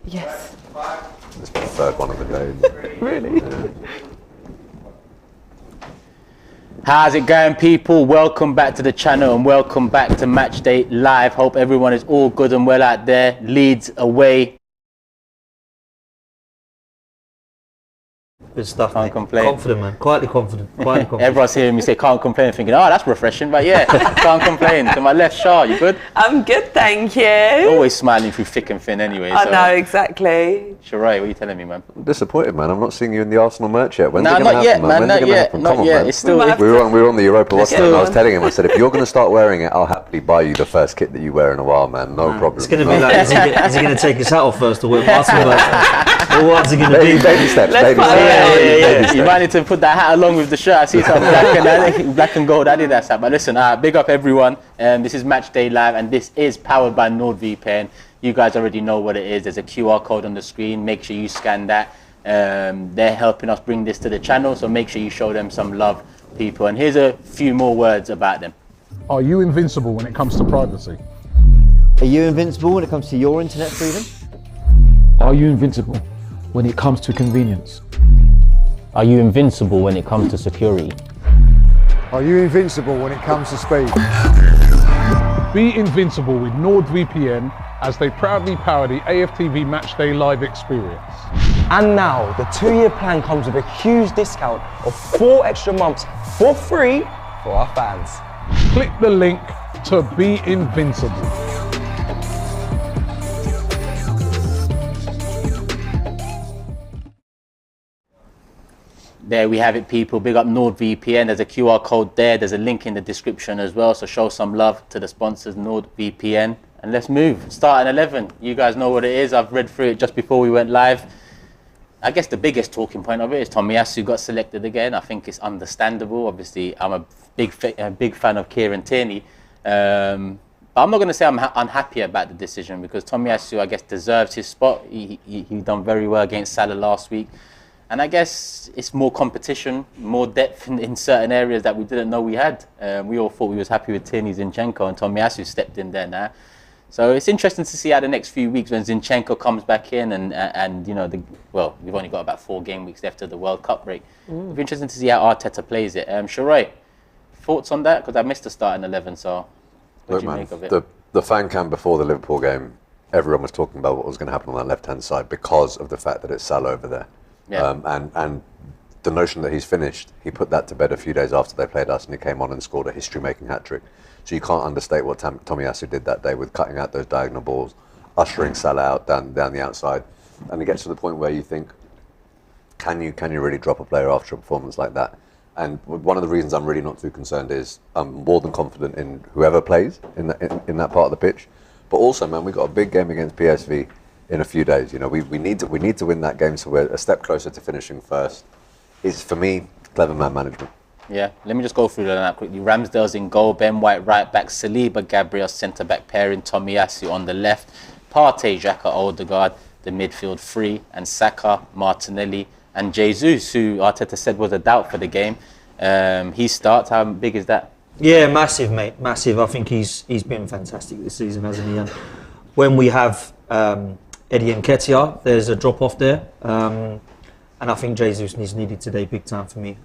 Yes. It's the third one of the day. Really? Yeah. How's it going, people? Welcome back to the channel and welcome back to Matchday Live. Hope everyone is all good and well out there. Leeds away. Good stuff, Can't mate. complain. Confident, man. Quietly confident. Quietly confident. Everyone's hearing me say can't complain, thinking, oh, that's refreshing. But yeah, can't complain. To my left, Shah, you good? I'm good, thank you. Always smiling through thick and thin anyway. I so. know, exactly. Shirai, what are you telling me, man? I'm disappointed, man. I'm not seeing you in the Arsenal merch yet. When's No, it going to not happen, yet, man. When's it Not gonna yet. happen? Not Come on, yet. man. It's still. We We were on the Europa Watch, and I was go. telling him, I said, if you're going to start wearing it, I'll happily buy you the first kit that you wear in a while, man. No problem. It's going to be like, is he going to take his hat off first or what? Or what's he going to do? Baby steps, Let's baby find steps. out. Baby steps. You might need to put that hat along with the shirt. I see some black and gold Adidas hat. But listen, big up everyone. This is Matchday Live, and this is powered by NordVPN. You guys already know what it is. There's a QR code on the screen. Make sure you scan that. They're helping us bring this to the channel, so make sure you show them some love, people. And here's a few more words about them. Are you invincible when it comes to privacy? Are you invincible when it comes to your internet freedom? Are you invincible when it comes to convenience? Are you invincible when it comes to security? Are you invincible when it comes to speed? Be invincible with NordVPN as they proudly power the AFTV Matchday Live experience. And now, the 2-year plan comes with a huge discount of 4 extra months for free for our fans. Click the link to be invincible. There we have it, people. Big up NordVPN. There's a QR code there. There's a link in the description as well. So show some love to the sponsors, NordVPN. And let's move. Starting 11. You guys know what it is. I've read through it just before we went live. I guess the biggest talking point of it is Tomiyasu got selected again. I think it's understandable. Obviously, I'm a big fan of Kieran Tierney. But I'm not going to say I'm unhappy about the decision, because Tomiyasu, I guess, deserves his spot. He done very well against Salah last week. And I guess it's more competition, more depth in certain areas that we didn't know we had. We all thought we was happy with Tierney, Zinchenko, and Tomiyasu stepped in there now. So it's interesting to see how the next few weeks, when Zinchenko comes back in, and you know, we've only got about 4 game weeks left of the World Cup break. It'll be interesting to see how Arteta plays it. Shirai, thoughts on that? Because I missed the starting 11, so what do you make of it? The fan cam before the Liverpool game, everyone was talking about what was going to happen on that left-hand side because of the fact that it's Salah over there. Yeah. And the notion that he's finished, he put that to bed a few days after they played us, and he came on and scored a history-making hat-trick. So you can't understate what Tomiyasu did that day with cutting out those diagonal balls, ushering Salah out down the outside. And it gets to the point where you think, can you really drop a player after a performance like that? And one of the reasons I'm really not too concerned is I'm more than confident in whoever plays in that part of the pitch. But also, man, we've got a big game against PSV in a few days. You know, we need to win that game, so we're a step closer to finishing first. Is, for me, clever man management. Yeah, let me just go through that quickly. Ramsdale's in goal, Ben White right back, Saliba, Gabriel centre back pairing, Tomiyasu on the left, Partey, Xhaka, Odegaard, the midfield 3, and Saka, Martinelli, and Jesus, who Arteta said was a doubt for the game. He starts. How big is that? Yeah, massive, mate. Massive. I think he's been fantastic this season, hasn't he? And when we have Eddie Nketiah, there's a drop off there, and I think Jesus is needed today big time for me.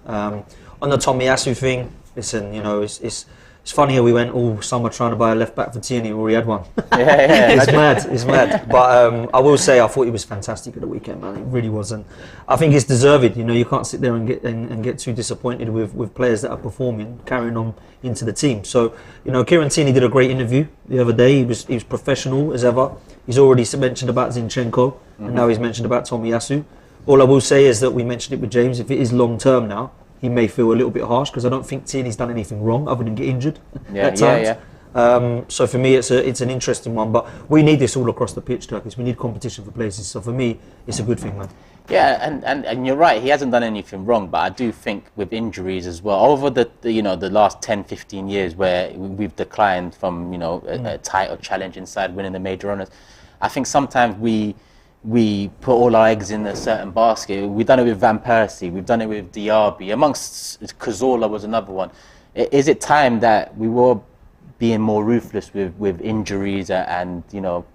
On the Tomiyasu thing, listen, you know, it's funny how we went all summer trying to buy a left back for Tierney, we already had one. Yeah. It's mad. But I will say I thought he was fantastic at the weekend, man. It really was, and I think it's deserved. You know, you can't sit there and get too disappointed with players that are performing, carrying on into the team. So, you know, Kieran Tierney did a great interview the other day. He was professional as ever. He's already mentioned about Zinchenko, and now he's mentioned about Tomiyasu. All I will say is that we mentioned it with James. If it is long term now, he may feel a little bit harsh, because I don't think Tierney's done anything wrong other than get injured at times. So for me, it's an interesting one. But we need this all across the pitch, Turkish. We need competition for places. So for me, it's a good thing, man. Yeah, and you're right. He hasn't done anything wrong, but I do think with injuries as well, over the last 10, 15 years where we've declined from a title challenge inside winning the major honours, I think sometimes we put all our eggs in a certain basket. We've done it with Van Persie, we've done it with Diaby, amongst Cazorla was another one. Is it time that we were being more ruthless with injuries and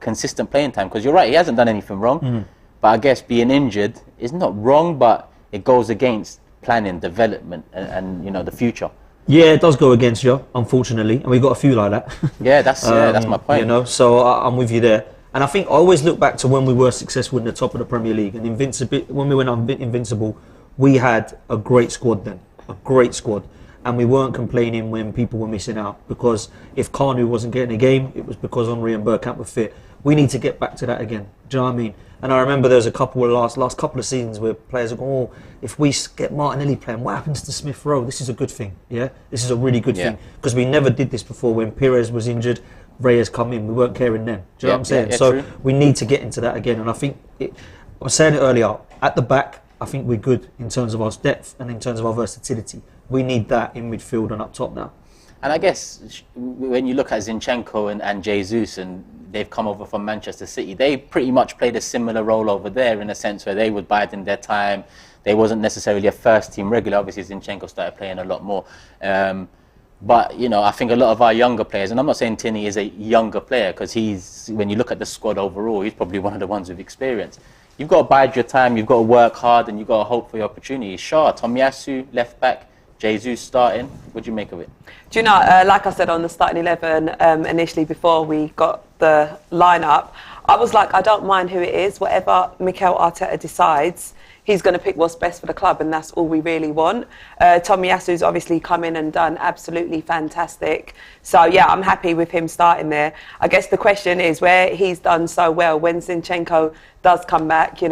consistent playing time. Because you're right, he hasn't done anything wrong. But I guess being injured is not wrong, but it goes against planning, development, and the future. Yeah, it does go against you, unfortunately, and we've got a few like that. Yeah, that's my point. So I'm with you there. And I think I always look back to when we were successful in the top of the Premier League and when we went invincible, we had a great squad then, a great squad. And we weren't complaining when people were missing out, because if Kanu wasn't getting a game, it was because Henry and Bergkamp were fit. We need to get back to that again. Do you know what I mean? And I remember there was a couple of last couple of seasons where players are going, oh, if we get Martinelli playing, what happens to Smith Rowe? This is a good thing, yeah? This is a really good thing. Because we never did this before. When Pires was injured, Reyes come in. We weren't caring then. Do you know what I'm saying? So we need to get into that again. And I think, I was saying it earlier, at the back, I think we're good in terms of our depth and in terms of our versatility. We need that in midfield and up top now. And I guess when you look at Zinchenko and Jesus, and they've come over from Manchester City, they pretty much played a similar role over there in a sense where they would bide in their time. They wasn't necessarily a first team regular. Obviously, Zinchenko started playing a lot more. But, I think a lot of our younger players, and I'm not saying Tierney is a younger player, because when you look at the squad overall, he's probably one of the ones with experience. You've got to bide your time, you've got to work hard, and you've got to hope for your opportunity. Sure, Tomiyasu, left back, Jesus starting. What do you make of it? Do you know, like I said on the starting 11 initially before we got the lineup, I was like, I don't mind who it is. Whatever Mikel Arteta decides, he's going to pick what's best for the club, and that's all we really want. Tomiyasu's obviously come in and done absolutely fantastic. So, yeah, I'm happy with him starting there. I guess the question is, where he's done so well, when Zinchenko does come back,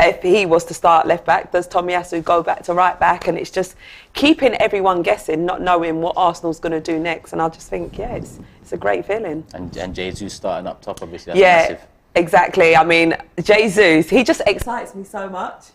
if he was to start left back, does Tomiyasu go back to right back? And it's just keeping everyone guessing, not knowing what Arsenal's going to do next. And I just think, it's a great feeling. And Jesus starting up top, obviously, that's massive. Exactly. I mean, Jesus, he just excites me so much.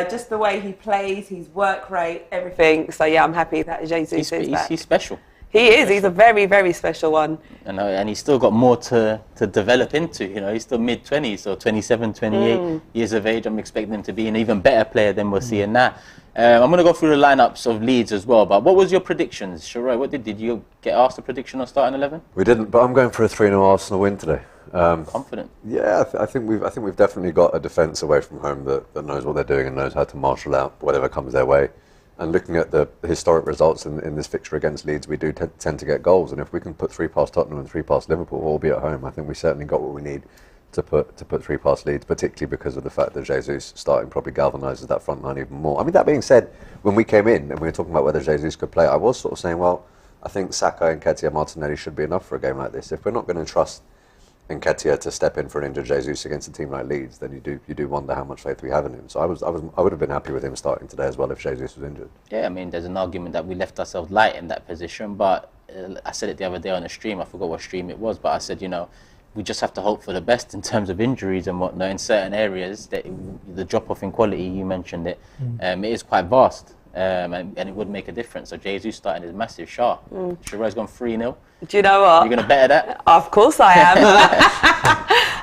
Just the way he plays, his work rate, everything. So, yeah, I'm happy that Jesus is back. He's special. He is. He's a very, very special one. And he's still got more to develop into. He's still mid-20s, so 27, 28 years of age. I'm expecting him to be an even better player than we're seeing now. I'm going to go through the lineups of Leeds as well. But what was your predictions, Sharoy? What did you get asked a prediction on starting 11? We didn't, but I'm going for a 3-0 Arsenal win today. Confident. Yeah, I think we've definitely got a defence away from home that knows what they're doing and knows how to marshal out whatever comes their way. And looking at the historic results in this fixture against Leeds, we do tend to get goals. And if we can put 3 past Tottenham and 3 past Liverpool, all be at home, I think we certainly got what we need to put 3 past Leeds, particularly because of the fact that Jesus starting probably galvanises that front line even more. I mean, that being said, when we came in and we were talking about whether Jesus could play, I was sort of saying, well, I think Saka and Nketiah Martinelli should be enough for a game like this. If we're not going to trust Nketiah to step in for an injured Jesus against a team like Leeds, then you do wonder how much faith we have in him. So I would have been happy with him starting today as well if Jesus was injured. Yeah, I mean, there's an argument that we left ourselves light in that position, but I said it the other day on a stream. I forgot what stream it was, but I said, we just have to hope for the best in terms of injuries and whatnot. In certain areas, the drop-off in quality, you mentioned it, it is quite vast, and it would make a difference. So Jesus starting is massive. Shiroy's gone 3-0. Do you know what? You're going to bet that? Of course I am.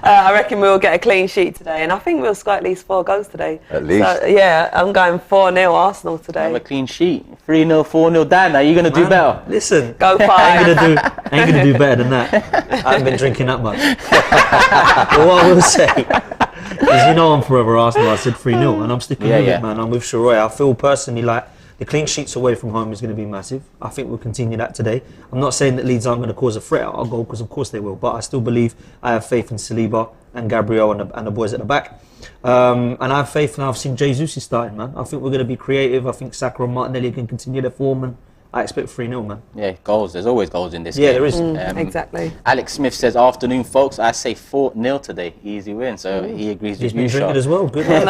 I reckon we'll get a clean sheet today, and I think we'll score at least 4 goals today. At least. So, yeah, I'm going 4-0 Arsenal today. Have a clean sheet. 3-0, 4-0. Dan, are you going to do better? Listen, go 5. I ain't gonna do better than that. I haven't been drinking that much. But what I will say is, I'm forever Arsenal. I said 3-0, and I'm sticking with it, man. I'm with Sharoy. I feel personally like the clean sheets away from home is going to be massive. I think we'll continue that today. I'm not saying that Leeds aren't going to cause a threat at our goal, because of course they will. But I still believe, I have faith in Saliba and Gabriel and the boys at the back. And I have faith now. I've seen Jesus is starting, man. I think we're going to be creative. I think Saka and Martinelli can continue their form, and I expect 3-0, man. Yeah, goals. There's always goals in this game. Yeah, there is. Exactly. Alex Smith says, afternoon, folks. I say 4-0 today. Easy win. So he agrees with you, He's been drinking as well. Good man.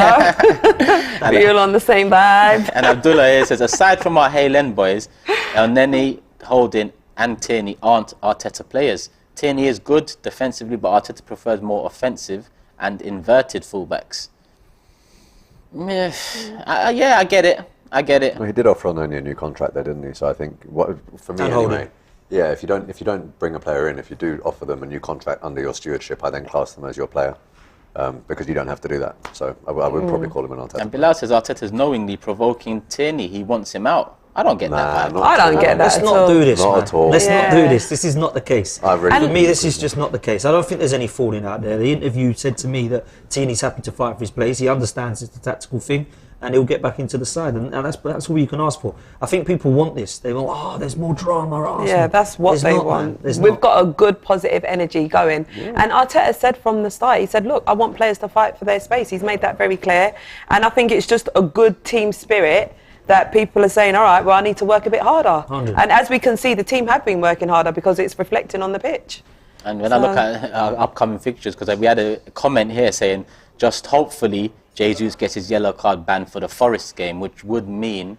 We're all on the same vibe. And Abdullah here says, aside from our Hale End boys, El Neni, Holding and Tierney aren't Arteta players. Tierney is good defensively, but Arteta prefers more offensive and inverted fullbacks. Yeah, I get it. Well, he did offer Ononi a new contract there, didn't he? So I think, for me anyway, yeah, if you don't bring a player in, if you do offer them a new contract under your stewardship, I then class them as your player, because you don't have to do that. So I would probably call him an Arteta. And Bilal says Arteta's knowingly provoking Tierney. He wants him out. I don't get that vibe. I don't get that Let's at not all. do this, Not man. at all. Let's not do Yeah. this. This is not the case. I really For me, this is just not the case. I don't think there's any falling out there. The interview said to me that Tini's happy to fight for his place. He understands it's a tactical thing, and he'll get back into the side. And that's all you can ask for. I think people want this. They want, oh, there's more drama at Arsenal. Yeah, that's what There's they not, want. man. There's We've not. got a good positive energy going. And Arteta said from the start, he said, look, I want players to fight for their space. He's made that very clear. And I think it's just a good team spirit that people are saying, all right, well, I need to work a bit harder. 100. And as we can see, the team have been working harder because it's reflecting on the pitch. And when I look at our upcoming fixtures, because we had a comment here saying, just hopefully Jesus gets his yellow card banned for the Forest game, which would mean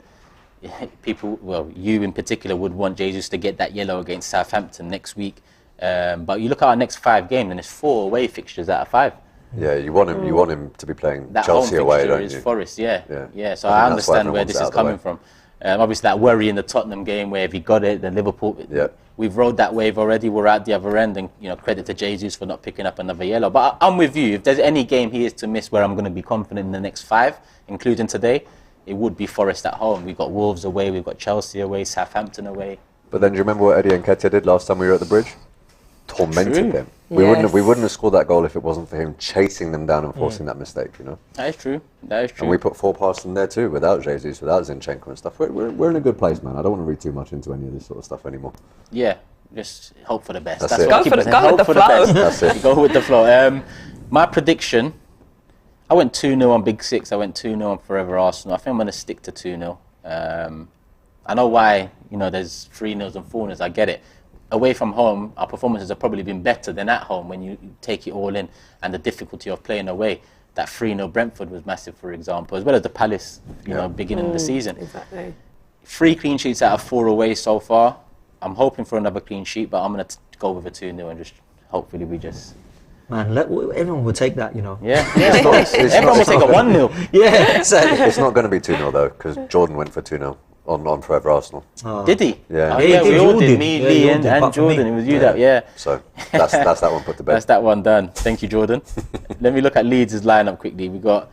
people, well, you in particular, would want Jesus to get that yellow against Southampton next week. But you look at our next 5 games, and it's 4 away fixtures out of 5. Yeah, you want him. You want him to be playing That Chelsea home away, fixture don't is you? Forest, yeah. So I I think that's why understand everyone where wants this it is out the coming way. from. Obviously, that worry in the Tottenham game where if he got it, then Liverpool. Yeah. We've rode that wave already. We're at the other end, and credit to Jesus for not picking up another yellow. But I'm with you. If there's any game he is to miss where I'm going to be confident in the next 5, including today, it would be Forest at home. We've got Wolves away, we've got Chelsea away, Southampton away. But then, do you remember what Eddie Nketiah did last time we were at the Bridge? Tormented True. them. We wouldn't have scored that goal if it wasn't for him chasing them down and forcing that mistake. That is true. That is true. And we put 4 past them there too, without Jesus, without Zinchenko and stuff. We're in a good place, man. I don't want to read too much into any of this sort of stuff anymore. Yeah, just hope for the best. That's That's it. what I Go keep for the- saying. go with Hope the for the flow. best. That's it. Go with the flow. My prediction, I went 2-0 on Big Six. I went 2-0 on Forever Arsenal. I think I'm going to stick to 2-0. I know why, there's 3-0s and 4-0s. I get it. Away from home, our performances have probably been better than at home when you take it all in, and the difficulty of playing away. That 3-0 Brentford was massive, for example, as well as the Palace, beginning of the season. Exactly. 3 clean sheets out of 4 away so far. I'm hoping for another clean sheet, but I'm going to go with a 2-0 and just hopefully we just... Man, everyone will take that, Yeah, everyone will take a 1-0. Yeah, exactly. It's not going to be 2-0 though, because Jordan went for 2-0 on Forever Arsenal. Did he? Yeah. Oh, Yeah, he we did, all you did. did. Me, Yeah, Lee, you all and did, apart from Jordan. me. It was you that, yeah. So that's that one put to bed. That's that one done. Thank you, Jordan. Let me look at Leeds' lineup quickly. We got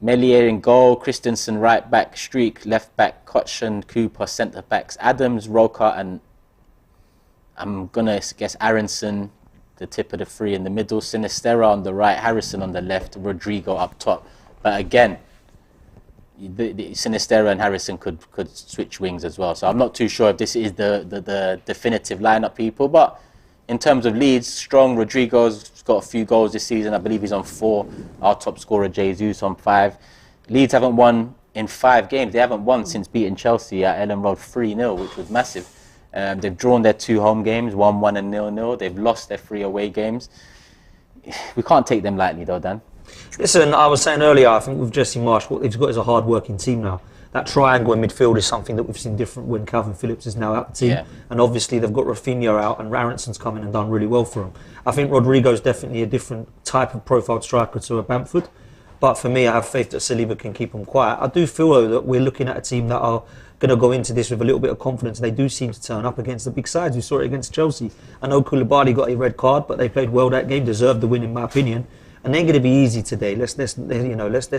Melier in goal, Christensen right back, Streak left back, Cotchin, Cooper centre backs, Adams, Roca, and I'm gonna guess Aronson, the tip of the 3 in the middle, Sinisterra on the right, Harrison on the left, Rodrigo up top. But again, the Sinisterra and Harrison could switch wings as well. So I'm not too sure if this is the definitive lineup, people. But in terms of Leeds, strong. Rodrigo's got a few goals this season. I believe he's on 4. Our top scorer, Jesus, on 5. Leeds haven't won in 5 games. They haven't won since beating Chelsea at Ellen Road 3-0, which was massive. They've drawn their 2 home games, 1-1 and 0-0. They've lost their 3 away games. We can't take them lightly, though, Dan. Listen, I was saying earlier, I think with Jesse Marsh, what they've got is a hard-working team now. That triangle in midfield is something that we've seen different when Calvin Phillips is now out the team. Yeah. And obviously they've got Rafinha out and Aronson's come in and done really well for them. I think Rodrigo's definitely a different type of profiled striker to a Bamford. But for me, I have faith that Saliba can keep them quiet. I do feel, though, that we're looking at a team that are going to go into this with a little bit of confidence. They do seem to turn up against the big sides. We saw it against Chelsea. I know Koulibaly got a red card, but they played well that game, deserved the win in my opinion. And they're going to be easy today. Let's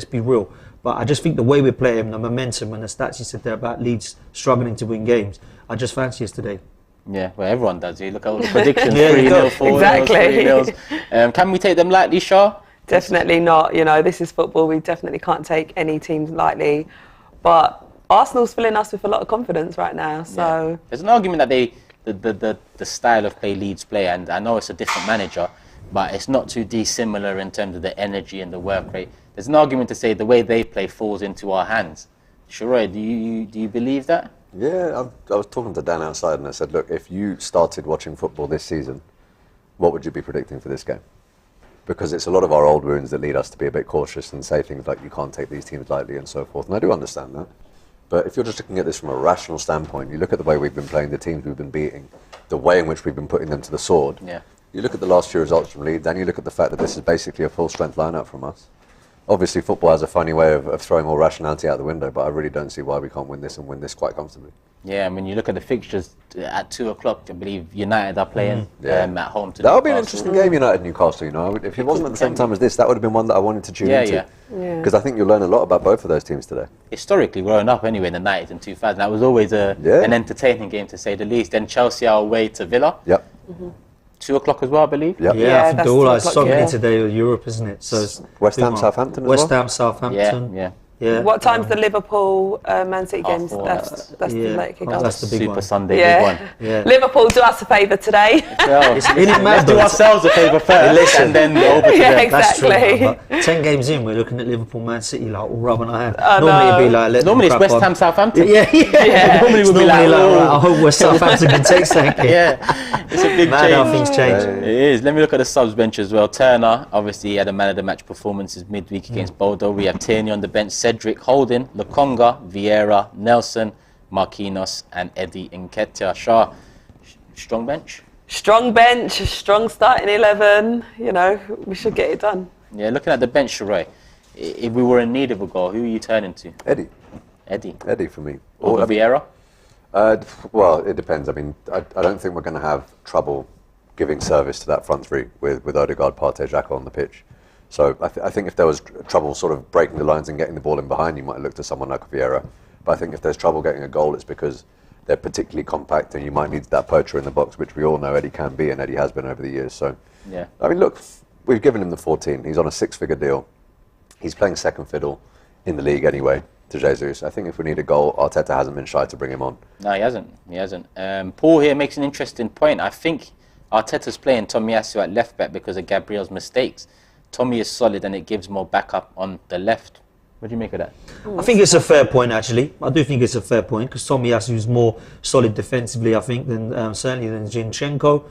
be real. But I just think the way we're playing, the momentum and the stats you said there about Leeds struggling to win games, I just fancy us today. Yeah, well, everyone does. You look at all the predictions, Yeah, 3-0, 4-0, Exactly. 3-0. Can we take them lightly, Shah? Definitely not. This is football. We definitely can't take any teams lightly. But Arsenal's filling us with a lot of confidence right now. So Yeah. There's an argument that the style of play Leeds play, and I know it's a different manager, but it's not too dissimilar in terms of the energy and the work rate. There's an argument to say the way they play falls into our hands. Shiroi, do you believe that? Yeah, I was talking to Dan outside and I said, look, if you started watching football this season, what would you be predicting for this game? Because it's a lot of our old wounds that lead us to be a bit cautious and say things like you can't take these teams lightly and so forth. And I do understand that. But if you're just looking at this from a rational standpoint, you look at the way we've been playing, the teams we've been beating, the way in which we've been putting them to the sword. Yeah. You look at the last few results from Leeds and you look at the fact that this is basically a full-strength lineup from us. Obviously, football has a funny way of throwing all rationality out the window, but I really don't see why we can't win this and win this quite comfortably. Yeah, I mean, you look at the fixtures at 2 o'clock. I believe United are playing at home to That would Newcastle. be an interesting game, United-Newcastle. If it wasn't at the same time as this, that would have been one that I wanted to tune into. Because I think you'll learn a lot about both of those teams today. Historically, growing up anyway in the 90s and 2000s, that was always an entertaining game to say the least. Then Chelsea are away to Villa. 2 o'clock as well, I believe. I think they're all so many today with Europe, isn't it? So it's West Ham, Southampton as well? West Ham, Southampton. Yeah. What time's the Liverpool Man City games? That's the late kickoff. That's the big Super one. Sunday big one. Yeah. Liverpool, do us a favour today. Let's do ourselves a favour first and then over to them. Exactly. That's true. 10 games in, we're looking at Liverpool, Man City, like all rubbing our hands. Normally it'd be like, normally it's West Ham, Southampton. Normally we'd be like, I hope West Southampton can take something. It's a big Mad change. how things change. It is. Let me look at the subs bench as well. Turner, obviously, had a man of the match performances midweek against Bodo. We have Tierney on the bench, Cedric, Holding, Lokonga, Vieira, Nelson, Marquinhos, and Eddie Nketiah. Shah, strong bench? Strong bench, strong starting 11. We should get it done. Yeah, looking at the bench, Sharoy, if we were in need of a goal, who are you turning to? Eddie for me. Or Vieira? Well, it depends. I mean, I don't think we're going to have trouble giving service to that front three with Odegaard, Partey, Xhaka on the pitch. So I think if there was trouble sort of breaking the lines and getting the ball in behind, you might look to someone like Vieira. But I think if there's trouble getting a goal, it's because they're particularly compact and you might need that poacher in the box, which we all know Eddie can be and Eddie has been over the years. So, I mean, look, we've given him the 14. He's on a 6-figure deal. He's playing second fiddle in the league anyway to Jesus. I think if we need a goal, Arteta hasn't been shy to bring him on. No, he hasn't. Paul here makes an interesting point. I think Arteta's playing Tomiyasu at left back because of Gabriel's mistakes. Tommy is solid and it gives more backup on the left. What do you make of that? I think it's a fair point, actually. I do think it's a fair point because Tomiyasu is more solid defensively, I think, than certainly than Zinchenko.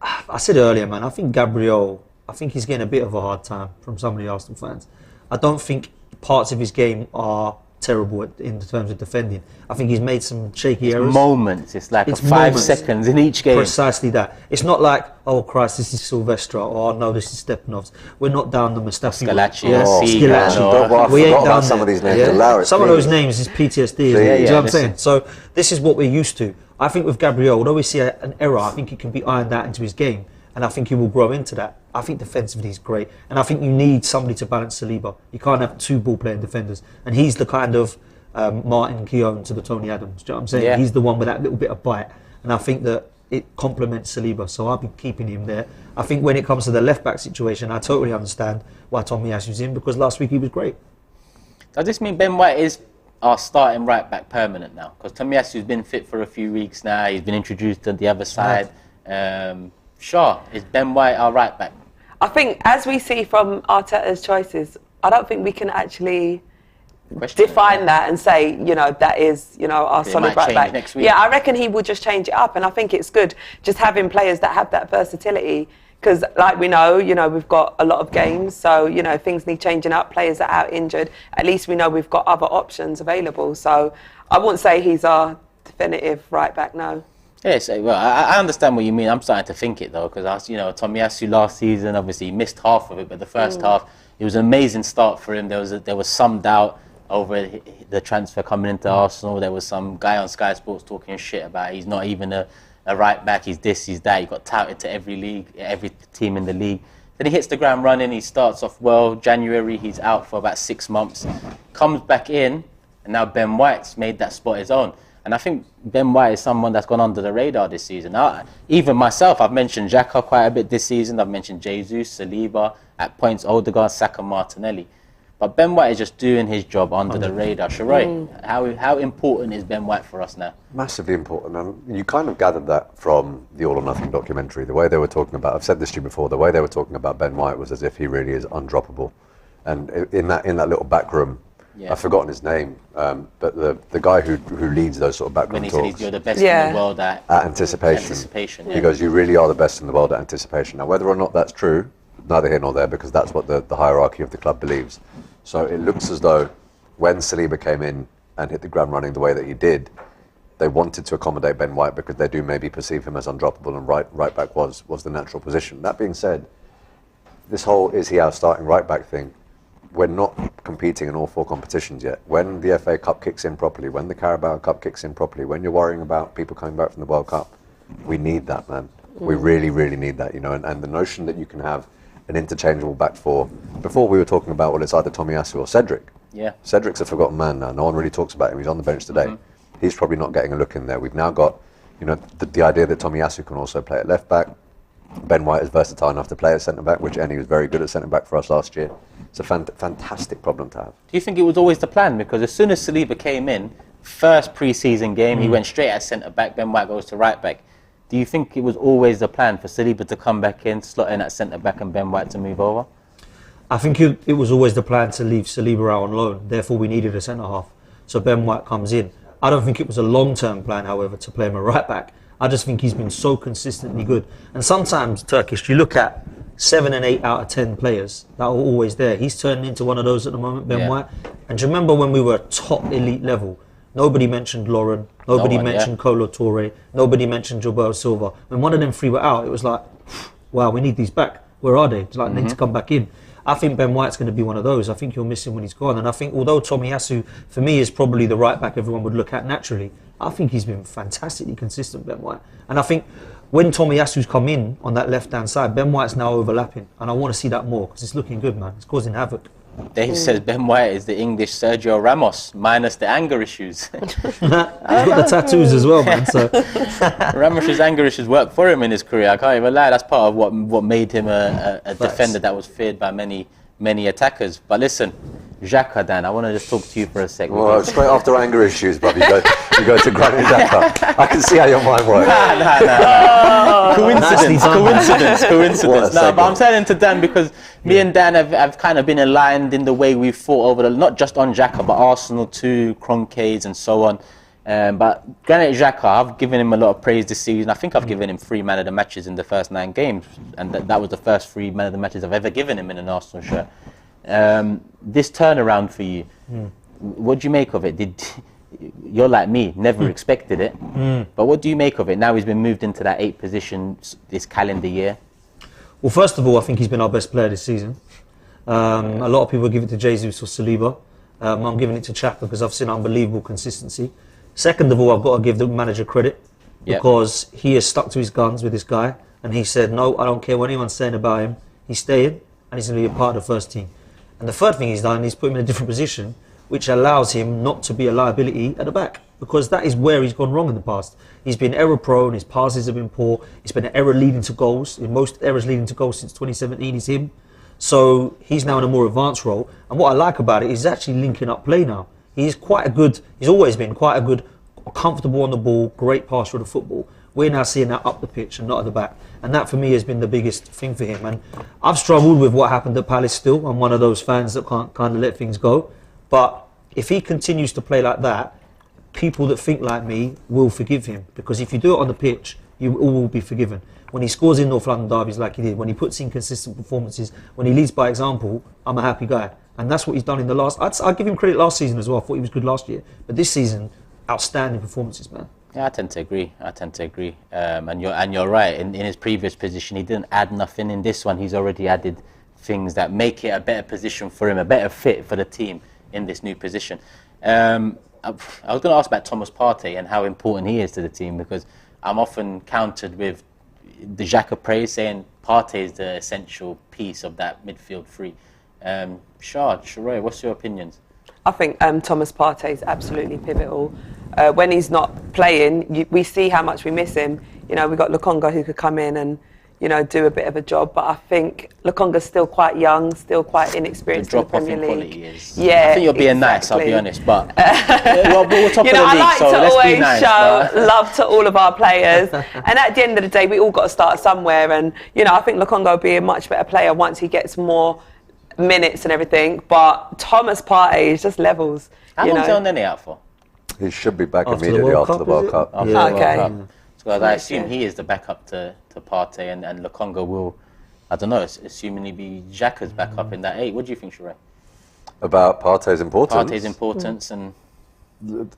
I said earlier, man, I think Gabriel, he's getting a bit of a hard time from some of the Arsenal fans. I don't think parts of his game are terrible in terms of defending. I think he's made some shaky errors. Moments. It's like 5 seconds in each game. Precisely that. It's not like, oh Christ, this is Silvestre, or no, this is Stepanovs. We're not down the Mustafi. Scalacci. We ain't down some of these names. Some of those names is PTSD. Do you know what I'm saying? So this is what we're used to. I think with Gabriel, although we see an error, I think it can be ironed out into his game. And I think he will grow into that. I think defensively he's great. And I think you need somebody to balance Saliba. You can't have 2 ball-playing defenders. And he's the kind of Martin Keown to the Tony Adams. Do you know what I'm saying? Yeah. He's the one with that little bit of bite. And I think that it complements Saliba. So I'll be keeping him there. I think when it comes to the left-back situation, I totally understand why Tomiyasu's in, because last week he was great. Does this mean Ben White is our starting right-back permanent now? Because Tomiyasu's been fit for a few weeks now. He's been introduced to the other side. Shaw, is Ben White our right back? I think, as we see from Arteta's choices, I don't think we can actually define that and say, that is, our solid right back. Next week. Yeah, I reckon he will just change it up, and I think it's good just having players that have that versatility. Because, like we know, we've got a lot of games, so things need changing up. Players are out injured. At least we know we've got other options available. So I wouldn't say he's our definitive right back. No. Yes, well, I understand what you mean. I'm starting to think it though, because Tomiyasu last season, obviously he missed half of it, but the first half, it was an amazing start for him. There was some doubt over the transfer coming into Arsenal. There was some guy on Sky Sports talking shit about he's not even a right back. He's this, he's that. He got touted to every team in the league. Then he hits the ground running. He starts off well. January, he's out for about 6 months. Comes back in, and now Ben White's made that spot his own. And I think Ben White is someone that's gone under the radar this season. Even myself, I've mentioned Xhaka quite a bit this season. I've mentioned Jesus, Saliba, at points Odegaard, Saka, Martinelli. But Ben White is just doing his job under the radar. Sharoy, how important is Ben White for us now? Massively important. And you kind of gathered that from the All or Nothing documentary. The way they were talking about, I've said this to you before, the way they were talking about Ben White was as if he really is undroppable. And in that little back room, I've forgotten his name, but the guy who leads those sort of backroom talks. When he said you're the best in the world at anticipation. He goes, you really are the best in the world at anticipation. Now, whether or not that's true, neither here nor there, because that's what the hierarchy of the club believes. So it looks as though when Saliba came in and hit the ground running the way that he did, they wanted to accommodate Ben White because they do maybe perceive him as undroppable, and right back was the natural position. That being said, this whole is he our starting right back thing, we're not competing in all 4 competitions yet. When the FA Cup kicks in properly, when the Carabao Cup kicks in properly, when you're worrying about people coming back from the World Cup, we need that, man. We really, really need that, you know. And the notion that you can have an interchangeable back 4. Before we were talking about, well, it's either Tomiyasu or Cedric. Yeah. Cedric's a forgotten man now. No one really talks about him. He's on the bench today. He's probably not getting a look in there. We've now got, you know, the idea that Tomiyasu can also play at left back. Ben White is versatile enough to play at centre back, which Ennie was very good at centre back for us last year. It's a fantastic problem to have. Do you think it was always the plan? Because as soon as Saliba came in, first pre-season game, he went straight at centre back. Ben White goes to right back. Do you think it was always the plan for Saliba to come back in, slot in at centre back, and Ben White to move over? I think it was always the plan to leave Saliba out on loan. Therefore, we needed a centre half. So Ben White comes in. I don't think it was a long-term plan, however, to play him a right back. I just think he's been so consistently good. And sometimes, Turkish, you look at 7 and 8 out of 10 players that are always there. He's turning into one of those at the moment, Ben White. And do you remember when we were top elite level? Nobody mentioned Lauren. Nobody mentioned Kolo Toure. Nobody mentioned Joel Silva. When one of them 3 were out, it was like, wow, we need these back. Where are they? It's like, they need to come back in. I think Ben White's going to be one of those. I think you'll miss him when he's gone. And I think although Tomiyasu, for me, is probably the right back everyone would look at naturally, I think he's been fantastically consistent, Ben White. And I think when Tomiyasu's come in on that left-hand side, Ben White's now overlapping. And I want to see that more because it's looking good, man. It's causing havoc. Dave says Ben White is the English Sergio Ramos, minus the anger issues. He's got the tattoos as well, man. So Ramos's anger issues worked for him in his career. I can't even lie. That's part of what made him a defender that was feared by many attackers. But listen, Xhaka, Dan, I want to just talk to you for a second. Well, straight after anger issues, Bob, you go to Granit Xhaka. I can see how your mind works. Nah. Coincidence. No, but I'm saying to Dan because me and Dan have kind of been aligned in the way we've fought over not just on Xhaka, but Arsenal too, Kroenkes and so on. But Granit Xhaka, I've given him a lot of praise this season. I think I've given him 3 man of the matches in the first 9 games. And that was the first 3 man of the matches I've ever given him in an Arsenal shirt. This turnaround for you, what do you make of it? You're like me, never expected it. But what do you make of it? Now he's been moved into that 8th position this calendar year. Well, first of all, I think he's been our best player this season. A lot of people give it to Jesus or Saliba. I'm giving it to Xhaka because I've seen unbelievable consistency. Second of all, I've got to give the manager credit because he has stuck to his guns with this guy and he said, no, I don't care what anyone's saying about him. He's staying and he's going to be a part of the first team. And the third thing he's done is put him in a different position, which allows him not to be a liability at the back, because that is where he's gone wrong in the past. He's been error prone, his passes have been poor, it's been an error leading to goals. In most errors leading to goals since 2017 is him. So he's now in a more advanced role. And what I like about it is he's actually linking up play now. He's always been quite a good, comfortable on the ball, great passer of the football. We're now seeing that up the pitch and not at the back. And that for me has been the biggest thing for him. And I've struggled with what happened at Palace still. I'm one of those fans that can't kind of let things go. But if he continues to play like that, people that think like me will forgive him. Because if you do it on the pitch, you all will be forgiven. When he scores in North London derbies like he did, when he puts in consistent performances, when he leads by example, I'm a happy guy. And that's what he's done in the last... I'd give him credit last season as well. I thought he was good last year. But this season, outstanding performances, man. Yeah, I tend to agree. And you're right. In his previous position, he didn't add nothing. In this one, he's already added things that make it a better position for him, a better fit for the team in this new position. I was going to ask about Thomas Partey and how important he is to the team, because I'm often countered with the Xhaka praise, saying Partey is the essential piece of that midfield three. Sharoy, what's your opinions? I think Thomas Partey is absolutely pivotal. When he's not playing, we see how much we miss him. You know, we've got Lokonga who could come in and, you know, do a bit of a job. But I think Lokonga's still quite young, still quite inexperienced in the Premier League. Yeah, I think you're being nice, I'll be honest. But we're top you of know, the league, I like so to let's always be nice, show love to all of our players. And at the end of the day, we all got to start somewhere. And, you know, I think Lokonga will be a much better player once he gets more minutes and everything. But Thomas Partey is just levels. How long's El Nene out for? He should be back immediately after the World Cup. Because I assume he is the backup to Partey, and Lokonga will, I don't know, assuming he be Xhaka's backup in that 8. What do you think, Sharoy? About Partey's importance? Partey's importance and...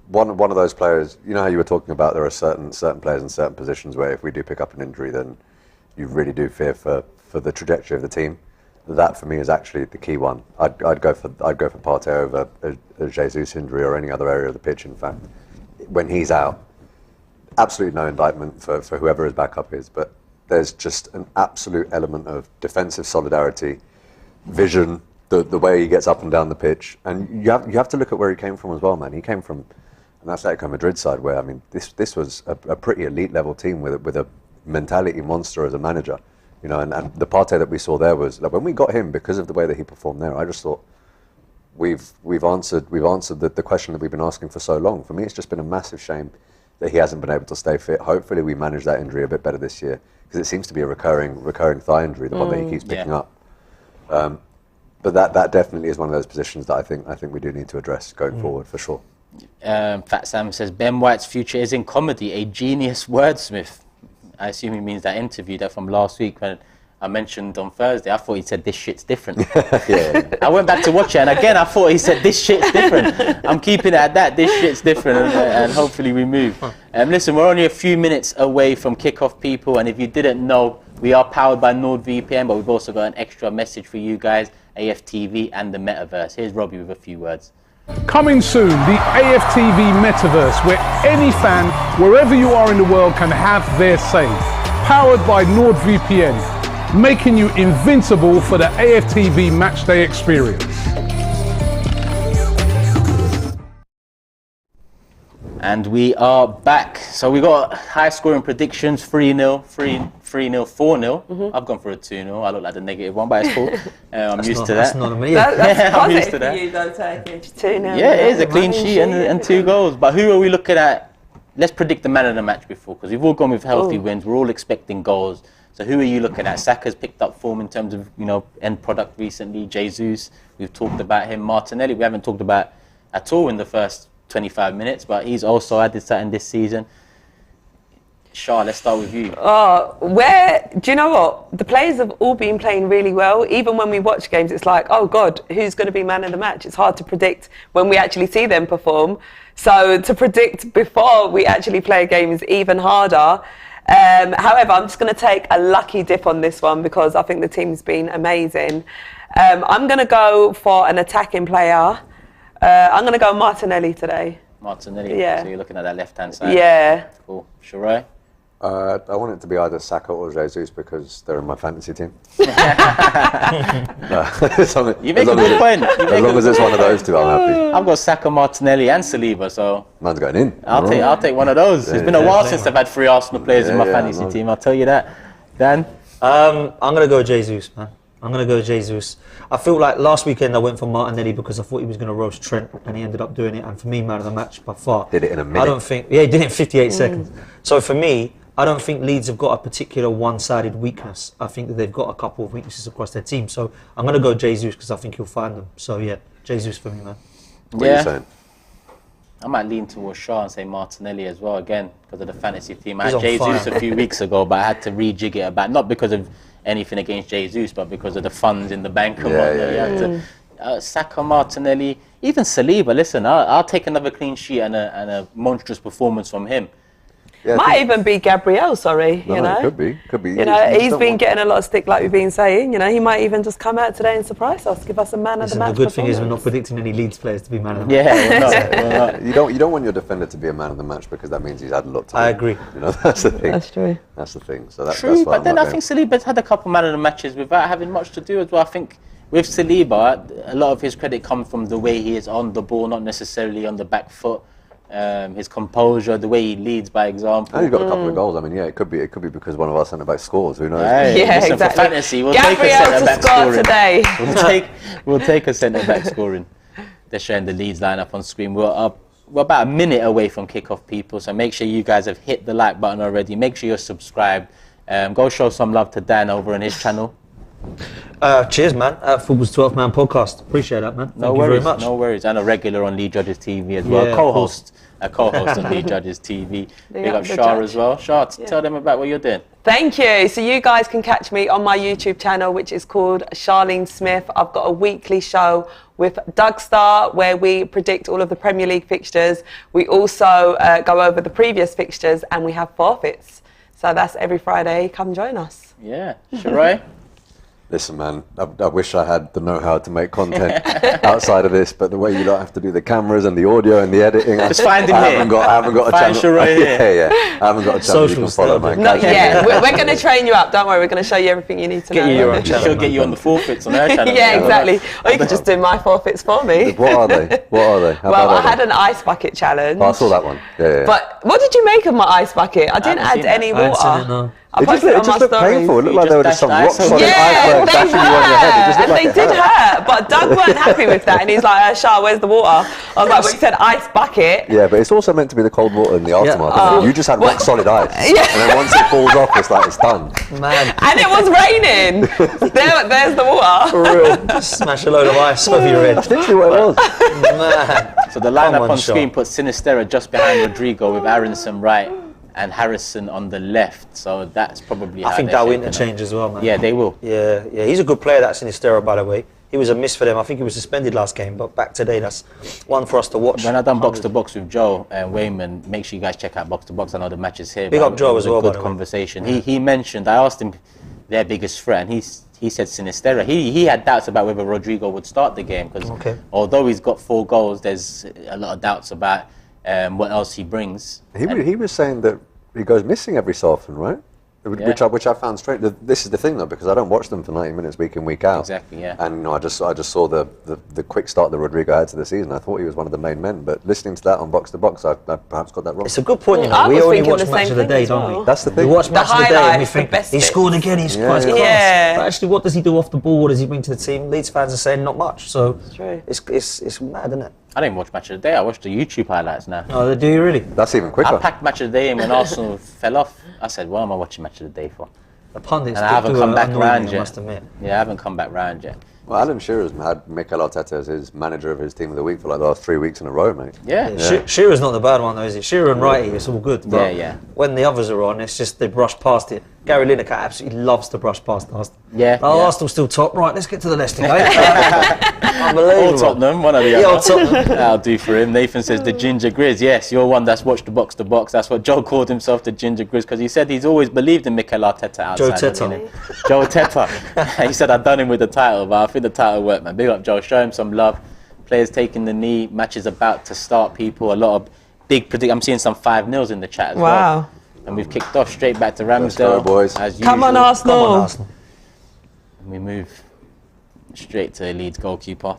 One of those players, you know how you were talking about there are certain players in certain positions where if we do pick up an injury, then you really do fear for the trajectory of the team. that for me is actually the key one. I'd go for Partey over a Jesus injury or any other area of the pitch. In fact, when he's out, absolutely no indictment for whoever his backup is, but there's just an absolute element of defensive solidarity, vision, the way he gets up and down the pitch, and you have to look at where he came from as well, man. He came from an Atletico Madrid side where, I mean, this was a pretty elite level team with a mentality monster as a manager, you know, and the Partey that we saw there was like, when we got him, because of the way that he performed there, I just thought we've answered the question that we've been asking for so long. For me, it's just been a massive shame that he hasn't been able to stay fit. Hopefully we manage that injury a bit better this year, because it seems to be a recurring thigh injury, the one that he keeps picking up. But that definitely is one of those positions that I think we do need to address going forward, for sure. Fat Sam says, Ben White's future is in comedy, a genius wordsmith. I assume he means that interview that from last week when I mentioned on Thursday. I thought he said this shit's different. Yeah. I went back to watch it, and again I thought he said this shit's different. I'm keeping it at that. This shit's different, and hopefully we move. Listen, we're only a few minutes away from kickoff, people, and if you didn't know, we are powered by NordVPN, but we've also got an extra message for you guys: AFTV and the Metaverse. Here's Robbie with a few words. Coming soon, the AFTV Metaverse, where any fan, wherever you are in the world, can have their say. Powered by NordVPN, making you invincible for the AFTV matchday experience. And we are back. So we got high scoring predictions: 3-0, 3-0, 4-0. I've gone for a 2-0. I look like the negative one, but it's cool. I'm used to that. That's not a me. That's I'm used to that. you though, Turkish. 2-0. Yeah, it is a clean sheet and 2 goals. But who are we looking at? Let's predict the man of the match before, because we've all gone with healthy wins. We're all expecting goals. So who are you looking at? Saka's picked up form in terms of, you know, end product recently. Jesus, we've talked about him. Martinelli, we haven't talked about at all in the first 25 minutes, but he's also added something this season. Shah, let's start with you. Do you know what? The players have all been playing really well. Even when we watch games, it's like, oh God, who's going to be man of the match? It's hard to predict when we actually see them perform. So to predict before we actually play a game is even harder. However, I'm just going to take a lucky dip on this one because I think the team's been amazing. I'm going to go for an attacking player. I'm going to go Martinelli today. Martinelli, yeah. So you're looking at that left-hand side. Yeah. Cool. Shirai? I want it to be either Saka or Jesus because they're in my fantasy team. You make a good point. As long as it's one of those two, I'm happy. I've got Saka, Martinelli and Saliba, so... Man's going in. I'll take one of those. It's been a while since I've had 3 Arsenal players in my fantasy team, I'll tell you that. Dan? I'm going to go Jesus, man. I'm going to go Jesus. I feel like last weekend I went for Martinelli because I thought he was going to roast Trent, and he ended up doing it. And for me, man of the match by far. Did it in a minute. I don't think. Yeah, he did it in 58 seconds. So for me, I don't think Leeds have got a particular one-sided weakness. I think that they've got a couple of weaknesses across their team. So I'm going to go Jesus because I think he'll find them. So yeah, Jesus for me, man. What are you saying? I might lean towards Shaw and say Martinelli as well, again, because of the fantasy team. I He's had on Jesus fire. a few weeks ago, but I had to rejig it about, not because of anything against Jesus, but because of the funds in the bank. Saka, Martinelli, even Saliba. Listen, I'll take another clean sheet and a monstrous performance from him. Yeah, Might even be Gabriel, sorry, no, you know. Could be. You know, he's been getting a lot of stick, like we've been saying. You know, he might even just come out today and surprise us, give us a man of the match. The good thing is we're not predicting any Leeds players to be man of the match. Yeah, we're not. You don't want your defender to be a man of the match because that means he's had a lot of time. I agree. You know, that's the thing. That's true. That's the thing. So that's True, why but I'm then not I think Saliba's had a couple man of the matches without having much to do as well. I think with Saliba, a lot of his credit comes from the way he is on the ball, not necessarily on the back foot. His composure, the way he leads by example. And he's got a couple of goals. I mean, yeah, it could be because one of our centre backs scores. Who knows? Hey, Yeah, listen, exactly. For fantasy, we'll Gabriel take a centre back to score scoring today. We'll take a centre back scoring. They're showing the Leeds lineup on screen. We're about a minute away from kickoff, people. So make sure you guys have hit the like button already. Make sure you're subscribed. Go show some love to Dan over on his channel. Cheers, man. Football's 12 Man podcast. Appreciate that, man. Thank you very much. No worries. And a regular on Lee Judges TV as well. Yeah, A co-host on Lee Judges TV. Big up the Shah judge. as well. Shah, tell them about what you're doing. Thank you. So you guys can catch me on my YouTube channel, which is called Charlene Smith. I've got a weekly show with Doug Star where we predict all of the Premier League fixtures. We also go over the previous fixtures and we have forfeits. So that's every Friday. Come join us. Yeah. Shirai? Listen, man, I wish I had the know-how to make content outside of this, but the way you don't have to do the cameras and the audio and the editing, Just find him I here. haven't got a Find channel. Shiroi here. Yeah. I haven't got a channel you can follow, man. Not yet. We're going to train you up. Don't worry. We're going to show you everything you need to know. Get you your own channel. She'll get you on the forfeits on her channel. Yeah, exactly. Or you can just do my forfeits for me. What are they? Well, I had an ice bucket challenge. Oh, I saw that one. Yeah. But what did you make of my ice bucket? I didn't add any water. It just looked painful. It looked like there was some rock solid yeah, iceberg dashing you on your head. It just looked like they did hurt. But Doug weren't happy with that, and he's like, Shah, where's the water? I was like, well, you said ice bucket. Yeah, but it's also meant to be the cold water in the aftermath. Isn't it? You just had rock solid ice. Yeah. And then once it falls off, it's like, it's done. Man. And it was raining. There's the water. For real. Just smash a load of ice over your head. That's literally what it was. Man. So the lineup on screen puts Sinisterra just behind Rodrigo with Aronson right and Harrison on the left. So that's probably I think they'll interchange as well, man. Yeah, they will. Yeah, he's a good player, that Sinisterra, by the way. He was a miss for them. I think he was suspended last game, but back today, that's one for us to watch. When I done box to box with Joe and Wayman, make sure you guys check out box to box. I know the match is here. Big up Joe as well, good conversation. He mentioned, I asked him their biggest threat, and he said Sinisterra. He had doubts about whether Rodrigo would start the game because although he's got 4 goals, there's a lot of doubts about what else he brings. He was saying that he goes missing every so often, right? Which I found strange. This is the thing though, because I don't watch them for 90 minutes week in, week out. Exactly, yeah. And I just saw the quick start that Rodrigo had to the season. I thought he was one of the main men, but listening to that on box to box, I perhaps got that wrong. It's a good point, you know. We only watch match of the day, don't we? That's the thing. We watch match of the day and we think he scored again. He's quite class. Yeah. But actually, what does he do off the ball? What does he bring to the team? Leeds fans are saying not much. So it's mad, isn't it? I didn't watch match of the day. I watched the YouTube highlights now. Oh, do you really? That's even quicker. I packed match of the day in when Arsenal fell off. I said, what am I watching match of the day for? The pundits and I haven't come back round yet. I must admit. Yeah, I haven't come back round yet. Well, Alan Shearer's had Mikel Arteta as his manager of his team of the week for like the last 3 weeks in a row, mate. Yeah. Shearer's not the bad one though, is it? Shearer and Wrighty, it's all good. But yeah. When the others are on, it's just they brush past it. Gary Lineker absolutely loves to brush past Arsenal. Yeah. Arsenal's still top. Right, let's get to the Leicester game. Unbelievable. Or Tottenham, one or the other. Yeah, or Tottenham. That'll do for him. Nathan says the Ginger Grizz. Yes, you're one that's watched the box to box. That's what Joe called himself, the Ginger Grizz, because he said he's always believed in Mikel Arteta outside. Joe Teta. He said I've done him with the title, but I think the title worked, man. Big up Joe. Show him some love. Players taking the knee. Matches about to start. People. A lot of big I'm seeing some 5-0s in the chat as well. Wow. And we've kicked off straight back to Ramsdale. Let's go, boys. As Come usual. on, Arsenal. Come on, Arsenal. And we move straight to the Leeds goalkeeper.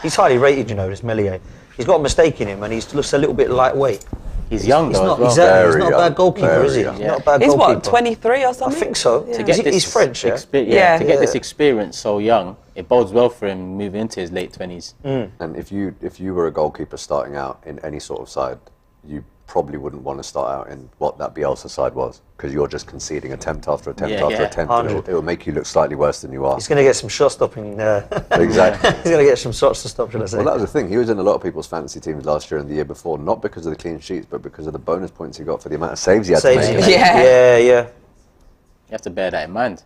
He's highly rated, you know, this Meslier. He's got a mistake in him and he looks a little bit lightweight. He's young though as well. Exactly, he's not a bad goalkeeper, is he? He's not a bad He's goalkeeper. what, 23 or something? I think so. Yeah. To get this He's French, yeah? to get this experience so young, it bodes well for him moving into his late 20s. And if you were a goalkeeper starting out in any sort of side, you probably wouldn't want to start out in what that Bielsa side was, because you're just conceding attempt after attempt after attempt. It will make you look slightly worse than you are. He's going to get some shot stopping. Exactly. He's going to get some shots to stop, should I say. Well, that was the thing. He was in a lot of people's fantasy teams last year and the year before, not because of the clean sheets, but because of the bonus points he got for the amount of saves he had to make. Yeah. You have to bear that in mind.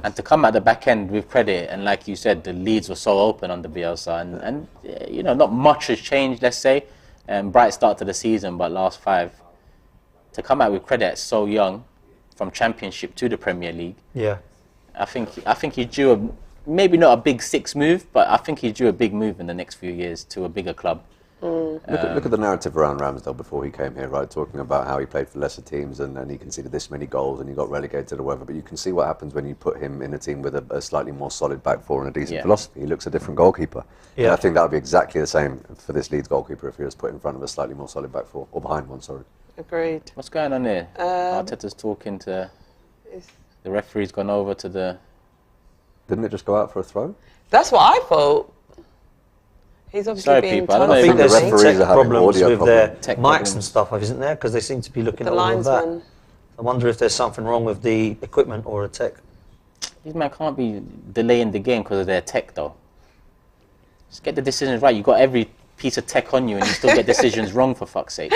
And to come at the back end with credit, and like you said, the Leeds were so open under Bielsa, and you know, not much has changed, let's say. Bright start to the season, but last 5. To come out with credit so young, from Championship to the Premier League. Yeah. I think he's due maybe not a big 6 move, but I think he's due a big move in the next few years to a bigger club. Look at the narrative around Ramsdale before he came here, right? Talking about how he played for lesser teams and he conceded this many goals and he got relegated or whatever. But you can see what happens when you put him in a team with a slightly more solid back four and a decent philosophy. He looks a different goalkeeper. Yeah. And I think that would be exactly the same for this Leeds goalkeeper if he was put in front of a slightly more solid back four, or behind one, sorry. Agreed. What's going on here? Arteta's talking to... The referee's gone over to the... Didn't it just go out for a throw? That's what I thought. He's obviously being told. I think there's some tech problems with their tech mics and stuff, isn't there? Because they seem to be looking at all of that. I wonder if there's something wrong with the equipment or a tech. These men can't be delaying the game because of their tech, though. Just get the decisions right. You got every piece of tech on you, and you still get decisions wrong, for fuck's sake.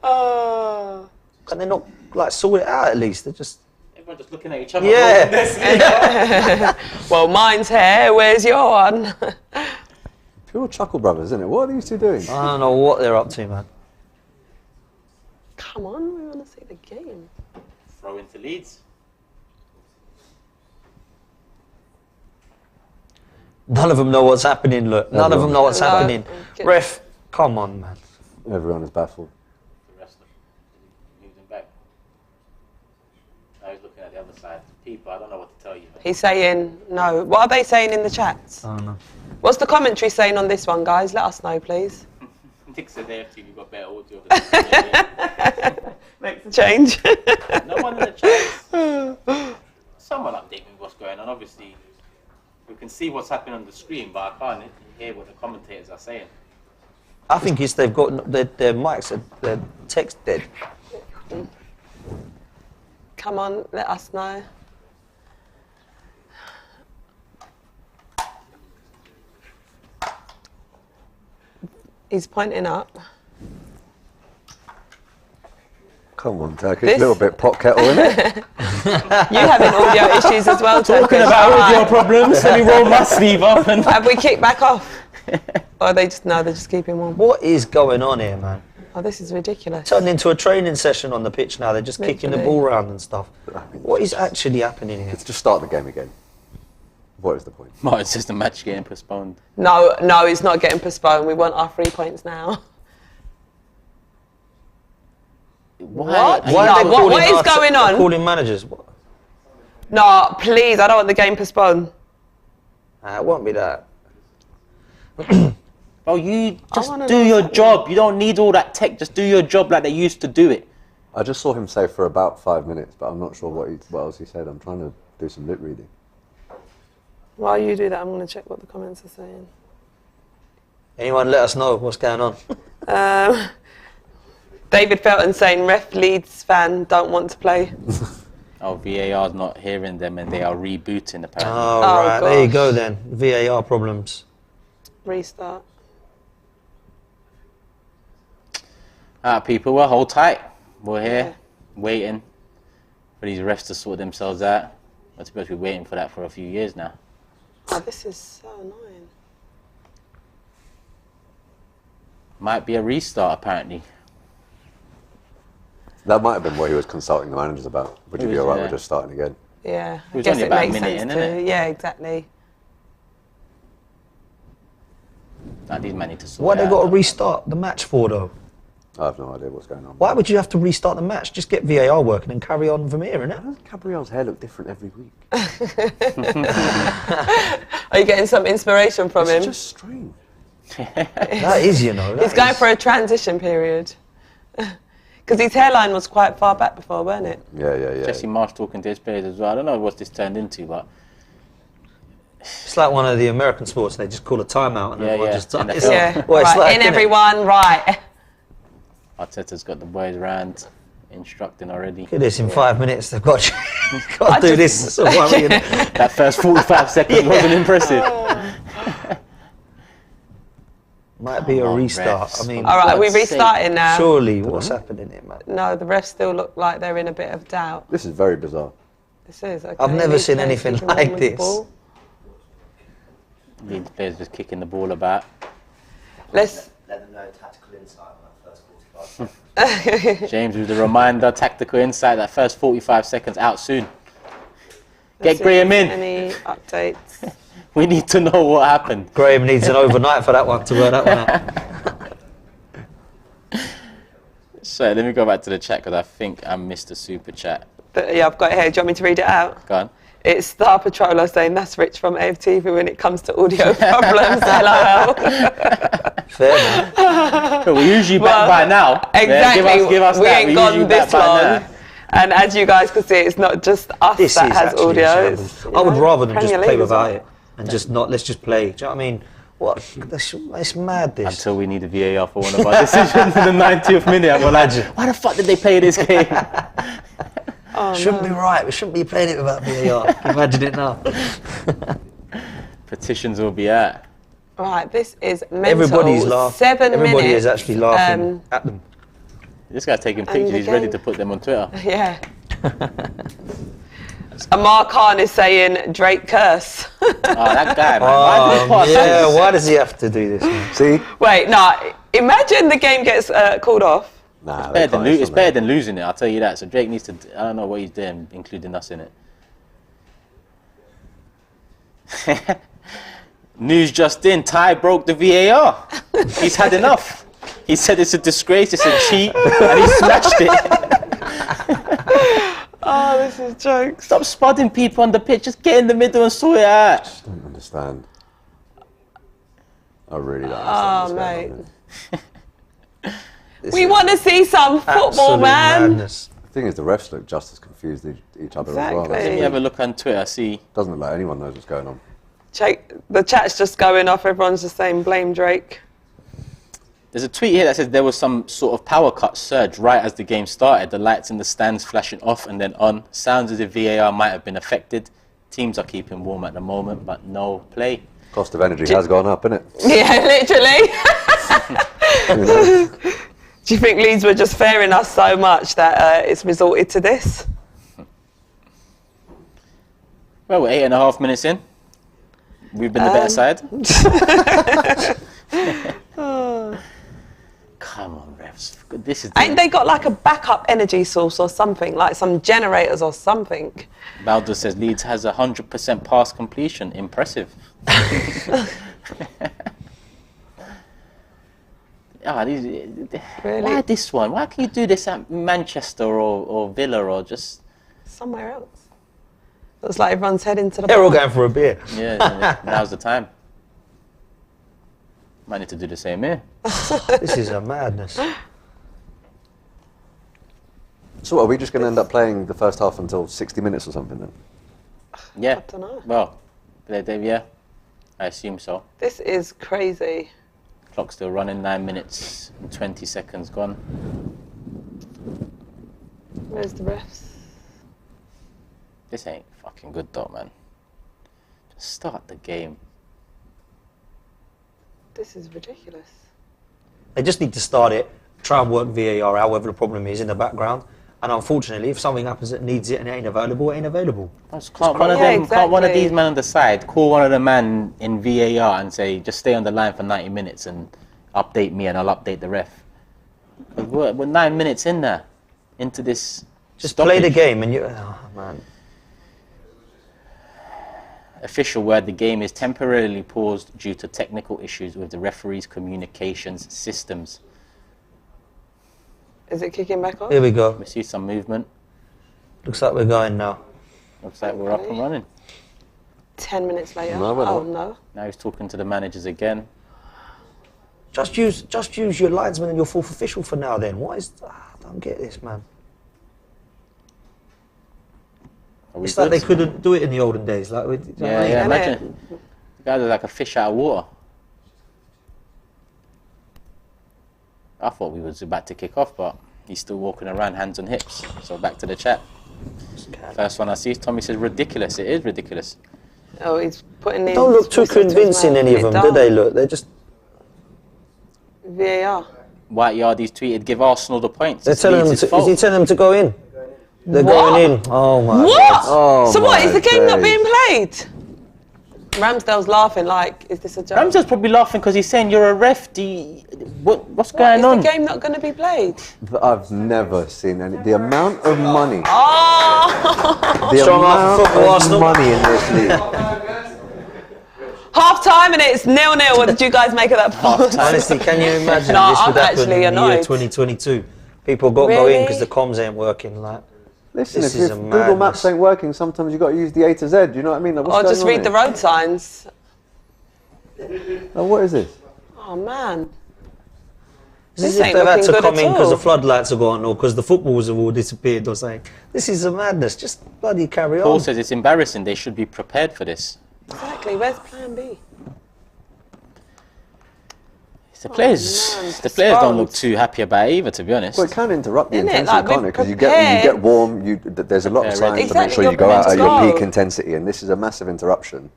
Oh. Can they not like sort it out at least? They're just. Everyone just looking at each other. Yeah. Well, mine's here. Where's your one? Pure Chuckle Brothers, isn't it? What are these two doing? I don't know what they're up to, man. Come on, we want to see the game. Throw into Leeds. None of them know what's happening, look. None of them know what's happening. Ref, come on, man. Everyone is baffled. The rest of them moved him back. Now he's looking at the other side. People, I don't know what to tell you. He's saying no. What are they saying in the chats? I don't know. What's the commentary saying on this one, guys? Let us know, please. Nick said AFTV got better audio than Makes a change. No one in the chat. Someone update me what's going on. Obviously, we can see what's happening on the screen, but I can't hear what the commentators are saying. I think it's they've got their mics, their text dead. Come on, let us know. He's pointing up. Come on, Turkish. A little bit pot kettle, in it? You having audio issues as well, Talking about audio problems, let me roll my sleeve up. And have we kicked back off? Or they're just keeping warm? What is going on here, man? Oh, this is ridiculous. Turned into a training session on the pitch now. They're just kicking the ball around and stuff. What is actually happening here? Let's just start the game again. What is the point? well, it's just the match getting postponed. No, it's not getting postponed. We want our 3 points now. What? What is going on? Calling managers. What? No, please, I don't want the game postponed. It won't be that. Bro, you just do your job. You don't need all that tech. Just do your job like they used to do it. I just saw him say for about 5 minutes, but I'm not sure what else he said. I'm trying to do some lip reading. While you do that, I'm going to check what the comments are saying. Anyone let us know what's going on? David Felton saying, ref Leeds fan don't want to play. Oh, VAR's not hearing them and they are rebooting apparently. Oh, right. There you go then. VAR problems. Restart. People, well, hold tight. We're here, waiting for these refs to sort themselves out. We're supposed to be waiting for that for a few years now. Oh, this is so annoying. Might be a restart, apparently. That might have been what he was consulting the managers about. Would you be alright with just starting again? Yeah, It was only about a minute in, too. innit? Yeah, exactly. These men need to sort Why it they out. got to restart the match for, though? I have no idea what's going on. Why would you have to restart the match? Just get VAR working and carry on from here, innit? Why does Gabriel's hair look different every week? Are you getting some inspiration from him? It's just strange. That is, you know. He's going for a transition period. Because his hairline was quite far back before, weren't it? Yeah. Jesse Marsh talking to his players as well. I don't know what this turned into, but It's like one of the American sports. They just call a timeout and everyone just... NFL. It's Well, it's right, like, in innit? everyone, right. Arteta's got the boys around, instructing already. Look at this, in 5 minutes they've got to do this. So that first 45 seconds wasn't impressive. Might be a restart. refs. I mean, All right, are we God's sake. restarting now? surely, what's happening here, mate? No, the refs still look like they're in a bit of doubt. This is very bizarre. This is, okay. I've never Leeds seen players anything kicking like on with the this. ball. Leeds players just kicking the ball about. Let's... Let them know tactical insight on that first 45 seconds. James with the reminder, tactical insight, that first 45 seconds out soon. let's Get see Graham if in. there's Any updates? We need to know what happened. Graham needs an overnight for that one to work that one out. So let me go back to the chat because I think I missed a super chat. Yeah, I've got it here. Do you want me to read it out? Go on. It's Star Patroller saying that's Rich from AFTV when it comes to audio problems. LOL. Fair, man. We're usually back by now. Exactly. Yeah, give us we that. ain't We're gone usually this back by long. now. And as you guys can see, it's not just us This that is has actually audio. a It's, shambles. I would rather than just Premier play League as without well. it and just not, let's just play. Do you know what I mean? What? It's mad, this. Until we need a VAR for one of our decisions in the 90th minute. I'm like, why the fuck did they play this game? Shouldn't be right. We shouldn't be playing it without VAR. Imagine it now. Petitions will be out. Right, this is mental. Everybody's laughing. 7 Everybody minutes. is actually laughing at them. This guy's taking pictures. He's ready again- to put them on Twitter. Yeah. Amar Khan is saying Drake curse. Oh, that guy, man. Why did he pass Yeah, this? why does he have to do this, man? See? Wait, no. Imagine the game gets called off. Nah, It's better than losing it, I'll tell you that. So Drake needs to, I don't know what he's doing, including us in it. News just in, Ty broke the VAR. He's had enough. He said it's a disgrace, it's a cheat, and he smashed it. Oh, this is jokes. Stop spudding people on the pitch, just get in the middle and sort it out. I just don't understand. I really don't understand. Oh, mate. We want to see some football, man. Madness. The thing is, the refs look just as confused each other as well. Exactly. Let me have a look on Twitter, see. Doesn't look like anyone knows what's going on. The chat's just going off, everyone's just saying blame Drake. There's a tweet here that says there was some sort of power cut surge right as the game started. The lights in the stands flashing off and then on. Sounds as if VAR might have been affected. Teams are keeping warm at the moment, but no play. Cost of energy has gone up, innit? Yeah, literally. Do you think Leeds were just fairing us so much that it's resorted to this? Well, we're 8.5 minutes in. We've been the better side. Come on, refs. This is. Ain't they got like a backup energy source or something, like some generators or something? Baldo says Leeds has 100% pass completion. Impressive. Really? Why this one? Why can you do this at Manchester or Villa or just somewhere else? Looks like everyone's heading to the They're all bar. going for a beer. Yeah, now's the time. Might need to do the same here. This is a madness. So are we just going to end up playing the first half until 60 minutes or something then? Yeah. I don't know. Well, yeah, I assume so. This is crazy. Clock's still running, 9 minutes and 20 seconds gone. Where's the refs? This ain't fucking good though, man. Just start the game. This is ridiculous. They just need to start it, try and work VAR out, whatever the problem is in the background. And unfortunately, if something happens that needs it and it ain't available, it ain't available. Can't one of these men on the side call one of the men in VAR and say, just stay on the line for 90 minutes and update me and I'll update the ref. We're 9 minutes in there, into this. Just play the game and you. Oh, man. Official word, the game is temporarily paused due to technical issues with the referee's communications systems. Is it kicking back off? Here we go. We see some movement. Looks like we're going now. Looks like we're up and running. 10 minutes later. No, we're not. Oh no. Now he's talking to the managers again. Just use your linesman and your fourth official for now then. What is... I don't get this, man. It's like they couldn't do it in the olden days. Like, Yeah, imagine. The guys are like a fish out of water. I thought we was about to kick off, but he's still walking around hands on hips. So back to the chat. First one I see, Tommy says ridiculous. It is ridiculous. Oh, he's putting these. Don't look too convincing, any of them, do they? Look, they're just VAR. White Yardies tweeted, give Arsenal the points. They're telling them to. Is he telling them to go in? They're What? going in. Oh my What? God. Oh So what? Is the game not days. being played? Ramsdale's laughing like, is this a joke? Ramsdale's probably laughing because he's saying you're a ref. What's going on? Is the game not going to be played? I've never seen any. The amount of money. Oh! The Strong amount half football, of Arsenal. money in this league. Half time and it's 0-0. What did you guys make of that pause? Honestly, can you imagine No, this I'm would happen actually in the year annoyed. 2022? People got to go in Really? because the comms ain't working. Like, Listen, This if is your a Google madness. Maps ain't working, sometimes you've got to use the A to Z. You know what I mean? Like, what's Or just going read the on road signs. here? Like, what is this? Oh man. this is This if ain't they've had looking to good come at in because the all. floodlights are gone or because the footballs have all disappeared or something. This is a madness. Just bloody carry Paul on. says it's embarrassing. They should be prepared for this. Exactly. Where's Plan B? The players, man, the players don't look postponed. too happy about it either, to be honest. Well, it can interrupt the Isn't it? intensity, Like, can't be it? Because you get warm. There's a lot of Prepare signs ready. to make Exactly, sure you you're go out at meant to your go. peak intensity, and this is a massive interruption.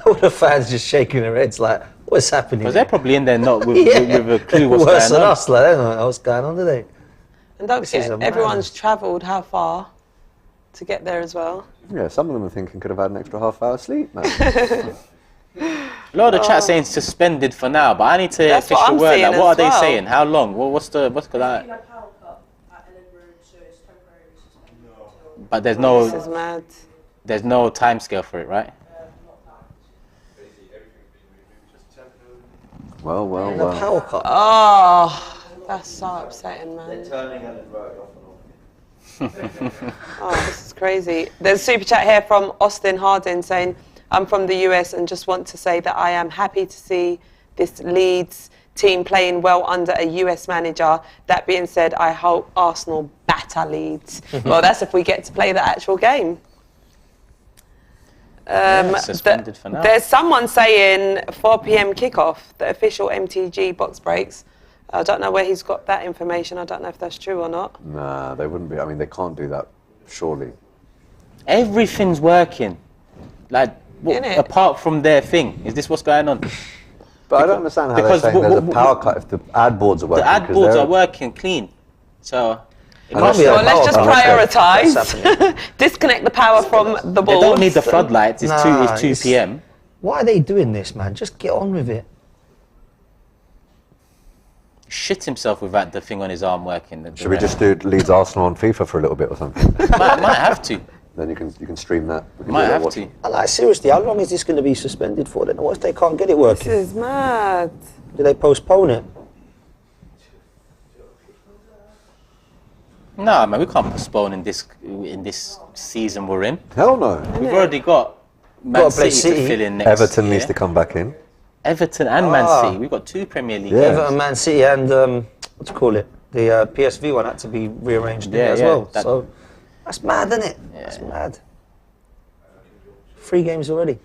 All the fans just shaking their heads like, what's happening? Because they're probably in there not with, Yeah. with a clue what's Worse going than on. us. Like, they don't know what's going on, do they? And don't This is forget, a everyone's madness. travelled how far to get there as well. Yeah, some of them are thinking could have had an extra half hour sleep, man. A lot of the chat saying suspended for now, but I need to That's what official I'm word. seeing Like, what are as they well. saying? How long? What's that? But This is mad. there's no time scale for it, right? Well, well, The well. power cut. Oh, that's so upsetting, man. Turning Ellen Road off and on. Oh, this is crazy. There's a super chat here from Austin Hardin saying, I'm from the US and just want to say that I am happy to see this Leeds team playing well under a US manager. That being said, I hope Arsenal batter Leeds. Well, that's if we get to play the actual game. Suspended for now. There's someone saying 4 p.m. kickoff, the official MTG box breaks. I don't know where he's got that information. I don't know if that's true or not. Nah, they wouldn't be. I mean, they can't do that, surely. Everything's working. Like, Innit? apart from their thing. Is this what's going on? But I don't understand how they're because saying there's a power cut if the ad boards are working. The ad 'cause boards they're- are working clean. So, it And must that's- Well, let's just That's prioritise. Disconnect the power from the They balls. don't need the floodlights. It's Nah, 2 p.m. Why are they doing this, man? Just get on with it. Shit himself without the thing on his arm working. Should we just do Leeds Arsenal on FIFA for a little bit or something? might have to. Then you can stream that. We can Might do that have watching. to. Like, seriously, how long is this going to be suspended for then? What if they can't get it This working? is mad. Do they postpone it? No, man, we can't postpone in this season we're in. Hell no. We've already got Man Gotta play City to City. fill in next Everton year. needs to come back in. Everton and Man City. We've got 2 Premier League Yeah. games. Everton, Man City, and what do you call it? The PSV one had to be rearranged in Yeah, it as yeah, well. that- So that's mad, isn't it? That's mad. 3 games already.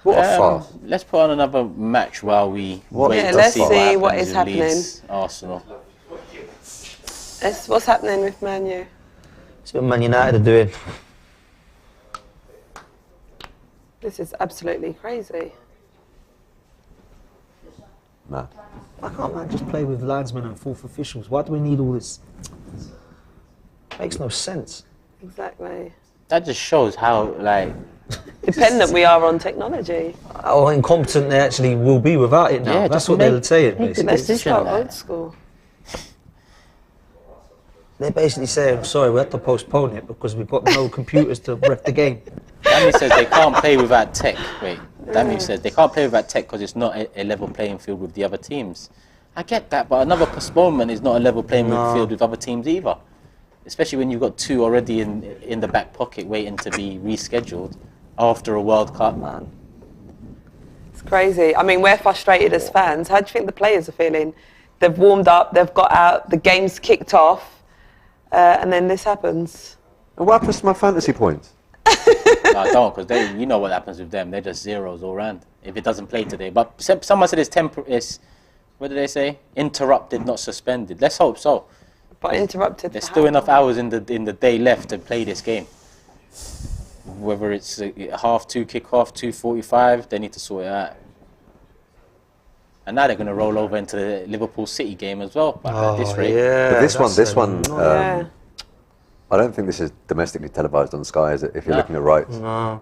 What a farce. Let's put on another match while we What- wait Yeah, to let's see see what happens is with happening. Leeds, Arsenal. What's happening with Man U? See what Man United are doing. This is absolutely crazy. Nah. Why can't man just play with linesmen and 4th officials? Why do we need all this? Makes no sense. Exactly. That just shows how, like, Dependent we are on technology. How incompetent they actually will be without it now. Yeah, That's just what they're make- saying, make the basically. Let's just decision, go like. old school. They're basically saying, sorry, we have to postpone it because we've got no computers to ref the game. Dami says they can't play without tech. Wait, Dami says they can't play without tech because it's not a level playing field with the other teams. I get that, but another postponement is not a level playing field with other teams either. Especially when you've got 2 already in the back pocket waiting to be rescheduled after a World Cup. Man. It's crazy. I mean, we're frustrated as fans. How do you think the players are feeling? They've warmed up, they've got out, the game's kicked off, and then this happens. And what happens to my fantasy points? No, don't, because you know what happens with them. They're just zeros all round if it doesn't play today. But someone said it's what did they say? Interrupted, not suspended. Let's hope so. But interrupted. There's for still how enough long? hours in the day left to play this game. Whether it's a 2:30 kickoff, 2:45, they need to sort it out. And now they're going to roll over into the Liverpool City game as well. At this rate. yeah. But this one, Yeah. I don't think this is domestically televised on Sky, is it? If you're looking at rights,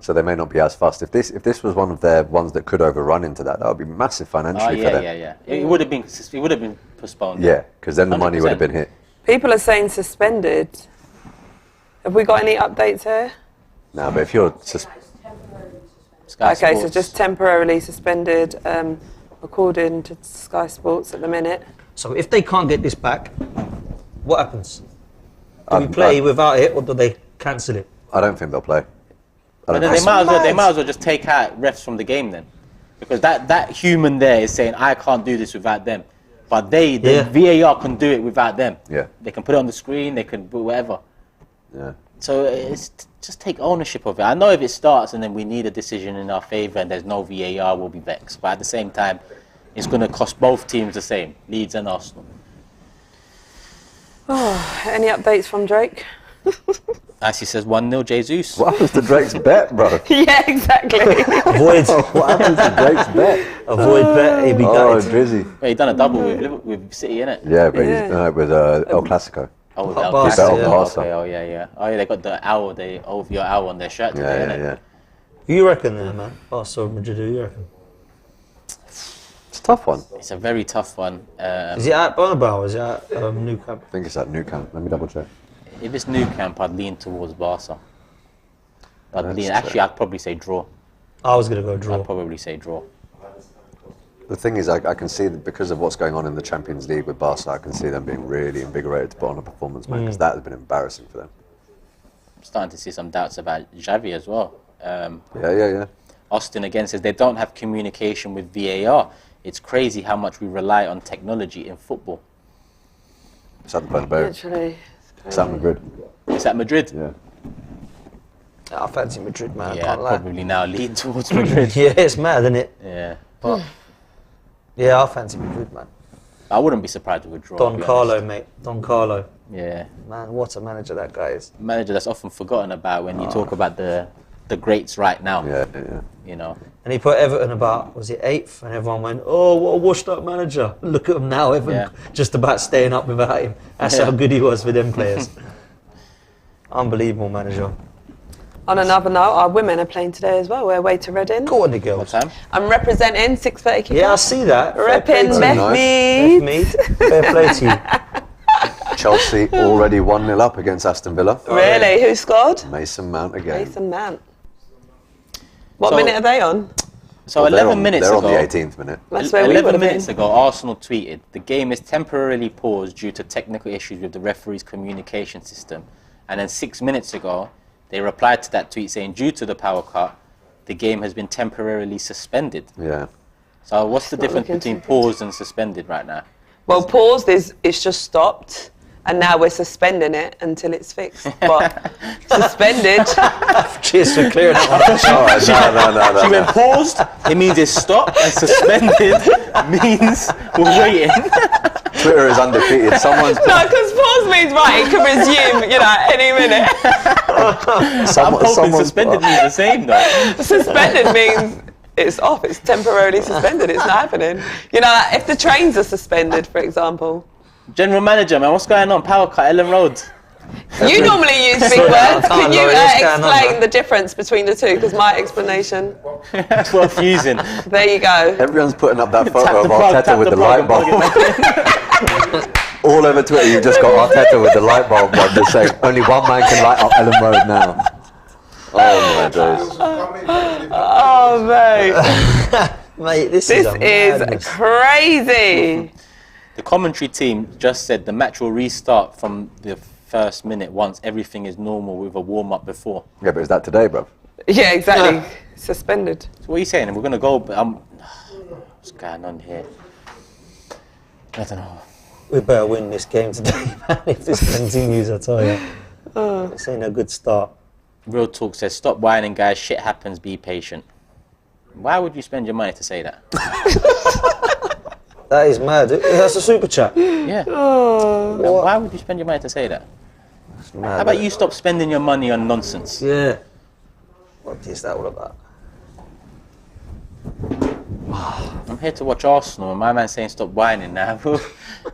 so they may not be as fast. If this was one of their ones that could overrun into that, that would be massive financially for them. Yeah. It would have been postponed. Yeah, because then the money would have been hit. People are saying suspended. Have we got any updates here? No, but if you're Sky Okay, so Sports. just temporarily suspended, according to Sky Sports at the minute. So if they can't get this back, what happens? Do we play without it or do they cancel it? I don't think they'll play. But then they might as well just take out refs from the game then, because that human there is saying I can't do this without them, but the VAR can do it without them. Yeah. They can put it on the screen. They can do whatever. Yeah. So it's just take ownership of it. I know if it starts and then we need a decision in our favour and there's no VAR, we'll be vexed. But at the same time, it's going to cost both teams the same, Leeds and Arsenal. Oh, any updates from Drake? As he says, 1-0 Jesus. What happens to Drake's bet, bro? Yeah, exactly. Avoid. What happens to Drake's bet? Avoid bet. He'd be Oh, gutted. Drizzy. Well, he done a double with City, innit? Yeah, but Yeah. he's with El Clasico. Oh, with Barca, El Clasico. yeah. Okay, oh yeah. Oh yeah, they got the owl, your owl on their shirt today, Yeah, innit? yeah. Who you reckon there, man? Barca or Madrid, who you reckon? Tough one. It's a very tough one. Is it at Bernabeu or is it at Nou Camp? I think it's at Nou Camp. Let me double check. If it's Nou Camp, I'd lean towards Barca. That's Actually, I'd probably say draw. I was going to go draw. I'd probably say draw. The thing is, I can see that because of what's going on in the Champions League with Barca, I can see them being really invigorated to put on a performance, man, because that has been embarrassing for them. I'm starting to see some doubts about Xavi as well. Yeah. Austin again says they don't have communication with VAR. It's crazy how much we rely on technology in football. It's at the Bernabeu. Literally. It's at Madrid. It's at Madrid? Yeah. I fancy Madrid, man. Yeah, I can't I'd lie. probably now lean towards Madrid. Yeah, it's mad, isn't it? Yeah. But Yeah, I fancy Madrid, man. I wouldn't be surprised with a draw. Don Carlo, mate. Don Carlo. Yeah. Man, what a manager that guy is. Manager that's often forgotten about when you talk about the greats right now. Yeah. You know. And he put Everton about, was it 8th? And everyone went, oh, what a washed up manager. Look at him now, Everton just about staying up without him. That's how good he was for them players. Unbelievable manager. On another note, our women are playing today as well. We're away to Reading. Go on, the girls. What time? I'm representing 6:30 kickoff. Yeah, I see that. Repping Midfield. Fair play to you. Chelsea already 1-0 up against Aston Villa. Really? Who scored? Mason Mount again. Mason Mount. What minute are they on? So 11 minutes they're ago. on the 18th minute. That's where we 11 would have minutes been. ago, Arsenal tweeted, the game is temporarily paused due to technical issues with the referee's communication system. And then 6 minutes ago, they replied to that tweet saying, due to the power cut, the game has been temporarily suspended. Yeah. So what's the difference looking between too paused and suspended right now? Well, paused is it's just stopped, and now we're suspending it until it's fixed. But suspended. Cheers for clearing that one up. No. She went paused, it means it's stopped, and suspended means we're waiting. Twitter is undefeated. Someone's No, because pause means right, it can resume, any minute. I'm hoping suspended means the same though. Suspended means it's off, it's temporarily suspended, it's not happening. If the trains are suspended, for example. General manager, man, what's going on? Power cut, Ellen Road. You normally use big words. Can you explain the difference between the two? Because my explanation. Well, fusing. There you go. Everyone's putting up that photo of Arteta with the light bulb. All over Twitter, you've just got Arteta with the light bulb. I'm just saying, only one man can light up Ellen Road now. Oh my days. Oh mate. Mate, this is madness. crazy. The commentary team just said the match will restart from the first minute once everything is normal with a warm-up before. Yeah, but is that today, bro? Yeah, exactly. Suspended. So what are you saying? We're going to go, but what's going on here? I don't know. We better win this game today, man, if this continues, I tell you. This ain't a good start. Real Talk says, stop whining, guys. Shit happens. Be patient. Why would you spend your money to say that? That is mad. That's a super chat. Yeah. Why would you spend your money to say that? That's mad. How about you stop spending your money on nonsense? Yeah. What is that all about? I'm here to watch Arsenal, and my man's saying stop whining now.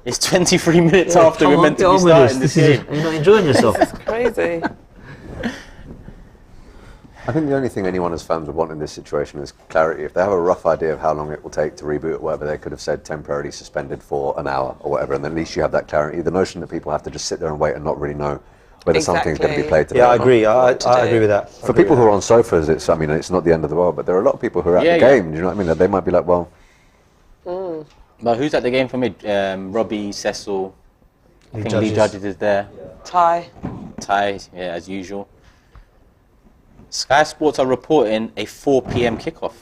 It's 23 minutes after we're meant to be starting this game. You're not enjoying yourself. Crazy. I think the only thing anyone as fans would want in this situation is clarity. If they have a rough idea of how long it will take to reboot or whatever, they could have said temporarily suspended for an hour or whatever, and at least you have that clarity. The notion that people have to just sit there and wait and not really know whether something's going to be played today. Yeah, I agree. I agree with that. For people who are on sofas, it's not the end of the world, but there are a lot of people who are at the game. Do you know what I mean? They might be like, well... But who's at the game for me? Robbie, Cecil, I think Lee Judges is there. Ty, yeah, as usual. Sky Sports are reporting a 4 p.m. kickoff.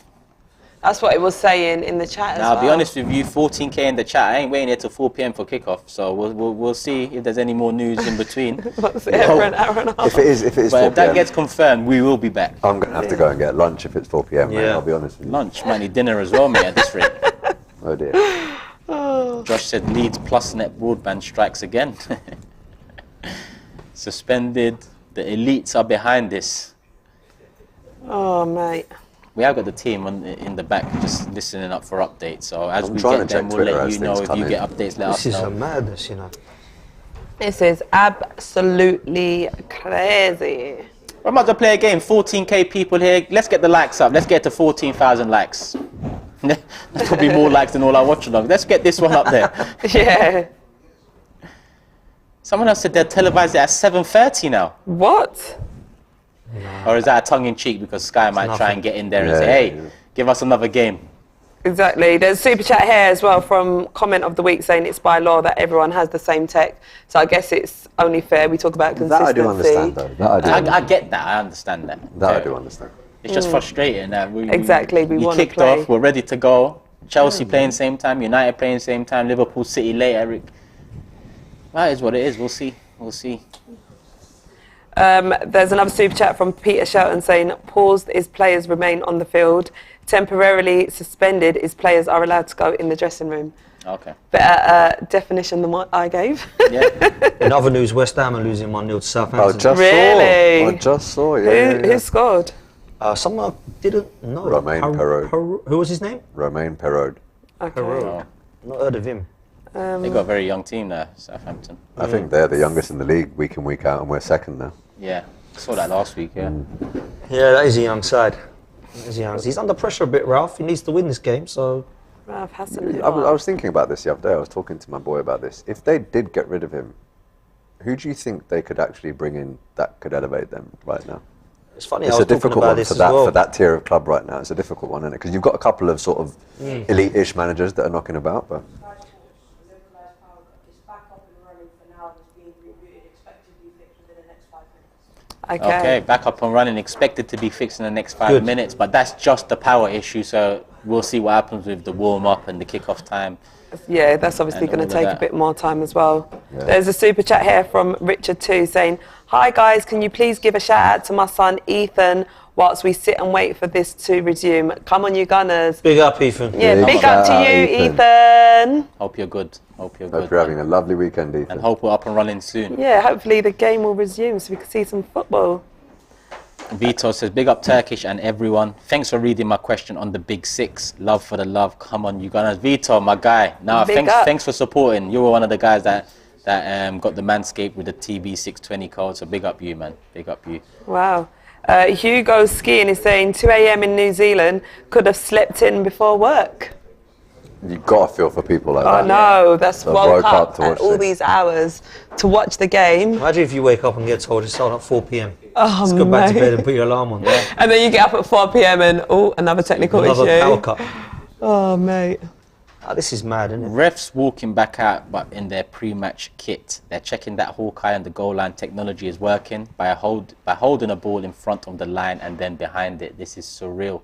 that's what it was saying in the chat as Now, well. I'll be honest with you, 14k in the chat. I ain't waiting here till 4 p.m. for kickoff, so we'll see if there's any more news in between. What's it, for an hour and a half? If it is 4 But p.m. if that gets confirmed, we will be back. I'm going to have to go and get lunch if it's 4 p.m, mate, I'll be honest with you. Lunch, might need dinner as well, mate, at this rate. Oh dear. Josh said Leeds plus net broadband strikes again. Suspended. The elites are behind this. Oh, mate. We have got the team in the back just listening up for updates. So as I'm we trying get to them, check we'll Twitter let as you know. things If you come get in. updates, let us This is know. a madness, you know. This is absolutely crazy. I'm about to play a game. 14k people here. Let's get the likes up. Let's get to 14,000 likes. That's probably more likes than all our watch-alongs. Let's get this one up there. Yeah. Someone else said they'll televise it at 7:30 now. What? Or is that a tongue-in-cheek because Sky might try and get in there and say, hey, give us another game? Exactly. There's a super chat here as well from comment of the week saying it's by law that everyone has the same tech. So I guess it's only fair we talk about consistency. That I do understand, though. I get that. I understand that. That I do understand. It's just frustrating that we want to kicked off. We're ready to go. Chelsea playing same time. United playing same time. Liverpool, City late. Eric. That is what it is. We'll see. We'll see. There's another super chat from Peter Shelton saying, paused is players remain on the field. Temporarily suspended is players are allowed to go in the dressing room. Okay. Better definition than what I gave. Yeah. In other news, West Ham are losing 1-0 to Southampton. Really? I just saw, Who scored? Someone I didn't know. Romain Perraud. Who was his name? Romain Perraud. Okay. Oh. Not heard of him. They got a very young team there, Southampton. I think they're the youngest in the league week in, week out, and we're second now. Yeah. I saw that last week, yeah. Yeah, that is a young side. He's under pressure a bit, Ralph. He needs to win this game, so... Ralph hasn't. I was thinking about this the other day. I was talking to my boy about this. If they did get rid of him, who do you think they could actually bring in that could elevate them right now? It's funny, It's I was a difficult talking about one this for as that well. for that tier of club right now. It's a difficult one, isn't it? Because you've got a couple of sort of elite-ish managers that are knocking about, but... Okay, back up and running, expected to be fixed in the next 5 minutes, but that's just the power issue, so we'll see what happens with the warm-up and the kick-off time. Yeah, that's obviously going to take a bit more time as well. Yeah. There's a super chat here from Richard too saying, hi guys, can you please give a shout out to my son Ethan whilst we sit and wait for this to resume? Come on, you Gunners. Big up, Ethan. Yeah, big up to you, Ethan. Hope you're good. Hope you're having a lovely weekend, Ethan. And hope we're up and running soon. Yeah, hopefully the game will resume so we can see some football. Vito says, big up Turkish and everyone. Thanks for reading my question on the Big Six. Love for the love. Come on, you guys. Vito, my guy. Nah, thanks for supporting. You were one of the guys that got the Manscaped with the TB620 code. So big up you, man. Big up you. Wow. Hugo Skiing is saying 2 a.m. in New Zealand, could have slept in before work. You've got to feel for people like that. Oh no, that's woke up at all these hours to watch the game. Imagine if you wake up and get told it's starting at 4 p.m. Oh, just go back to bed and put your alarm on. And then you get up at 4 p.m. and another technical issue. Another power cut. Oh mate. This is mad, isn't it? Refs walking back out, but in their pre-match kit. They're checking that Hawkeye and the goal line technology is working by holding a ball in front of the line and then behind it. This is surreal.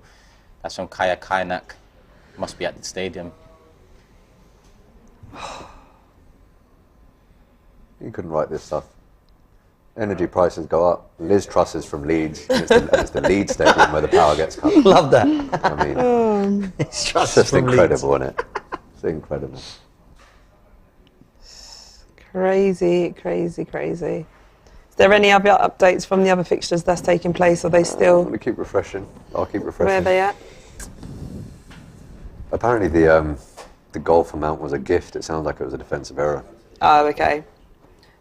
That's from Kaya Kainak. Must be at the stadium. You couldn't write this stuff. Energy prices go up. Liz Truss is from Leeds. And it's the Leeds stadium where the power gets cut. Love that. I mean, it's just incredible, isn't it? It's incredible. Crazy, crazy, crazy. Is there any other updates from the other fixtures that's taking place? Are they still... Let me keep refreshing. I'll keep refreshing. Where are they at? Apparently the goal for Mount was a gift. It sounds like it was a defensive error. Oh, okay.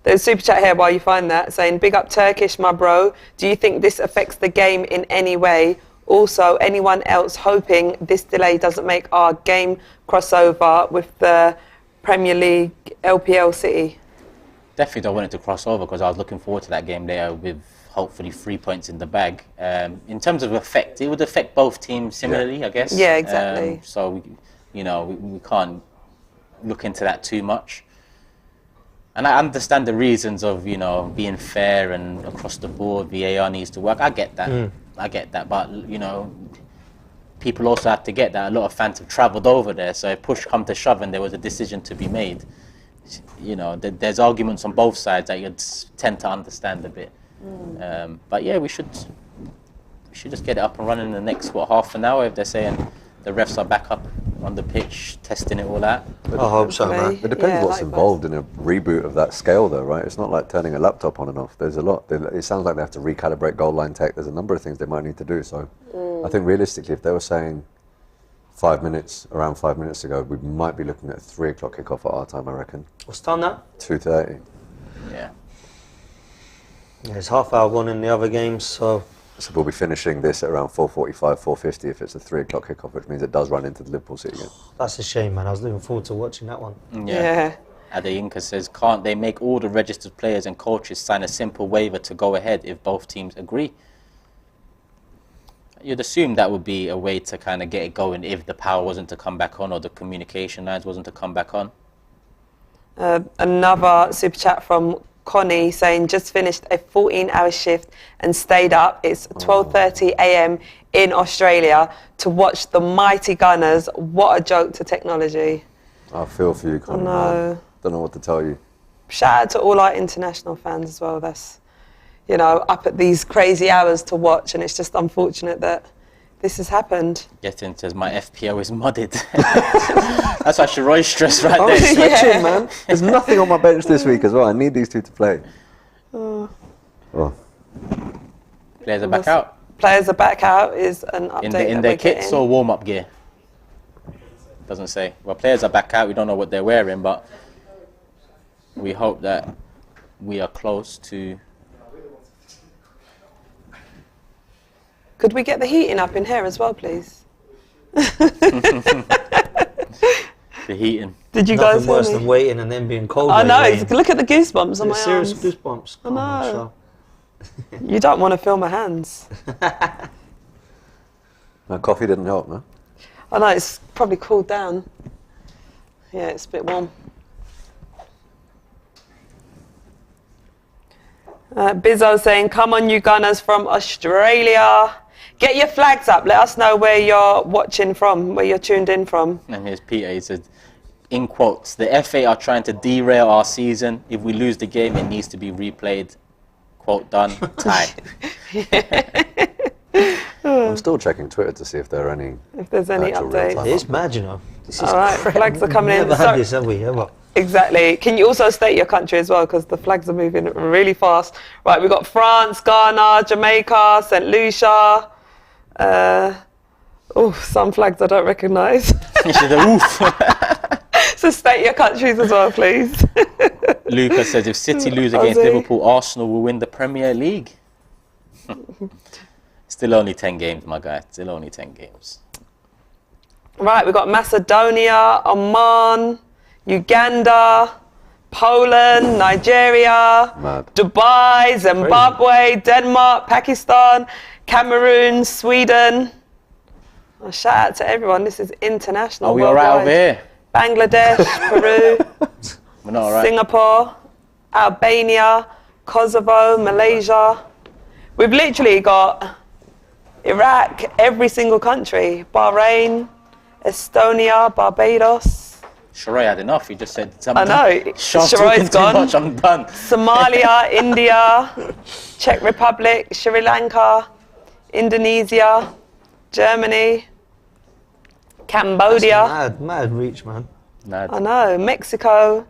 There's a super chat here while you find that saying, big up Turkish, my bro. Do you think this affects the game in any way? Also, anyone else hoping this delay doesn't make our game crossover with the Premier League LPL City? Definitely don't want it to cross over because I was looking forward to that game there with hopefully 3 points in the bag. In terms of effect, it would affect both teams similarly, I guess. Yeah, exactly. So, we can't look into that too much. And I understand the reasons of, being fair and across the board, VAR needs to work. I get that. I get that. But, people also have to get that. A lot of fans have travelled over there. So if push come to shove and there was a decision to be made, there's arguments on both sides that you'd tend to understand a bit. But yeah, we should just get it up and running in the next, half an hour if they're saying the refs are back up on the pitch, testing it all out. I hope so, man. It depends what's involved in a reboot of that scale, though, right? It's not like turning a laptop on and off. There's a lot. It sounds like they have to recalibrate goal line tech. There's a number of things they might need to do. So I think realistically, if they were saying around 5 minutes ago, we might be looking at a 3 o'clock kickoff at our time, I reckon. What's time now? 2:30. Yeah. It's half hour gone in the other games, so So we'll be finishing this at around 4:45, 4:50 if it's a 3 o'clock kickoff, which means it does run into the Liverpool City game. That's a shame, man. I was looking forward to watching that one. Yeah. Adeyinka says, can't they make all the registered players and coaches sign a simple waiver to go ahead if both teams agree? You'd assume that would be a way to kind of get it going if the power wasn't to come back on or the communication lines wasn't to come back on. Another super chat from Connie saying, just finished a 14-hour shift and stayed up. It's 12:30 a.m. in Australia to watch the mighty Gunners. What a joke to technology. I feel for you, Connie. No. Don't know what to tell you. Shout out to all our international fans as well. That's, you know, up at these crazy hours to watch, and it's just unfortunate that this has happened. Getting says, my FPO is modded. That's actually Roy's stress right I'm there. switching, man. There's nothing on my bench this week as well. I need these two to play. Oh. Oh. Players are back out. Players are back out is an update in their kits or warm-up gear? Doesn't say. Well, players are back out. We don't know what they're wearing, but we hope that we are close to... Could we get the heating up in here as well, please? The heating. Did you Nothing guys hear worse me? than waiting and then being cold. I know. waiting. Look at the goosebumps on my Serious arms. goosebumps. I know. You don't want to feel my hands. No, coffee didn't help, no? I know, it's probably cooled down. Yeah, it's a bit warm. Bizzo saying, come on you Gunners from Australia. Get your flags up. Let us know where you're watching from, where you're tuned in from. And here's Peter. He said, in quotes, the FA are trying to derail our season. If we lose the game, it needs to be replayed. Quote done. Tie. I'm still checking Twitter to see if there are any. If there's any actual updates. real-time It's updates. mad, you know. This is All right, crap. flags are coming in. Never had So- this, have we? Ever? Exactly. Can you also state your country as well? Because the flags are moving really fast. Right, we've got France, Ghana, Jamaica, St. Lucia. Some flags I don't recognise. He said, oof. So state your countries as well, please. Lucas says, if City lose against Aussie. Liverpool, Arsenal will win the Premier League. Still only 10 games, my guy. Still only 10 games. Right, we've got Macedonia, Oman, Uganda, Poland, Nigeria, Mad. Dubai, Zimbabwe, Denmark, Pakistan, Cameroon, Sweden. Oh, shout out to everyone. This is international. Are we all right over here? Bangladesh, Peru, We're not all right. Singapore, Albania, Kosovo, Malaysia. We've literally got Iraq, every single country. Bahrain, Estonia, Barbados. Sharai had enough. He just said, I know. Shah's Sharai's talking too gone. much. I'm done. Somalia, India, Czech Republic, Sri Lanka, Indonesia, Germany, Cambodia. Mad reach, man. Mad. I know. Mexico.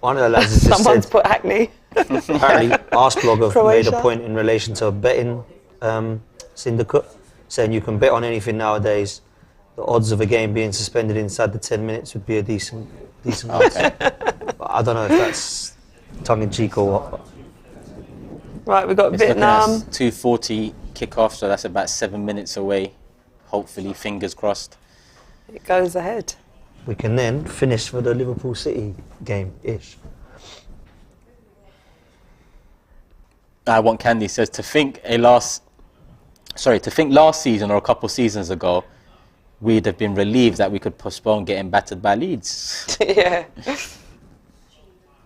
One of the lads has just Someone's said, put Hackney. apparently, Arsblog have made Croatia. a point in relation to a betting syndicate, saying you can bet on anything nowadays. The odds of a game being suspended inside the 10 minutes would be a decent odds. But I don't know if that's tongue-in-cheek or what. Right, we've got It's looking Vietnam. at 2:40 kickoff, so that's about 7 minutes away. Hopefully, fingers crossed. It goes ahead. We can then finish for the Liverpool City game-ish. I Want Candy says, to think last season or a couple seasons ago, we'd have been relieved that we could postpone getting battered by Leeds. Yeah.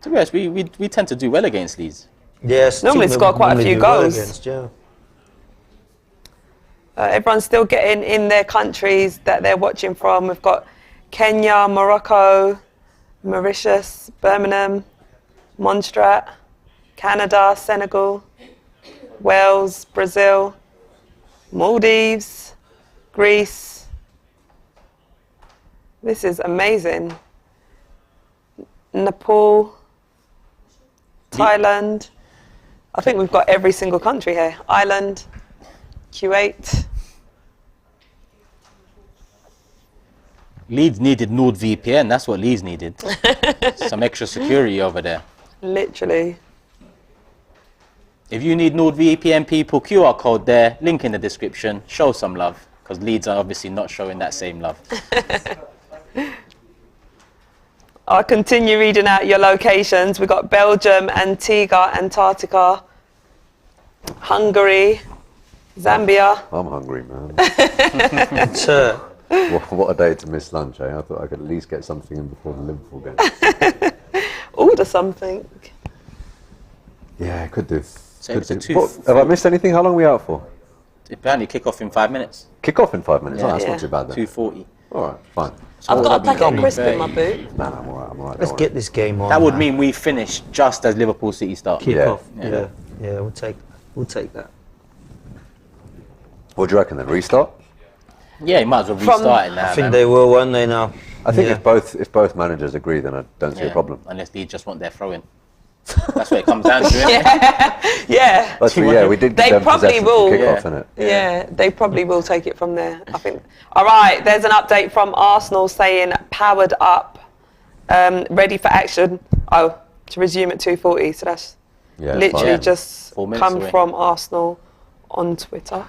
To be honest, we tend to do well against Leeds. Yes, Normally team score that quite a normally few do well goals. against, yeah. Everyone's still getting in their countries that they're watching from. We've got Kenya, Morocco, Mauritius, Birmingham, Montserrat, Canada, Senegal, Wales, Brazil, Maldives, Greece. This is amazing. Nepal, Thailand. I think we've got every single country here. Ireland, Kuwait. Leeds needed NordVPN. That's what Leeds needed. Some extra security over there. Literally. If you need NordVPN people, QR code there, link in the description. Show some love, because Leeds are obviously not showing that same love. I'll continue reading out your locations. We've got Belgium, Antigua, Antarctica, Hungary, Zambia. I'm hungry, man. What a day to miss lunch, eh? I thought I could at least get something in before the Liverpool game. Order something. Yeah, I could do. So Could do. Have I missed anything? How long are we out for? Apparently kick off in 5 minutes. Kick off in 5 minutes? Yeah. Oh, that's not too bad then. 2:40. All right, fine. I've got a packet of crisp in my boot. Nah, I'm all right. Let's get this game on. That would mean we finish just as Liverpool City start. Kick Yeah. off. Yeah, we'll take that. What do you reckon then? Restart? Yeah, you might as well restart it now. I think they will, won't they now? I think if both managers agree, then I don't see a problem. Unless they just want their throw-in. That's what it comes down to. Yeah. That's we did. They probably will. Kick off, innit? Yeah, they probably will take it from there, I think. All right, there's an update from Arsenal saying powered up, ready for action. Oh, to resume at 2:40. So that's literally just come from Arsenal on Twitter.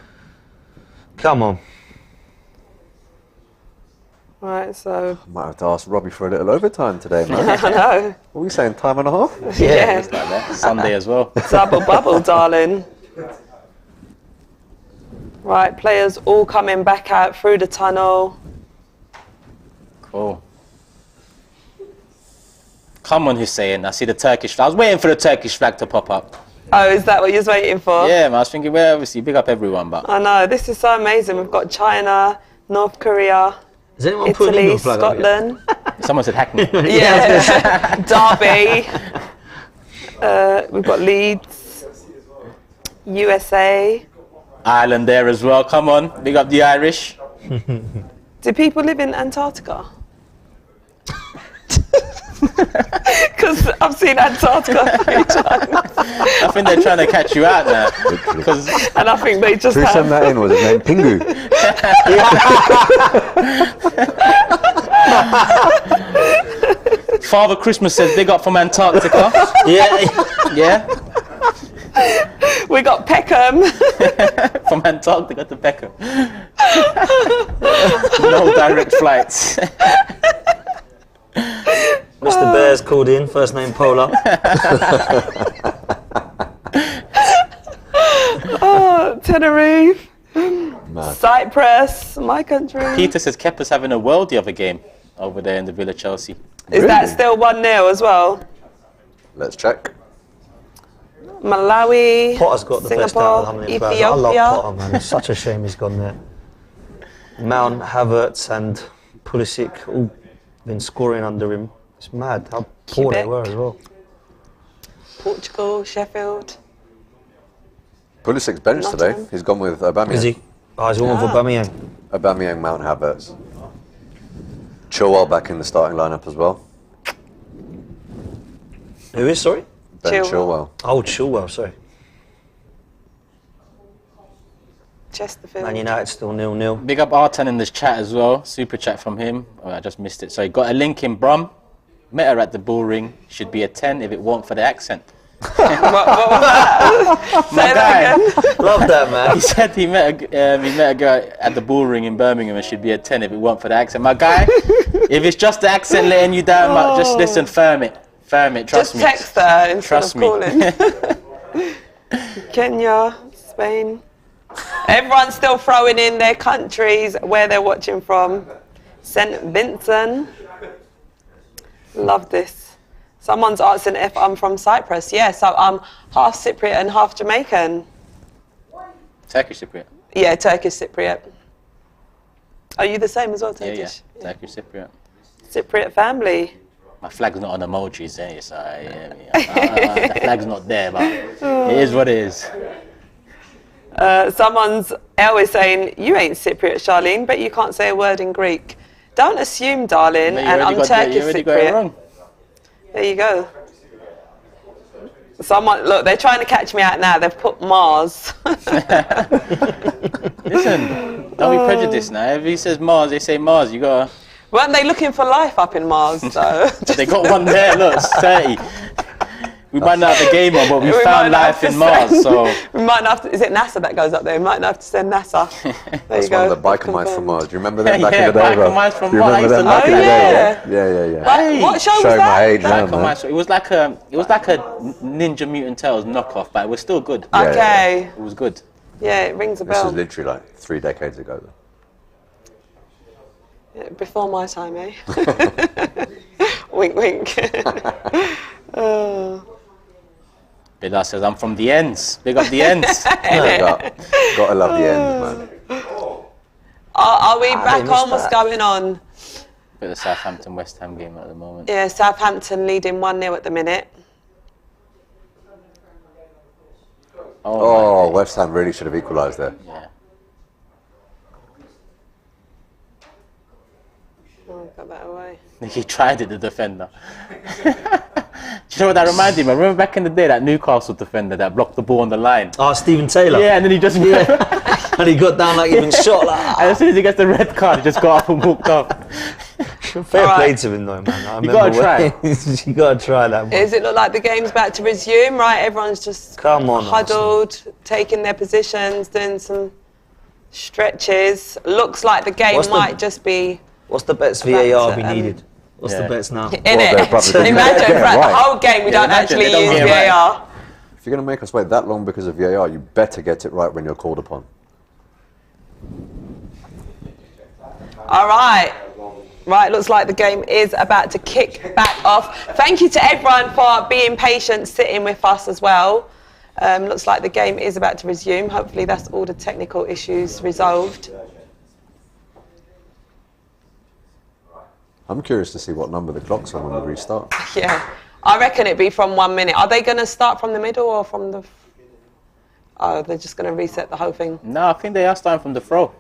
Come on. Right, so... I might have to ask Robbie for a little overtime today, man. I know. What are we saying, time and a half? Yeah. It's like that. Sunday as well. Double bubble, darling. Right, players all coming back out through the tunnel. Cool. Come on, Hussein. I see the Turkish flag. I was waiting for the Turkish flag to pop up. Oh, is that what you're waiting for? Yeah, man, I was thinking, well, obviously, big up everyone, but... I know, this is so amazing. We've got China, North Korea, Italy, Scotland. Someone said Hackney. Yeah, Derby. We've got Leeds, USA. Ireland there as well. Come on, big up the Irish. Do people live in Antarctica? Because I've seen Antarctica a few times. I think they're trying to catch you out now. And I think they just Who sent that in? Was it named Pingu? Father Christmas says big up from Antarctica. Yeah. We got Peckham. From Antarctica to Peckham. No direct flights. Mr. Bears called in, first name Polar. Tenerife, Cyprus, my country. Peter says Kepa's having a world the other game over there in the Villa Chelsea. Is that still 1-0 as well? Let's check. Malawi, Potter's got the best out of the Ethiopia. I love Potter, man. It's such a shame he's gone there. Mount, Havertz and Pulisic all been scoring under him. It's mad how poor they were as well. Portugal, Sheffield. Pulisic's benched today. He's gone with Aubameyang. Is he? Oh, he's gone with Aubameyang. Aubameyang, Mount, Havertz. Chilwell back in the starting lineup as well. Who is, sorry? Ben Chilwell. Oh, Chilwell, sorry. Chesterfield. Man United still 0-0. Big up Artan in this chat as well. Super chat from him. Oh, I just missed it. So he got a link in Brum. Met her at the bull ring. Should be a 10 if it weren't for the accent. what was that? My guy. Love that, man. He said he met a girl at the bull ring in Birmingham and should be a 10 if it weren't for the accent. My guy, if it's just the accent letting you down, just listen, firm it. Trust me. Just text her instead Trust of me. calling. Kenya, Spain. Everyone's still throwing in their countries where they're watching from. St. Vincent. Love this. Someone's asking if I'm from Cyprus. Yeah, so I'm half Cypriot and half Jamaican. Turkish Cypriot. Yeah, Turkish Cypriot. Are you the same as well, Turkish? Yeah. Turkish Cypriot. Cypriot family. My flag's not on emojis, eh? So the flag's not there, but it is what it is. Someone's always saying, you ain't Cypriot, Charlene, but you can't say a word in Greek. Don't assume, darling, and I'm Turkish Cypriot. There you go. Someone, look, they're trying to catch me out now. They've put Mars. Listen, don't be prejudiced now. If he says Mars, they say Mars. You gotta... Weren't they looking for life up in Mars, though? They got one there, look, it's 30. We might not have the game on, but we found life in Mars, so... We might not have to... Is it NASA that goes up there? We might not have to send NASA. There you go. One of the biker mites from Mars. Do you remember them back in the day? Biker mites from Do you Mars. remember them back in the day? Yeah. What show was Showing that? my age now, Biker man. mites. It was like a Ninja Mutant Tales knockoff, but it was still good. Okay. It was good. Yeah, it rings a This bell. is literally like 3 decades ago, though. Yeah, before my time, eh? Wink, wink. Bilal says, I'm from the ends. Big up the ends. Gotta love the end, man. Are we back on? What's going on? Bit of the Southampton West Ham game at the moment. Yeah, Southampton leading 1-0 at the minute. Oh, West Ham really should have equalised there. Yeah. Oh, got that away. He tried it, the defender. Do you know what that reminded me? I remember back in the day, that Newcastle defender that blocked the ball on the line. Oh, Stephen Taylor. Yeah, and then he just... And he got down like even shot like And as soon as he gets the red card, he just got up and walked off. Fair play to him though, man. You gotta try. You gotta try that one. Does it look like the game's about to resume? Right, everyone's just huddled, taking their positions, doing some stretches. Looks like the game might just be... What's the bets VAR we needed? What's the bets now? Imagine throughout the whole game we don't actually use VAR. If you're going to make us wait that long because of VAR, you better get it right when you're called upon. All right. Right, looks like the game is about to kick back off. Thank you to everyone for being patient, sitting with us as well. Looks like the game is about to resume. Hopefully that's all the technical issues resolved. I'm curious to see what number the clock's on when we restart. Yeah, I reckon it'd be from 1 minute. Are they going to start from the middle or from the... Oh, they're just going to reset the whole thing. No, I think they are starting from the throw.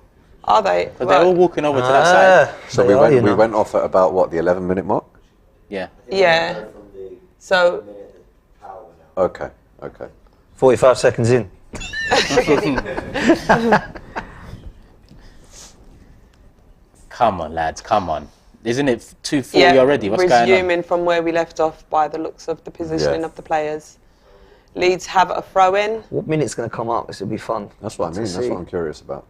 Are they? Because they're all walking over to that side. So we went off at about, what, the 11-minute mark? Yeah. Yeah. So... Okay. 45 seconds in. Come on, lads, come on. Isn't it 2:40 already? What's going on? Resuming from where we left off by the looks of the positioning of the players. Leeds have a throw-in. What minute's going to come up? This will be fun. That's what I mean. That's what I'm curious about.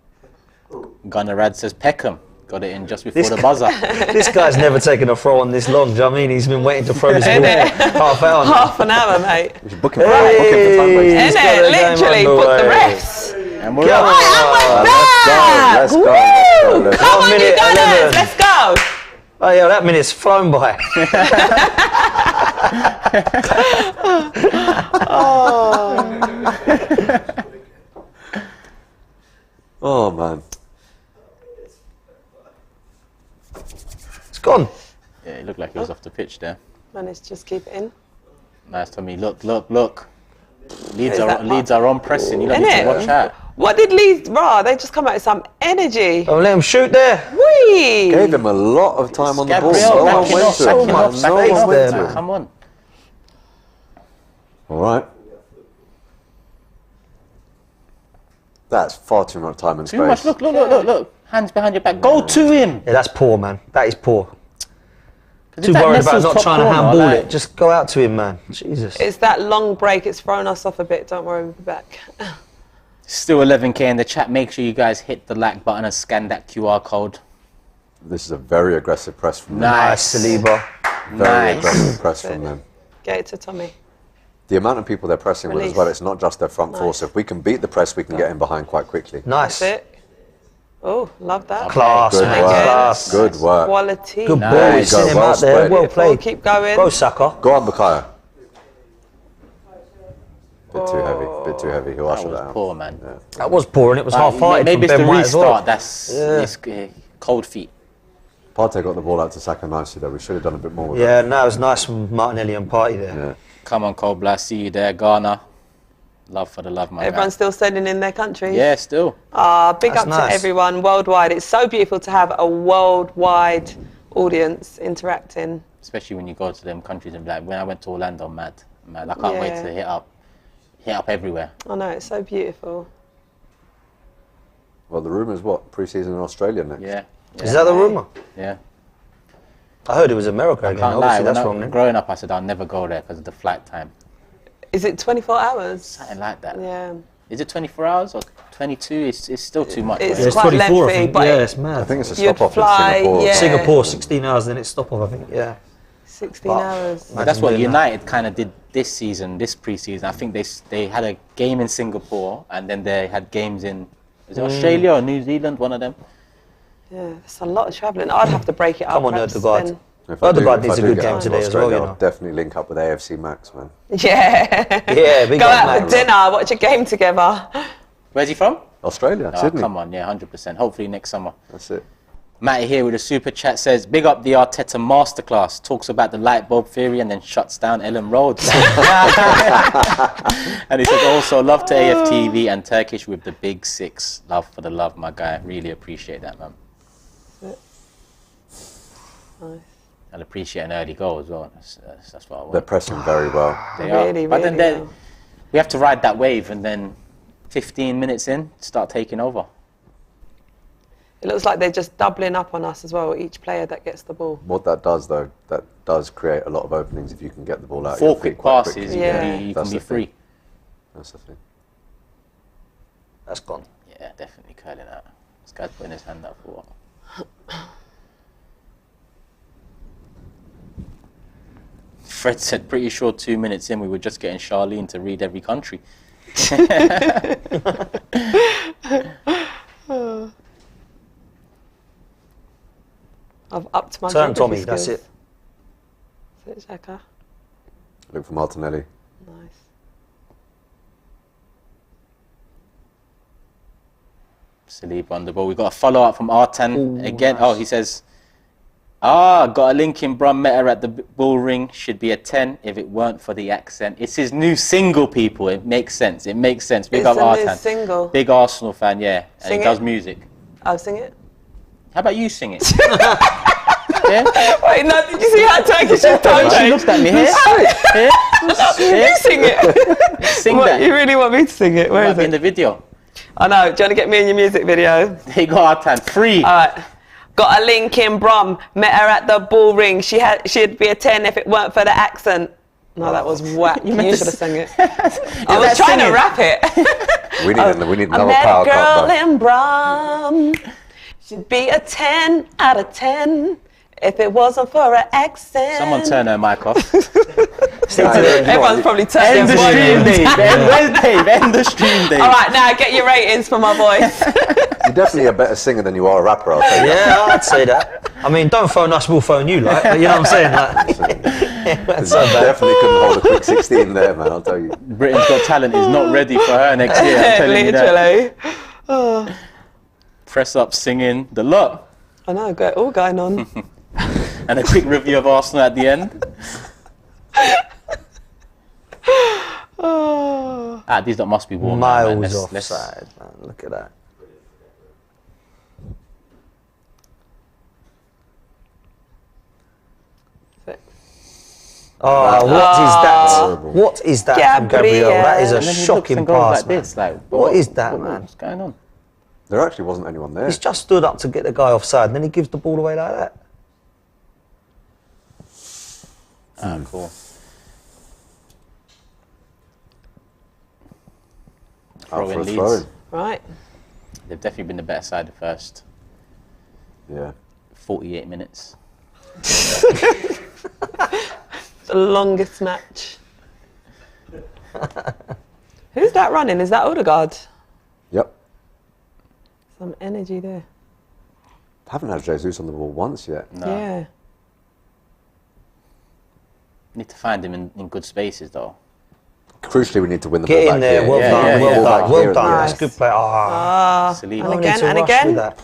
Gunnar says Peckham got it in just before the buzzer. This guy's never taken a throw on this long. Do you know what I mean? He's been waiting to throw this ball half hour now. Half an hour, mate. We should book him for time wasting. Literally, book the refs. And we're Let's go. Come on, you Gunners, let's go. Oh yeah, that minute's flown by. Oh man. It's gone. Yeah, it looked like he was off the pitch there. Managed to just keep it in. Nice, Tommy. Look. Leeds are on pressing. You don't need Innit? to watch out. What did Leeds... They just come out with some energy. Oh, let him shoot there. Whee! Gave him a lot of time on the ball. Gabriel, No one went to him. No one went to him. Come on. All right. That's far too much time and space. Too much. Look. Hands behind your back. Go to him. Yeah, that's poor, man. That is poor. Too worried about not trying to handball it. Just go out to him, man. Jesus. It's that long break. It's thrown us off a bit. Don't worry, we'll be back. Still 11k in the chat. Make sure you guys hit the like button and scan that QR code. This is a very aggressive press from them. Nice, Saliba. Very aggressive press from them. Get it to Tommy. The amount of people they're pressing with as well, it's not just their front four. So if we can beat the press, we can get in behind quite quickly. Nice. That's it. Oh, love that. Class, Good man. work. Class. Good work. Quality. Good ball. Nice. Send him Well out there. spread. Well played. Keep going. Go, Saka. Go on, Bukayo. Bit too heavy. He'll usher that out. Poor, man. Yeah. That was poor, and it was half-hearted Maybe from it's Ben the White as well. restart. It's cold feet. Partey got the ball out to Saka nicely though. We should have done a bit more with Yeah, no, it was nice from Martinelli and Partey there. Yeah. Come on, Cold Blast. See you there, Ghana. Love for the love, man. Everyone's still sending in their countries. Yeah, still. Big That's up nice. to everyone worldwide. It's so beautiful to have a worldwide audience interacting. Especially when you go to them countries and like when I went to Orlando, mad. I can't wait to hit up everywhere. I know, it's so beautiful. Well, the rumour's what? Pre-season in Australia next. Yeah. Is that the rumour? Yeah. I heard it was America again. Can't Obviously, lie. that's wrong. Then. Growing up, I said I'll never go there because of the flight time. Is it 24 hours? Something like that. Yeah. Is it 24 hours or 22? It's still too much. It's right? It's quite 24, I lengthy, think. but Yeah, it's mad. I think it's a You'd stop off fly, in Singapore. yeah. Singapore, 16 hours, then it's stop off, I think. Yeah. 16 But- hours. But that's what Imagine doing United kind of did this season, this pre-season. I think they had a game in Singapore and then they had games in Australia or New Zealand, one of them. Yeah, it's a lot of travelling. I'd have to break it up. Come on, perhaps Erdegaard. spend- If I Odegaard do needs a get good game out to today as Australia, well, you I'll know. definitely link up with AFC Max, man. Yeah. Yeah, big Go up, out Max. for dinner, watch a game together. Where's he from? Australia, Oh, Sydney. come on, yeah, 100%. Hopefully next summer. That's it. Matty here with a super chat says, big up the Arteta masterclass, talks about the light bulb theory and then shuts down Ellen Road. And he says, also love to AFTV and Turkish with the big 6. Love for the love, my guy. Really appreciate that, man. Nice. And appreciate an early goal as well. That's what I want. They're pressing very well. They are. Really, But then really well. we have to ride that wave and then 15 minutes in, start taking over. It looks like they're just doubling up on us as well, each player that gets the ball. What that does, though, that does create a lot of openings if you can get the ball out. 4 of your quick feet quite passes, quickly. Yeah. you That's can be the free. thing. That's the thing. That's gone. Yeah, definitely curling out. This guy's putting his hand up for what? Fred said, pretty sure 2 minutes in we were just getting Charlene to read every country. I've upped my Turn, geography Tommy, that's skills. it. That's it, Xhaka. Look for Martinelli. Nice. Saliba on the ball. We've got a follow-up from Artan again. Oh, he says, got a link in Brum, met her at the bull ring. Should be a 10 if it weren't for the accent. It's his new single, people. It makes sense. It makes sense. Big It's up a new Artan. single. Big Arsenal fan, yeah. And Sing he it? does music. I'll sing it. How about you sing it? Yeah? Wait, no, did you see how Turkish your tongue She looked at me here. Here? You sing it. Sing What, that. you really want me to sing it? Where Might is be in it? the video. I know. Do you want to get me in your music video? There you go, Artan. Free. All right. Got a link in Brum. Met her at the bull ring. She'd be a 10 if it weren't for the accent. No, that was whack. You meant should to have sung it. I was that trying to singing? rap it. We need I another met power a girl cut, though. in Brum. She'd be a 10 out of 10 if it wasn't for her accent. Someone turn her mic off. Everyone's probably turned End the their stream, volume Dave. down. Where's Dave? End the stream, Dave. All right, now get your ratings for my voice. You're definitely a better singer than you are a rapper, I'll tell you. Yeah, I'd say that. I mean, don't phone us, we'll phone you, like. You know what I'm saying? Like, that's so bad. Definitely couldn't hold a quick 16 there, man, I'll tell you. Britain's Got Talent is not ready for her next year. I'm telling you that. Literally. Oh, Press up, singing, the lot. I know, all going on. And a quick review of Arsenal at the end. Oh. These lot must be warm. now, man. Miles Let's- offside, man. Look at that. Oh, what is that? What is that from Gabriel? That is a And then he looks shocking and goes pass, like man. this, like, What is that, man? What's going on? There actually wasn't anyone there. He's just stood up to get the guy offside, and then he gives the ball away like that. Cool. Out for a Leeds. throw-in. Right. They've definitely been the better side the first Yeah. 48 minutes. The longest match. Who's that running? Is that Odegaard? Yep. Some energy there. Haven't had Jesus on the ball once yet. No. Yeah. Need to find him in good spaces, though. Crucially, we need to win the Get ball in back there, here. well Yeah, done, yeah, well yeah. done, Back well here, done. nice. That's good play. Ah, Saliba. And no need again, to and rush again. with that.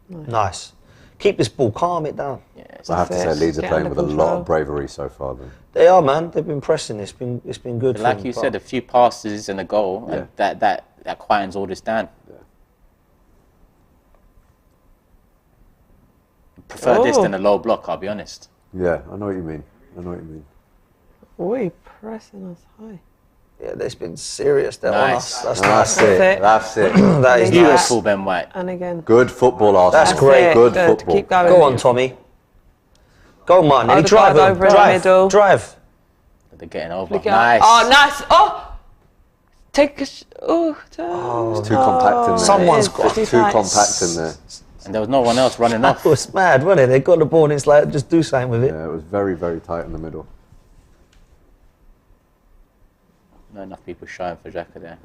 Nice. Keep this ball, calm it down. Yeah, it's I have to say, That's it. Leeds are Get playing under with a lot control. of bravery so far. Then. They are, man. They've been pressing. It's been good. But for like them, you but- said, a few passes and a goal, Yeah. and that quietens all this down. Prefer this Oh. than a low block, I'll be honest. Yeah, I know what you mean. I know what you mean. Oi, pressing us high. Yeah, that's been serious. They're Nice. on us. That's it. That's it. That is Beautiful, Ben White. And again. Good football, Arsenal. That's great. Good football. Keep going. Go on, Tommy. Go on, Martinelli. Odegaard Drive over in the middle. Drive. They're getting over. Flick it Nice. up. Oh, nice. Oh! Take a... It's too compact in there. Someone's It is got pretty Too tight. compact in there. And there was no one else running That off. was mad, wasn't it? They got the ball and it's like, just do something with it. Yeah, it was very, very tight in the middle. Not enough people showing for Xhaka there.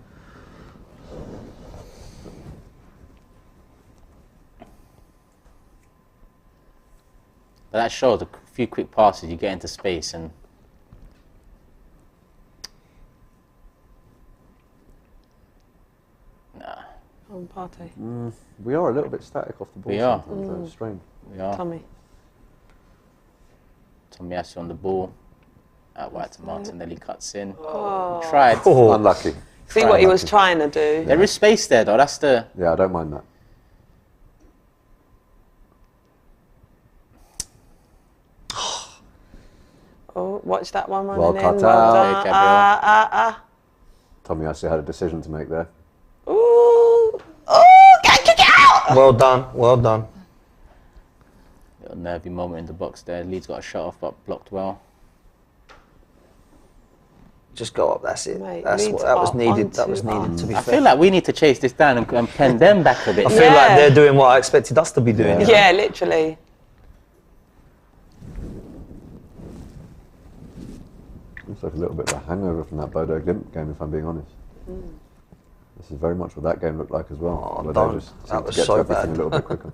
But that shows a few quick passes, you get into space and On Partey. We are a little bit static off the ball. We are. Sometimes. It's strange. we are. Tommy. Tomiyasu on the ball. Out wide to Martinelli, cuts in. Oh. Tried. Oh. Unlucky. See what he was trying to do. There is space there though, that's the... Yeah, I don't mind that. Oh, watch that one running Well in. cut Well out. done. Gabriel. Tomiyasu had a decision to make there. Ooh. Oh, get kick out! Well done, well done. Little nervy moment in the box there. Leeds got a shot off but blocked well. Just go up, that's it. Mate, That's Leeds what that was are needed. That onto was needed, to be I fair. feel like we need to chase this down and pen them back a bit. I feel Yeah. like they're doing what I expected us to be doing. you know? Yeah, literally. Looks like a little bit of a hangover from that Bodo Glimt game, if I'm being honest. This is very much what that game looked like as well. Oh, Where don't. they just That seemed to was get so to everything bad. a little bit quicker.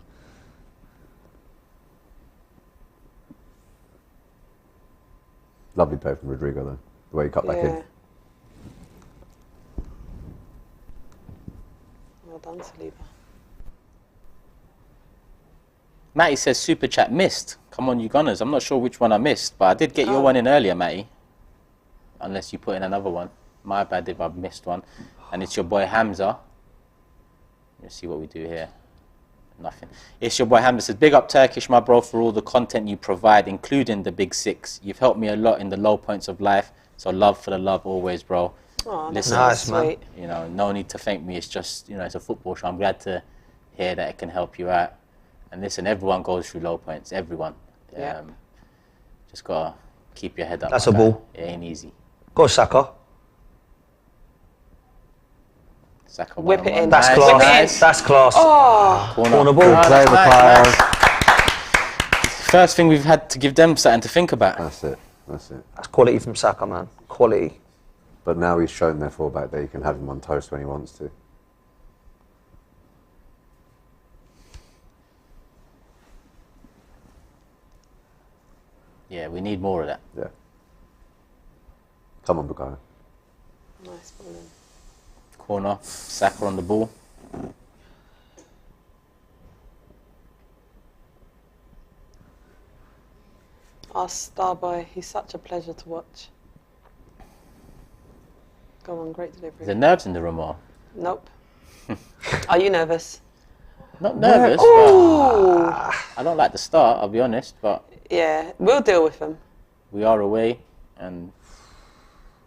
Lovely play from Rodrigo though, the way he cut back Yeah. in. Well done, Saliba. Matty says Super Chat missed. Come on, you Gunners. I'm not sure which one I missed, but I did get your one in earlier, Matty. Unless you put in another one. My bad if I've missed one. And it's your boy Hamza. Let's see what we do here. Nothing. It's your boy Hamza. Says, big up Turkish, my bro, for all the content you provide, including the Big Six. You've helped me a lot in the low points of life. So love for the love always, bro. Oh, that's Listen, Nice, man. sweet. you know, no need to thank me. It's just, you know, it's a football show. I'm glad to hear that it can help you out. And listen, everyone goes through low points. Everyone. Yeah. Just gotta keep your head up. That's my a guy. ball. It ain't easy. Go Saka. Saka Whip one-on-one. it in. That's Nice, class. nice. That's class. Oh, Corner ball. Nice, Play the nice, players. nice. First thing we've had to give them something to think about. That's it. That's it. That's quality from Saka, man. Quality. But now he's shown their fullback that he can have him on toast when he wants to. Yeah, we need more of that. Yeah. Come on, Bukayo. nice ball in. Corner, Saka on the ball. Our star boy, he's such a pleasure to watch. Go on, great delivery. The nerves in the room are. Nope. Are you nervous? Not nervous, Ooh. but I don't like the start, I'll be honest, but Yeah, we'll deal with him. we are away and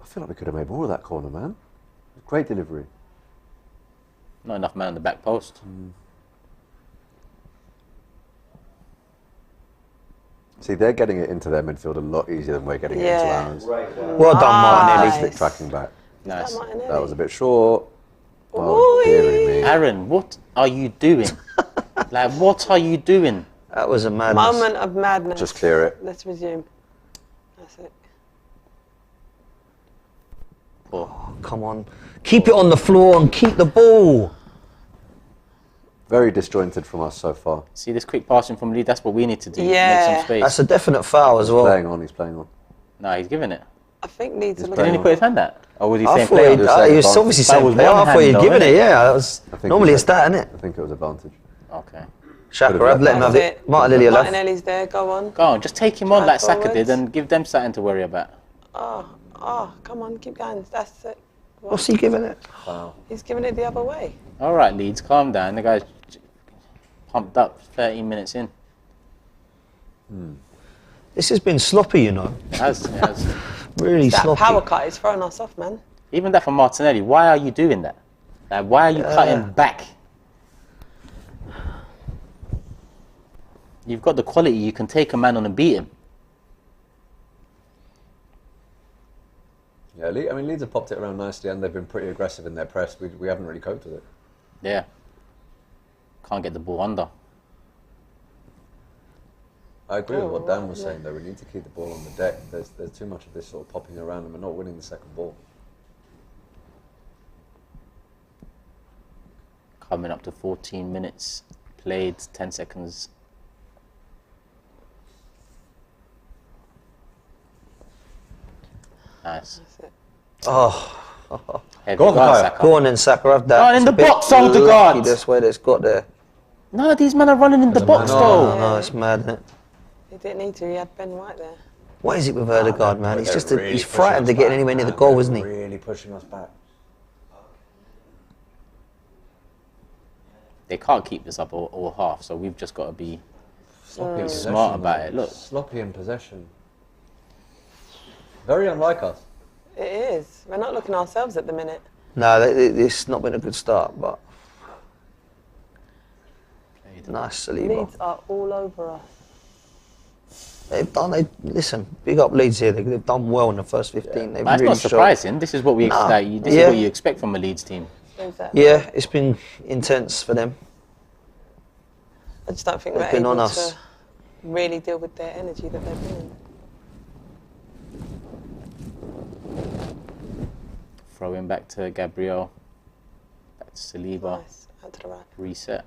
I feel like we could have made more of that corner, man. Great delivery. not enough man on the back post. See, they're getting it into their midfield a lot easier than we're getting it Yeah. into ours. Well done, Martinelli. Stick tracking back. Nice. That was a bit short. Oh, dearie me. Aaron, what are you doing? Like, what are you doing? That was a madness. Moment of madness. Just clear it. Let's resume. That's it. Oh, Come on. Keep it on the floor and keep the ball. Very disjointed from us so far. see this quick passing from Lee? That's what we need to do. Make Yeah. some space. That's a definite foul as well. Playing on, he's playing on. No, he's giving it. I think Leeds are He's looking. Didn't he put his hand out? Or was he I saying thought play he, on? he was obviously That saying was play one on. I thought hand he'd though, given innit? it, yeah. That was, I think normally he it's that, isn't it? I think it was advantage. Okay. Shaka, Could've let him That's have it. it. Martinelli alive. Martinelli's there, go on. Go on, just take him on Drive like Saka forwards. did and give them something to worry about. Oh, come on, keep going. That's it. What's he giving it? He's giving it the other way. All right, Leeds, calm down. The guy's pumped up 13 minutes in. This has been sloppy, you know. It has. Really That sloppy. power cut is throwing us off, man. Even that from Martinelli. Why are you doing that? Like, why are you cutting back? You've got the quality. You can take a man on and beat him. Yeah, I mean, Leeds have popped it around nicely and they've been pretty aggressive in their press. We haven't really coped with it. Yeah. Can't get the ball under. I agree with what Dan was saying, though. We need to keep the ball on the deck. There's too much of this sort of popping around and we're not winning the second ball. Coming up to 14 minutes. Played 10 seconds. Nice. Oh. Go on, Saka. Go on then, Saka. Have that. Go on in the box, Odegaard. That's where it's got there. No, these men are running in the box, though. No, it's mad, isn't it? He didn't need to. He had Ben White there. What is it with Odegaard, man? He's just he's frightened to get anywhere near the goal, isn't he? Really pushing us back. They can't keep this up all half, so we've just got to be smart about it. Look, sloppy in possession. Very unlike us. It is. We're not looking ourselves at the minute. No, it's not been a good start, but nice, Saliba. Leeds are all over us. Listen, big up Leeds here. They've done well in the first 15. yeah. They've That's really not surprising. This is what we expect. This is what you expect from a Leeds team. Exactly. Yeah, it's been intense for them. I just don't think they're able to really deal with their energy that they're bringing. Throw him back to Gabriel. Back to Saliba. Nice. Out to the right. Reset.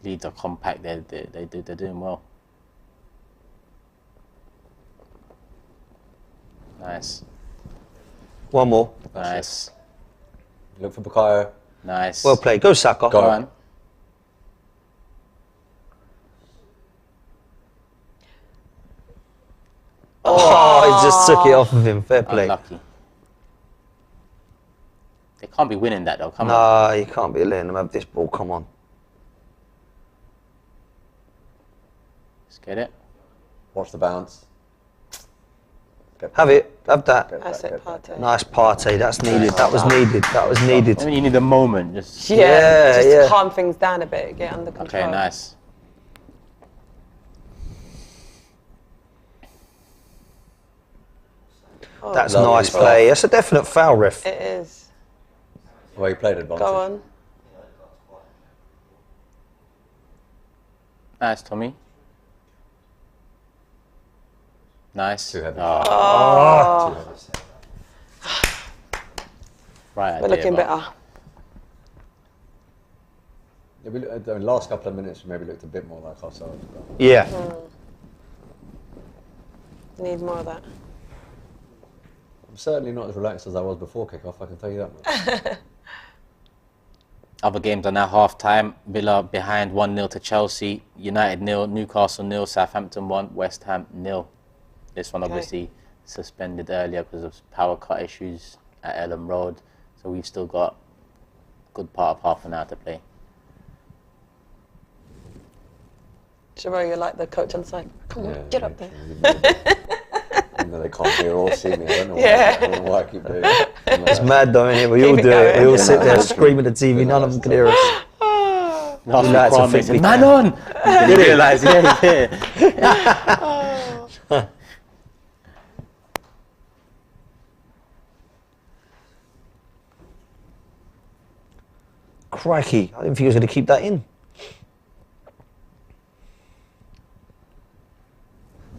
Leeds are compact. They're doing well. Nice. One more. Nice. Look for Bukayo. Nice. Well played. Go Saka. Go on. Oh, he just took it off of him. Fair play. Unlucky. They can't be winning that though. Come on. Nah, you can't be letting them have this ball. Come on. Let's get it. Watch the bounce. Have it. Have that. That's it, Partey. Nice Partey. That's needed. That was needed. That was needed. I mean, you need a moment. Just just calm things down a bit. Get under control. Okay, nice. Oh, That's nice play. That's a definite foul, ref. It is. Well, he played advantage. Go on. Nice, Tommy. Nice. Too heavy. Oh. Too heavy. Right. We're looking better. Yeah, the last couple of minutes we maybe looked a bit more like ourselves. Yeah. Need more of that. I'm certainly not as relaxed as I was before kickoff, I can tell you that much. Other games are now half-time. Villa behind 1-0 to Chelsea. United 0, Newcastle 0, Southampton 1, West Ham 0. This one obviously suspended earlier because of power cut issues at Ellen Road. So we've still got a good part of half an hour to play. Shiro, you're like the coach on the side. Come on, get up there. Even though they can't hear or see me, I don't know why I keep doing it. It's mad though, innit? We all do it. We all sit there screaming at the TV. None of them can hear us. Last week, Kwame said, "Man on!" You didn't realise, yeah. Crikey, I didn't think he was going to keep that in.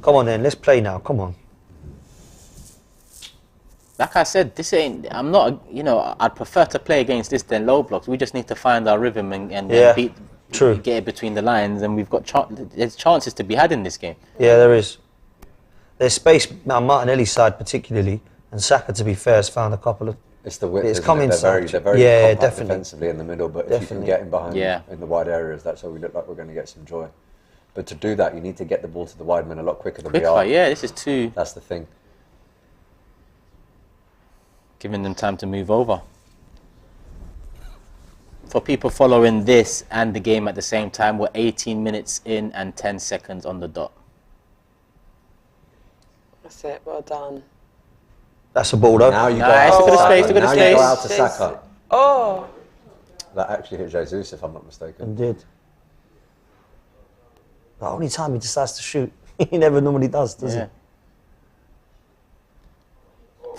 Come on then, let's play now, come on. Like I said, this ain't, I'm not, I'd prefer to play against this than low blocks. We just need to find our rhythm and get it between the lines, and we've got there's chances to be had in this game. Yeah, there is. There's space on Martinelli's side particularly, and Saka, to be fair, has found a couple of... It's the width. It's coming. They're very compact defensively in the middle, but if you can get in behind in the wide areas, that's how we look like we're going to get some joy. But to do that, you need to get the ball to the wide men a lot quicker than we are. Yeah, this is too... That's the thing. Giving them time to move over. For people following this and the game at the same time, we're 18 minutes in and 10 seconds on the dot. That's it. Well done. That's a ball though. Now you go Nice, out look to at the Saka. space, look at the Now space. you go out to Saka. Oh. That actually hit Jesus, if I'm not mistaken. Indeed. The only time he decides to shoot, he never normally does he?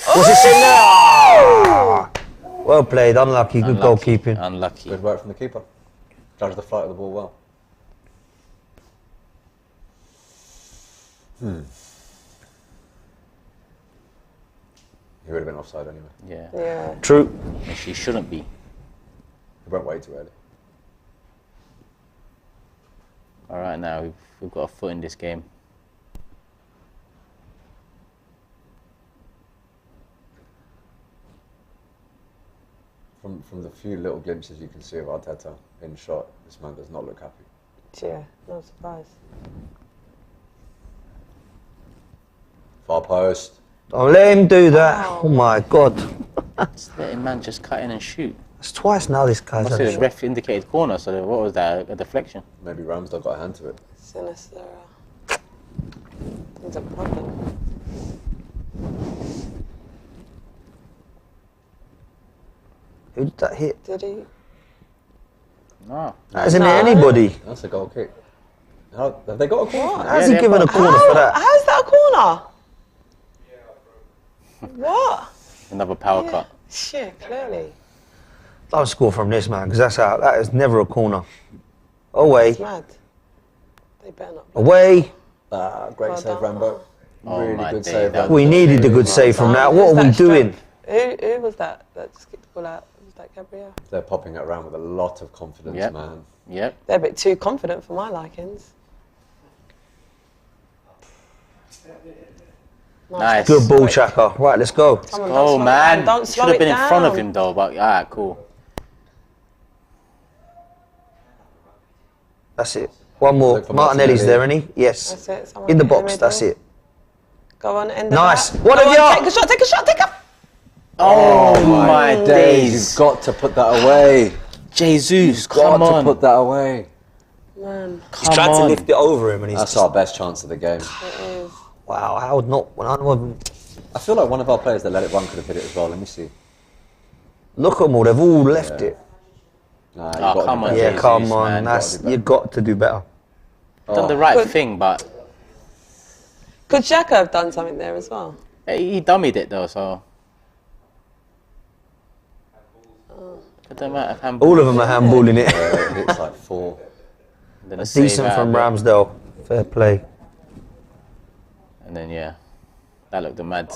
What's it saying now? Well played, unlucky, good goalkeeping. Unlucky. Good work from the keeper. Judged the flight of the ball well. He would have been offside anyway. Yeah. True. And she shouldn't be. He went way too early. All right, now we've got a foot in this game. From the few little glimpses you can see of Arteta in shot, this man does not look happy. Yeah, no surprise. Far post. Don't let him do that. Oh my God. Just letting man just cut in and shoot. It's twice now this guy's Must had a say the shot. ref indicated corner, so what was that? A deflection? Maybe Ramsdale got a hand to it. Sinister. There's a problem. Who did that hit? Did he? No. That isn't it anybody. That's a goal kick. How, have they got a corner? How's he given a corner for that? How's that a corner? What? Another power cut. Shit, clearly. Don't score from this, man, because that is never a corner. Away. It's mad. They better not. Away. Great Well save, done. Rambo. Oh really my good day, save. that We needed a good save from that. What are we doing? Who was that just kicked the ball out? Was that Gabriel? They're popping it around with a lot of confidence, Yep. man. Yep. They're a bit too confident for my likings. Nice. Good ball, Xhaka. Right, let's go. Come on, don't Oh slow it man, down. Don't should slow have it been in front of down. him though. But alright, cool. That's it. One more. Look for Martinelli's Martinelli. there, isn't he? Yes. That's it. Someone In the in box, the that's middle. it. Go on, end the Nice. back. What Go have on, you? Take a shot, take a shot, take a... Oh my days. You've got to put that away. Jesus, Got come to on. put that away. Man, He's trying to lift it over him, and he's That's just, our best chance of the game. it is. wow. How would not? I feel like one of our players that let it run could have hit it as well. Let me see. Look at them all. They've all left it. Nah, you've Oh, got come to on, do Yeah, better. Jesus, come on. man. That's Gotta do you got to do better. Done the right Good. thing, but Could Xhaka have done something there as well? he dummied it though. So it don't matter if handball. All of them are handballing it. It's like 4. Then a save Decent out from of it. Ramsdale. Fair play. And then yeah, that looked mad.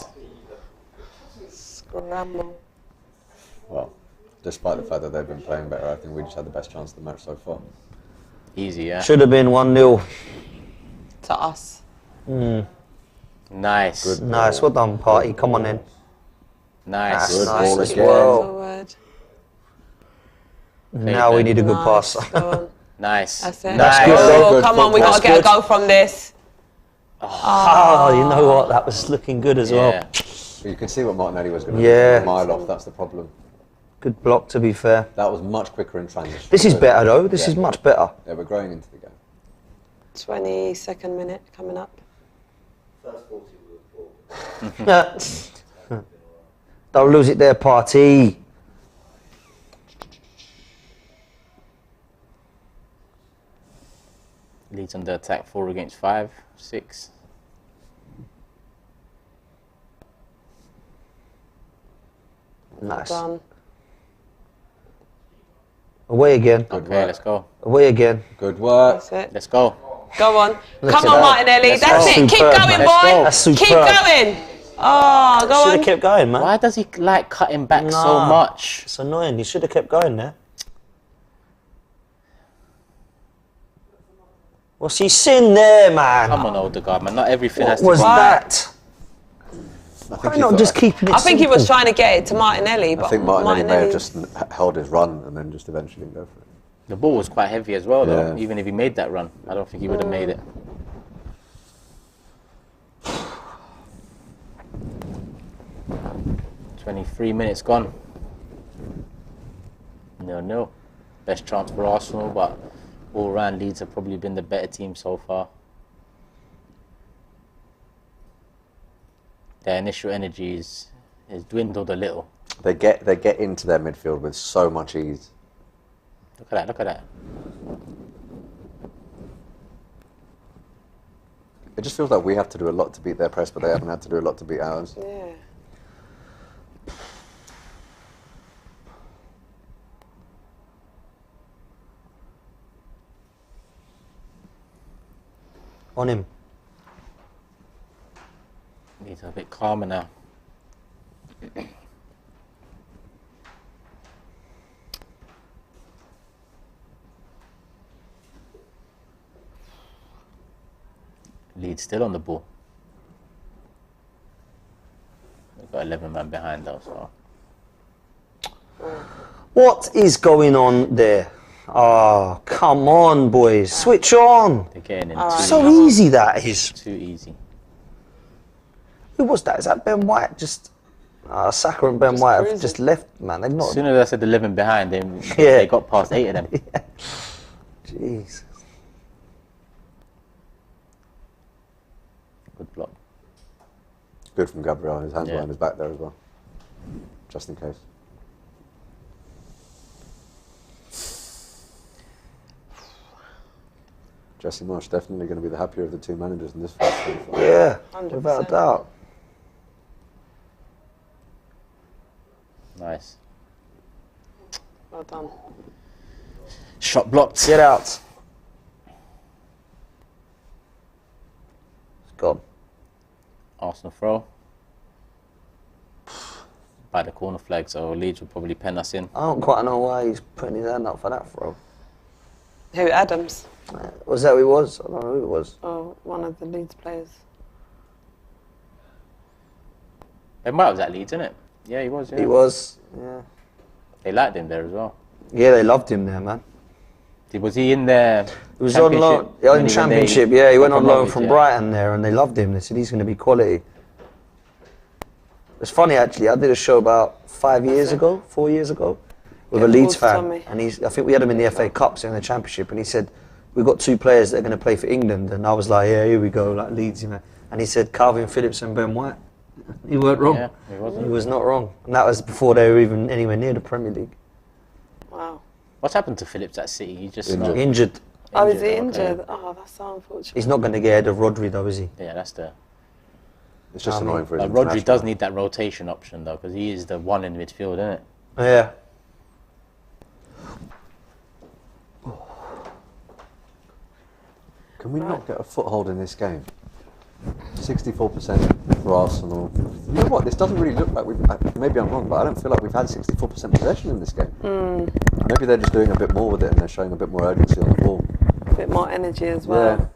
Scramble. Well, despite the fact that they've been playing better, I think we just had the best chance of the match so far. Easy, yeah. Should have been 1-0. To us. Nice. Good. Nice. Well done, party. Come on then. Nice. Good Nice ball as again. well. Forward. Now we need a good Nice. pass. Go on. Nice. That's it. Nice. good, though. Oh, Good come on, we football. got to get a That's goal from this. Oh, you know what? That was looking good as Yeah. well. You can see what Martinelli was going to Yeah. do. A mile off, that's the problem. Good block, to be fair. That was much quicker in transition. This is Good. better, though. This Yeah. is much better. Yeah, we're growing into the game. 22nd minute coming up. First 40 with the ball. Don't lose it there, party. Leeds under attack 4 against 5, 6. Nice. Done. Away again. Okay, work. let's go. Away again. Good work. That's it. Let's go. Go on. Look Come at on, that. Martinelli. Let's That's go. it. Keep Superb, going, man. boy. Let's go. That's Keep superb. going. Oh, go Should on. have kept going, man. Why does he like cutting back so Nah. much? It's annoying. He should have kept going there. What's he seen there, man? Come on, Odegaard, man. Not everything What has to was go. that? I think Why he not thought- just keeping it I think he was simple? trying to get it to Martinelli, but I think Martinelli may have Martinelli- just held his run and then just eventually go for it. The ball was quite heavy as well, though. Yeah. Even if he made that run, I don't think he would have made it. "23 minutes gone. No. Best chance for Arsenal, but all round Leeds have probably been the better team so far. their initial energy is dwindled a little. They get into their midfield with so much ease. Look at that, look at that. It just feels like we have to do a lot to beat their press, but they haven't had to do a lot to beat ours. Yeah. On him. Needs a bit calmer now. Leeds still on the ball. We've got 11 men behind though, so. What is going on there? Oh, come on, boys. Switch on. They're getting in So easy that is. too easy. Who was that? Is that Ben White? Just Saka and Ben White have cruising. just left, man. They've not. As soon as I said 11 behind, they got past 8 of them. Yeah. Jeez. Good block. Good from Gabriel. His hands Yeah. behind his back there as well, just in case. Jesse Marsh definitely going to be the happier of the two managers in this first 25. Yeah, 100%. without a doubt. Nice. Well done. Shot blocked. Get out. It's gone. Arsenal throw. By the corner flag, so Leeds will probably pen us in. I don't quite know why he's putting his hand up for that throw. Who, Adams? Was that who it was? I don't know who it was. Oh, one of the Leeds players. Ben White was at Leeds, isn't it? Yeah, he was. Yeah. He was. Yeah. They liked him there as well. Yeah, they loved him there, man. Was he in there? He was on loan. Yeah, in Championship. Yeah, he went on loan from yeah. Brighton there, and they loved him. They said he's going to be quality. It's funny actually. I did a show about 4 years ago, with a Leeds fan, Tommy. and I think we had him in the FA Cup, so in the Championship, and he said, "We've got 2 players that are going to play for England," and I was like, "Yeah, here we go, like Leeds, you know." And he said, "Calvin Phillips and Ben White." He weren't wrong. Yeah, he wasn't. He was not wrong, and that was before they were even anywhere near the Premier League. Wow. What's happened to Phillips at City? He just Injured. Oh, is he okay. injured? Oh, that's so unfortunate. He's not going to get ahead of Rodri, though, is he? Yeah, that's the. It's just annoying for his Rodri international. does need that rotation option though, because he is the one in midfield, isn't it? Yeah. Can we not get a foothold in this game? 64% for Arsenal. You know what? This doesn't really look like we've. Maybe I'm wrong, but I don't feel like we've had 64% possession in this game. Maybe they're just doing a bit more with it and they're showing a bit more urgency on the ball. A bit more energy as well. Yeah.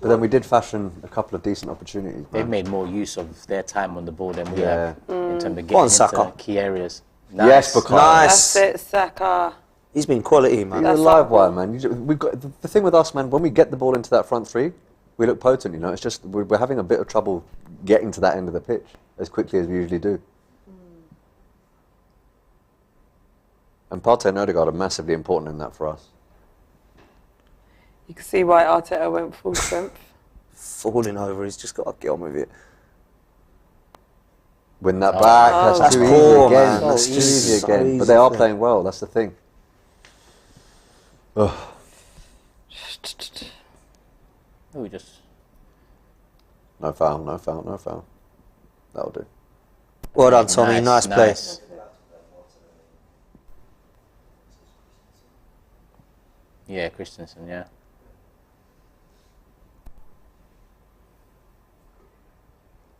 But then we did fashion a couple of decent opportunities. They've made more use of their time on the ball than we Yeah. have in terms of Go on, getting Saka. into key areas. Yes, because Nice. That's it, Saka. He's been quality, man. You're a That's live up. wire, man. We've got the thing with us, man. When we get the ball into that front three, we look potent. You know, it's just we're having a bit of trouble getting to that end of the pitch as quickly as we usually do. And Partey and Odegaard are massively important in that for us. You can see why Arteta went full strength. Falling over, he's just got to get on with it. Win that back. Oh. That's That's too poor, easy again. man. That's So too easy easy, again. so But they are easy. playing well. That's the thing. Ugh. Oh, we just No foul. No foul. No foul. That'll do. Well done, Tommy. Nice play. Yeah, Christensen. Yeah.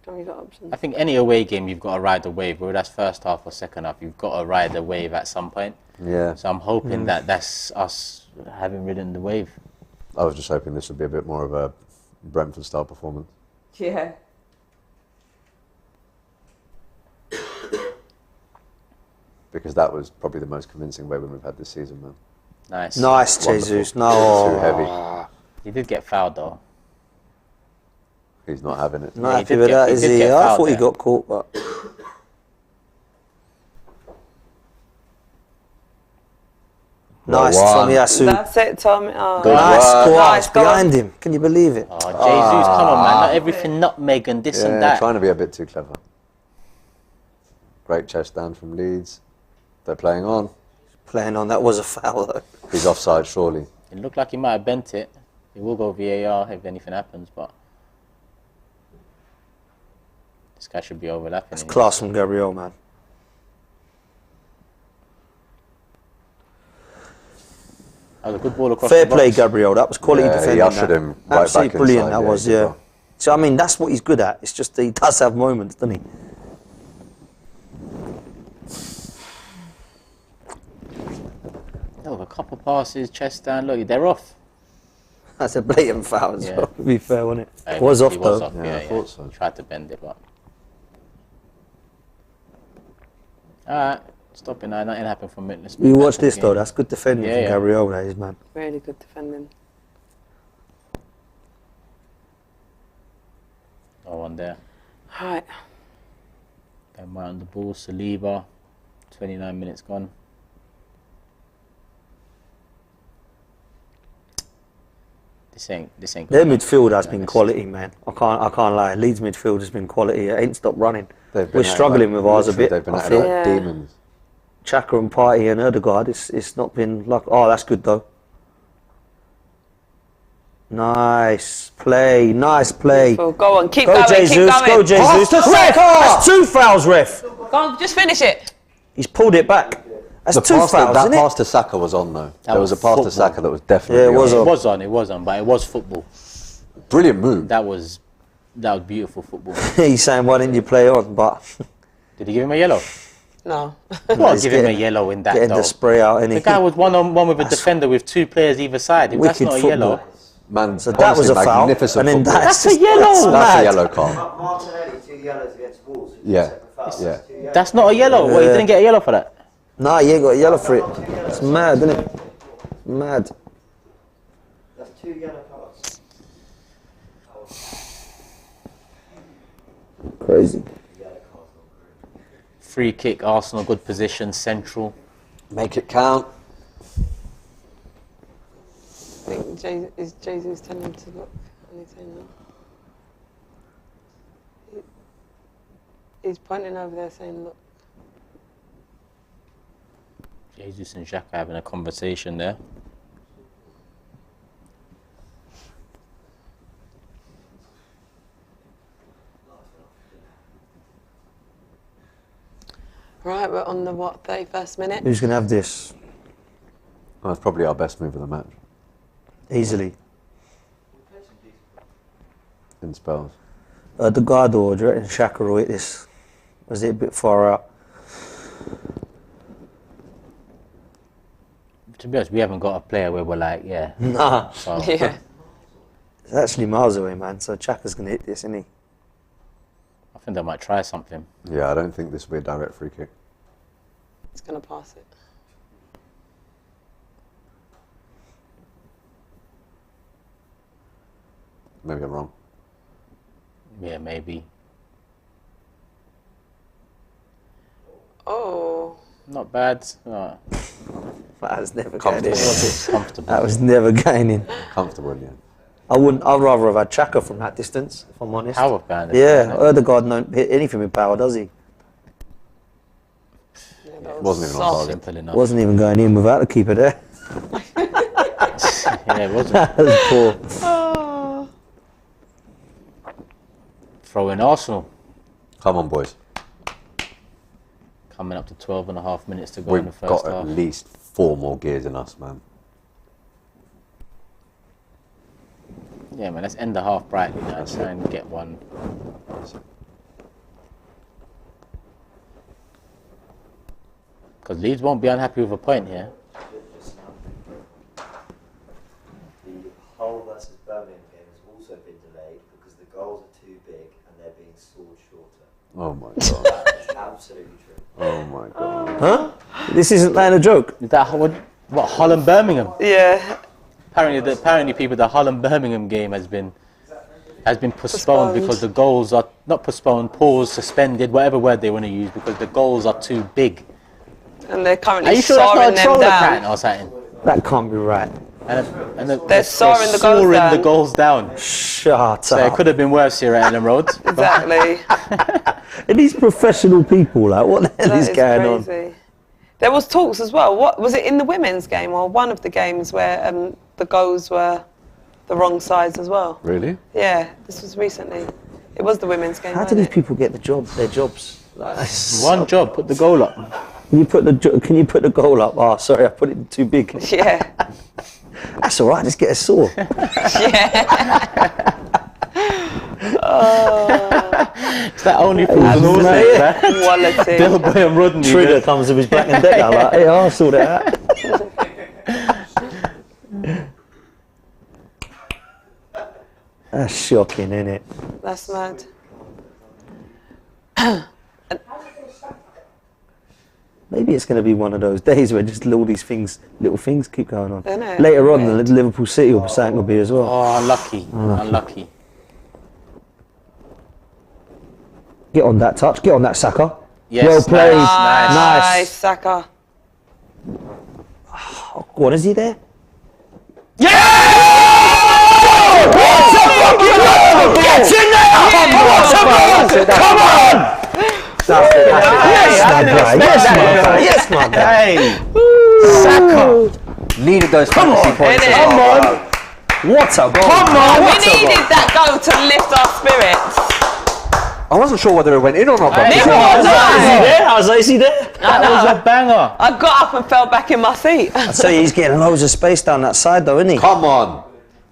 Have you got options? I think any away game you've got to ride the wave, whether that's first half or second half, you've got to ride the wave at some point. Yeah. So I'm hoping that that's us having ridden the wave. I was just hoping this would be a bit more of a Brentford style performance. Yeah. Because that was probably the most convincing way when we've had this season, man. Nice. Nice, Wonderful. Jesus. No. Too heavy. He did get fouled though. He's not having it. Not Yeah, he happy did with get- that, he is did he? get I fouled thought he there. got caught, but Nice, Well, Tommy Asu. That's it, Tommy. Oh. Nice squash Nice, go on. behind him. Can you believe it? Oh, Jesus, come on, man. Not everything nutmeg and this and that. Trying to be a bit too clever. Great chest down from Leeds. They're playing on. Playing on, that was a foul though. He's offside, surely. It looked like he might have bent it. It will go VAR if anything happens, but this guy should be overlapping. That's class from Gabriel, man. That was a good ball across Fair the play, box. Gabriel. That was quality defending. He ushered that. him right Absolutely back brilliant. inside, That was, he did yeah. well. So I mean, that's what he's good at. It's just that he does have moments, doesn't he? Look, a couple passes, chest down. Look, they're off. That's a blatant foul as well, to be fair, wasn't it? It Was off he was though. off, Yeah, I thought so. He tried to bend it, but alright, stopping now. Nothing happened from it. Let's You move back watch to the this though. game. That's good defending Yeah, from yeah. Gabriel. That is, man. Really good defending. No one there. Right. Ben White on the ball. Saliba. 29 minutes gone. This ain't Their good. midfield has been quality, man. I can't lie. Leeds midfield has been quality. It ain't stopped running. They've been We're at it struggling like- with ours a literally, bit. They've been I at it feel. like Yeah. demons. Xhaka and Partey and Erdegaard. It's not been like. Oh, that's good though. Nice play. Nice play. Well, go on, keep Go going, Jesus. keep going. Go Jesus. Pass to Ref, Saka! that's 2 fouls, ref. Go on, just finish it. He's pulled it back. That's The 2 pass fouls, that isn't it? pass to Saka was on though. That There was a was pass to football. Saka that was definitely Yeah, it was on. It was on, but it was football. Brilliant move. That was beautiful football. He's saying, why didn't you play on? But Did he give him a yellow? No. Well, he's give him a getting- yellow in that getting though. the spray out. The guy was one-on-one with a defender with 2 players either side. That's Wicked not a football. yellow. Man, So that was a honestly, foul. magnificent And then football. that's a yellow. That's a mad. yellow card. Martinelli, 2 yellows against Wolves. Yeah. Separate Yeah. fouls. That's not a yellow. What, he didn't get a yellow for that? Nah, you ain't got a yellow for it. It's mad, isn't it? Mad. That's 2 yellow cards. Crazy. Free kick, Arsenal, good position, central. Make it count. I think is Jesus telling him to look? And he's saying no. He's pointing over there saying look. Jesus and Xhaka having a conversation there. Right, we're on the 31st minute? Who's going to have this? That's probably our best move of the match Easily. in spells. The guard or do you reckon Xhaka will hit this? Was it a bit far out? To be honest, we haven't got a player where we're like, yeah. Nah. So, Yeah. It's actually miles away, man. So Xhaka's going to hit this, isn't he? I think they might try something. Yeah, I don't think this will be a direct free kick. It's going to pass it. Maybe I'm wrong. Yeah, maybe. Oh. Not bad. Oh, That was never going Comfortable. in, was it? comfortable. That was never going in. Comfortable, yeah. I'd rather have had Xhaka from that distance, if I'm honest. Power band. Yeah, Erdegaard don't hit anything with power, does he? Yeah, that Wasn't even on soft. target. Simple enough. Wasn't even going in without the keeper there. Yeah, it wasn't. That was poor. Oh. Throw in Arsenal. Come on, boys. Coming up to 12.5 minutes to go in the We've first got half. at least 4 more gears in us, man. Yeah, man, let's end the half brightly now. Try and get one. Because Leeds won't be unhappy with a point here. The Hull versus Birmingham game has also been delayed because the goals are too big and they're being scored shorter. Oh my god. That is absolutely true. Oh my god. Huh? This isn't like a joke. Is that what Hull and Birmingham? Yeah. Apparently, people, the Hull and Birmingham game has been postponed because the goals are not postponed, paused, suspended, whatever word they want to use, because the goals are too big. And they're currently Are you sure that's not soaring a them troll down. account or something? That can't be right. They're soaring the goals down. Shut up. So it could have been worse here at Ellen Road. Exactly. Are these professional people? Like, what the hell is going on? There was talks as well. What was it in the women's game or one of the games where the goals were the wrong size as well? Really? Yeah, this was recently. It was the women's game. How do these people get their jobs? Like, one job, put the goal up. Can you put the goal up? Oh, sorry, I put it too big. Yeah. That's all right. Just get a saw. Yeah. It's that only fools and horses, man. Quality. Delboy and Rodney. Trigger comes with his Black and Decker. Like, hey, I'll sort it out. That's shocking, isn't it? That's mad. Maybe it's going to be one of those days where just little things keep going on. Isn't it? Later on, the Liverpool City or something will be as well. Oh, unlucky. Get on that touch. Get on that, Saka. Yes, well played. Nice, Saka. Oh, what is he there? Yeah! Get in there! Come on! Yes, my guy. Saka needed those fantasy points. Come on! What a goal! Come on! We needed that goal to lift our spirits. I wasn't sure whether it went in or not. But Is he there? Is he there? That was a banger. I got up and fell back in my seat. I tell you, he's getting loads of space down that side, though, isn't he? Come on.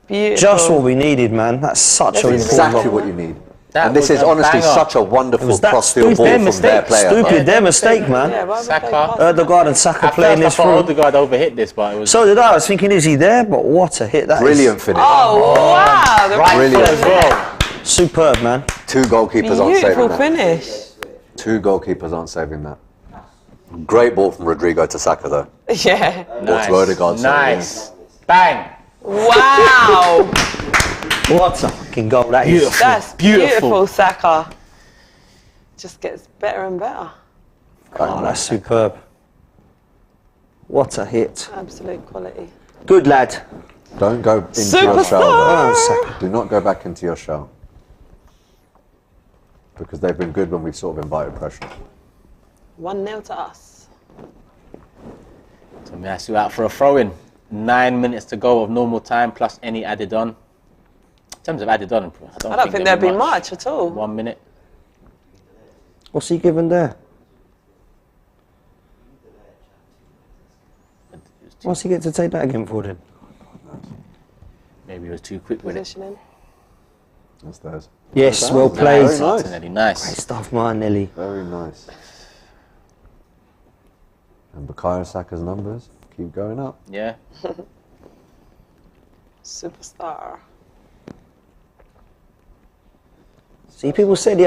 Beautiful. Just what we needed, man. That's such That's an exactly important what you need. That And this was is a honestly banger. such a wonderful that cross-field ball stupid from their player. Stupid, their mistake, man. Yeah, why would Saka. they pass it? Odegaard and Saka playing this I thought through. Odegaard overhit this, but it was So did I. I was thinking, is he there? But what a hit that Brilliant finish. Oh, wow. The right Brilliant. foot as well. is. Superb, man. Two goalkeepers aren't saving Beautiful that. finish. Two goalkeepers aren't saving that. Great ball from Rodrigo to Saka, though. Yeah. Or to Odegaard. Nice. Bang. Wow. What a fucking goal that is. That's beautiful, Saka. Just gets better and better. Oh, that's superb. What a hit. Absolute quality. Good lad. Don't go into your shell, Oh, though. Saka. Do not go back into your shell. Because they've been good when we've sort of invited pressure. 1-0 to us. So Miyasu out for a throw-in. 9 minutes to go of normal time plus any added on. In terms of added on, I don't think there'd be much at all. 1 minute. What's he given there? What's he get to take that again for then? Maybe he was too quick with it. Positioning. That's theirs. Yes, well played. Very nice. Martinelli, nice. Great stuff, Martinelli. Very nice. And Bukayo Saka's numbers keep going up. Yeah. Superstar. See, people said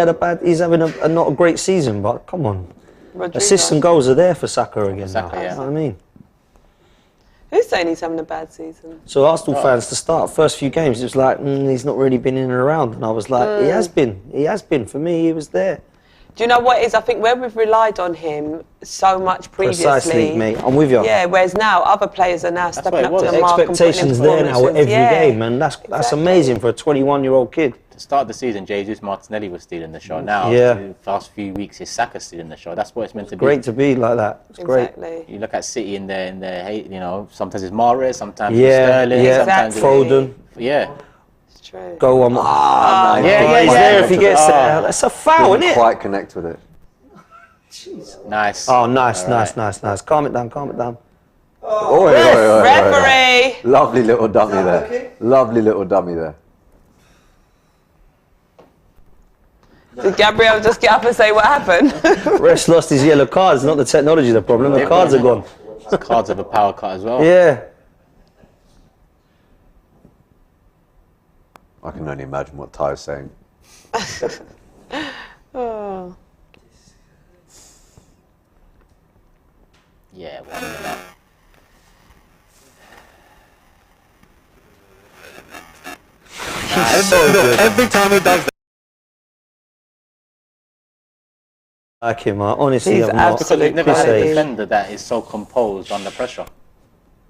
he's having a not a great season, but come on. Rodrigo. Assists and goals are there for Saka again Saka, now. yeah. You know what I mean? Who's saying he's having a bad season? So Arsenal fans, to start, first few games, it was like, he's not really been in and around. And I was like, he has been. He has been. For me, he was there. Do you know what it is? I think where we've relied on him so much previously. Precisely, mate. I'm with you. Yeah, whereas now other players are now stepping up to the The mark and putting in expectations there now performances. every game, and that's amazing for a 21-year-old kid. To start the season, Jesus Martinelli was stealing the show. Now, Yeah. the past few weeks, it's Saka stealing the show. That's what it's meant to be. Great to be like that. It's Exactly. You look at City in their hate, you know, sometimes it's Mahrez, sometimes great. it's Yeah, Sterling, yeah. sometimes Foden. yeah. It's true. Go on. Nice. He's there if he gets there. That's a foul, Didn't isn't it? quite connect with it. Nice. Oh, nice. Calm it down. Oh, Referee! Lovely little dummy there. Lovely little dummy there. Did Gabriel just get up and say what happened? Rest lost his yellow cards, not the technology the problem. The cards are gone. Cards of a power cut as well. Yeah. I can only imagine what Ty's saying. Oh. Yeah, 1 minute. Every time he does that. Like him, honestly, He's I'm not. Because we've never had a Quality. defender that is so composed under pressure.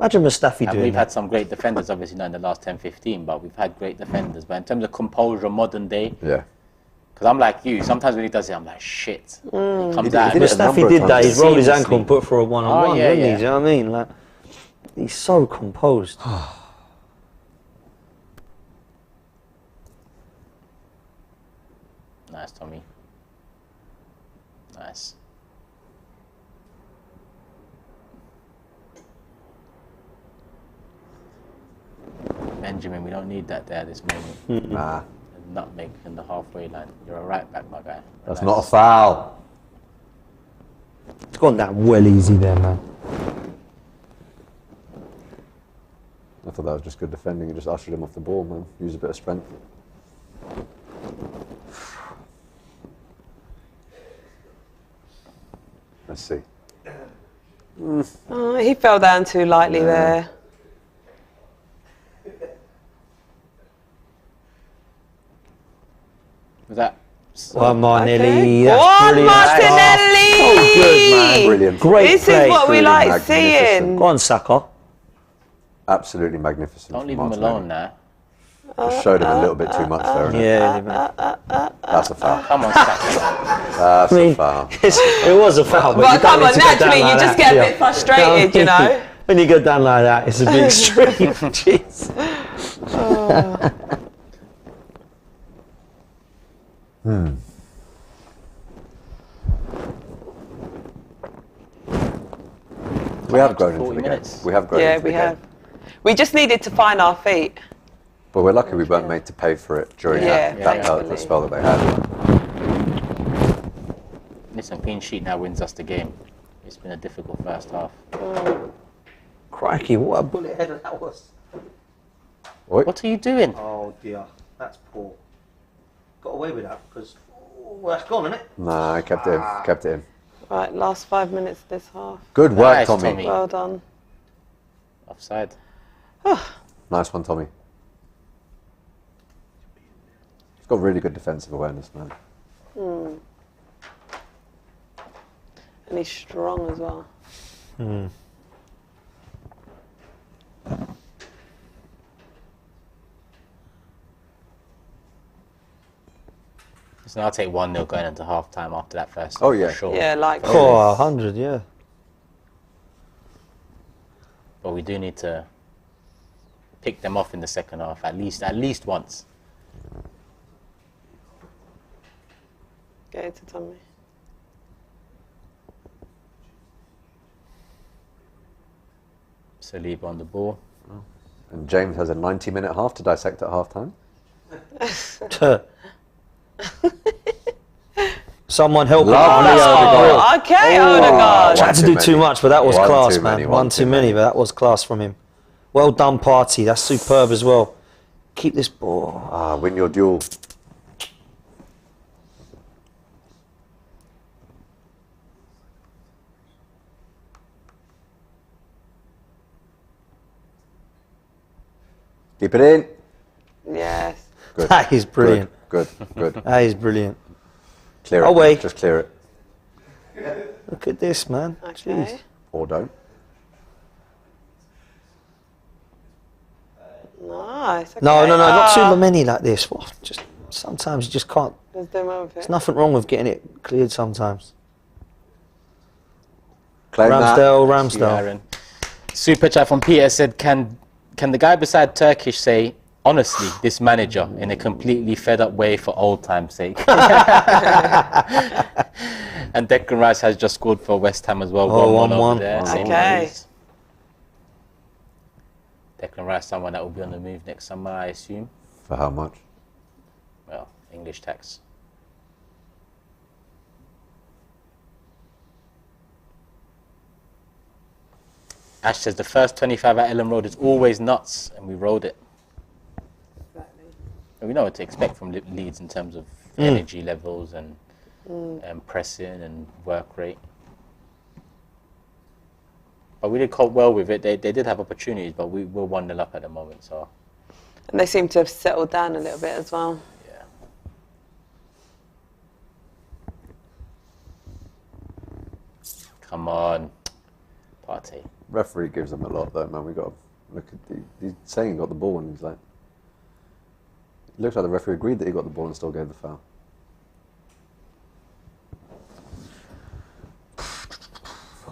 Imagine Mustafi And doing we've that. had some great defenders, obviously not in the last 10, 15, but we've had great defenders. But in terms of composure, modern day, Yeah. because I'm like you, sometimes when he does it, I'm like, shit. He comes out. did it a number Mustafi of did that. times. He's rolled his ankle Seamlessly. and put for a one-on-one, Oh, yeah, didn't he? yeah. Do you know what I mean? Like, he's so composed. Nice, Tommy. Nice. Benjamin, we don't need that there this moment. Nah, A nutmeg in the halfway line. You're a right back, my guy. that's Relax. not a foul. It's gone down well easy there, man. I thought that was just good defending. You just ushered him off the ball, man. Use a bit of strength. Let's see. Oh, he fell down too lightly there. Was that? Well, Martinelli, Okay. that's Juan brilliant. Martinelli! So good, man. Brilliant. Great This play. is what we Truly like magnificent. seeing. Go on, Saka. Absolutely magnificent. Don't from leave him Martinelli. alone now. Just showed him a little bit too much there. innit? Yeah, That's a foul. Come on, Saka. That's I mean, a foul. it was a foul, but But you don't come need on, to go down naturally, you like just that, get a do bit you? frustrated, you know? When you go down like that, it's a bit extreme. Jeez. We have grown into 40 the game. minutes. We have grown Yeah, into the we game. have. We just needed to find our feet. But we're lucky we weren't made to pay for it during Yeah, that thankfully. spell that they had. Listen, clean sheet now wins us the game. It's been a difficult first half. Crikey, what a bullet header that was. Oi. What are you doing? Oh dear, that's poor. Got away with that because that's gone, isn't it? Nah, I kept it in. Kept it in. Right, last 5 minutes of this half. Good work, Nice, Tommy. Tommy. Well done. Offside. Nice one, Tommy. He's got really good defensive awareness, man. And he's strong as well. So I'll take 1-0 going into half time after that first. Oh, yeah. For sure. Yeah, like Oh, 100, yeah. But we do need to pick them off in the second half at least once. Get it to Tommy. Saliba on the ball. And James has a 90-minute half to dissect at half time. Someone help him. Lovely, Odegaard. Oh, okay, Odegaard. Tried to do too much, but that was One class, too man. many, One too many, but that was class from him. Well done, Party. That's superb as well. Keep this ball. Ah, win your duel. Keep it in. Yes. Good. That is brilliant. Good, good. That is brilliant. Clear it. Away. Just clear it. Look at this, man. Okay. Jeez. Or don't. Nice. Okay. No, not too many like this. Well, just sometimes you just can't. Let's do more with it. There's nothing wrong with getting it cleared sometimes. Claim that. Ramsdale. Aaron. Super chat from Peter said, can the guy beside Turkish say, honestly, this manager in a completely fed up way for old time's sake? And Declan Rice has just scored for West Ham as well. Oh, 1-1 1-1. over there. St. Okay. Mary's. Declan Rice, someone that will be on the move next summer, I assume. For how much? Well, English tax. Ash says the first 25 at Ellen Road is always nuts, and we rode it. And we know what to expect from Leeds in terms of energy levels and pressing and work rate. But we did cope well with it. They did have opportunities, but we're 1-0 up at the moment. So And they seem to have settled down a little bit as well. yeah. Come on, Partey. Referee gives them a lot, though, man. We got to look at he's saying he got the ball, and he's like, it looks like the referee agreed that he got the ball and still gave the foul.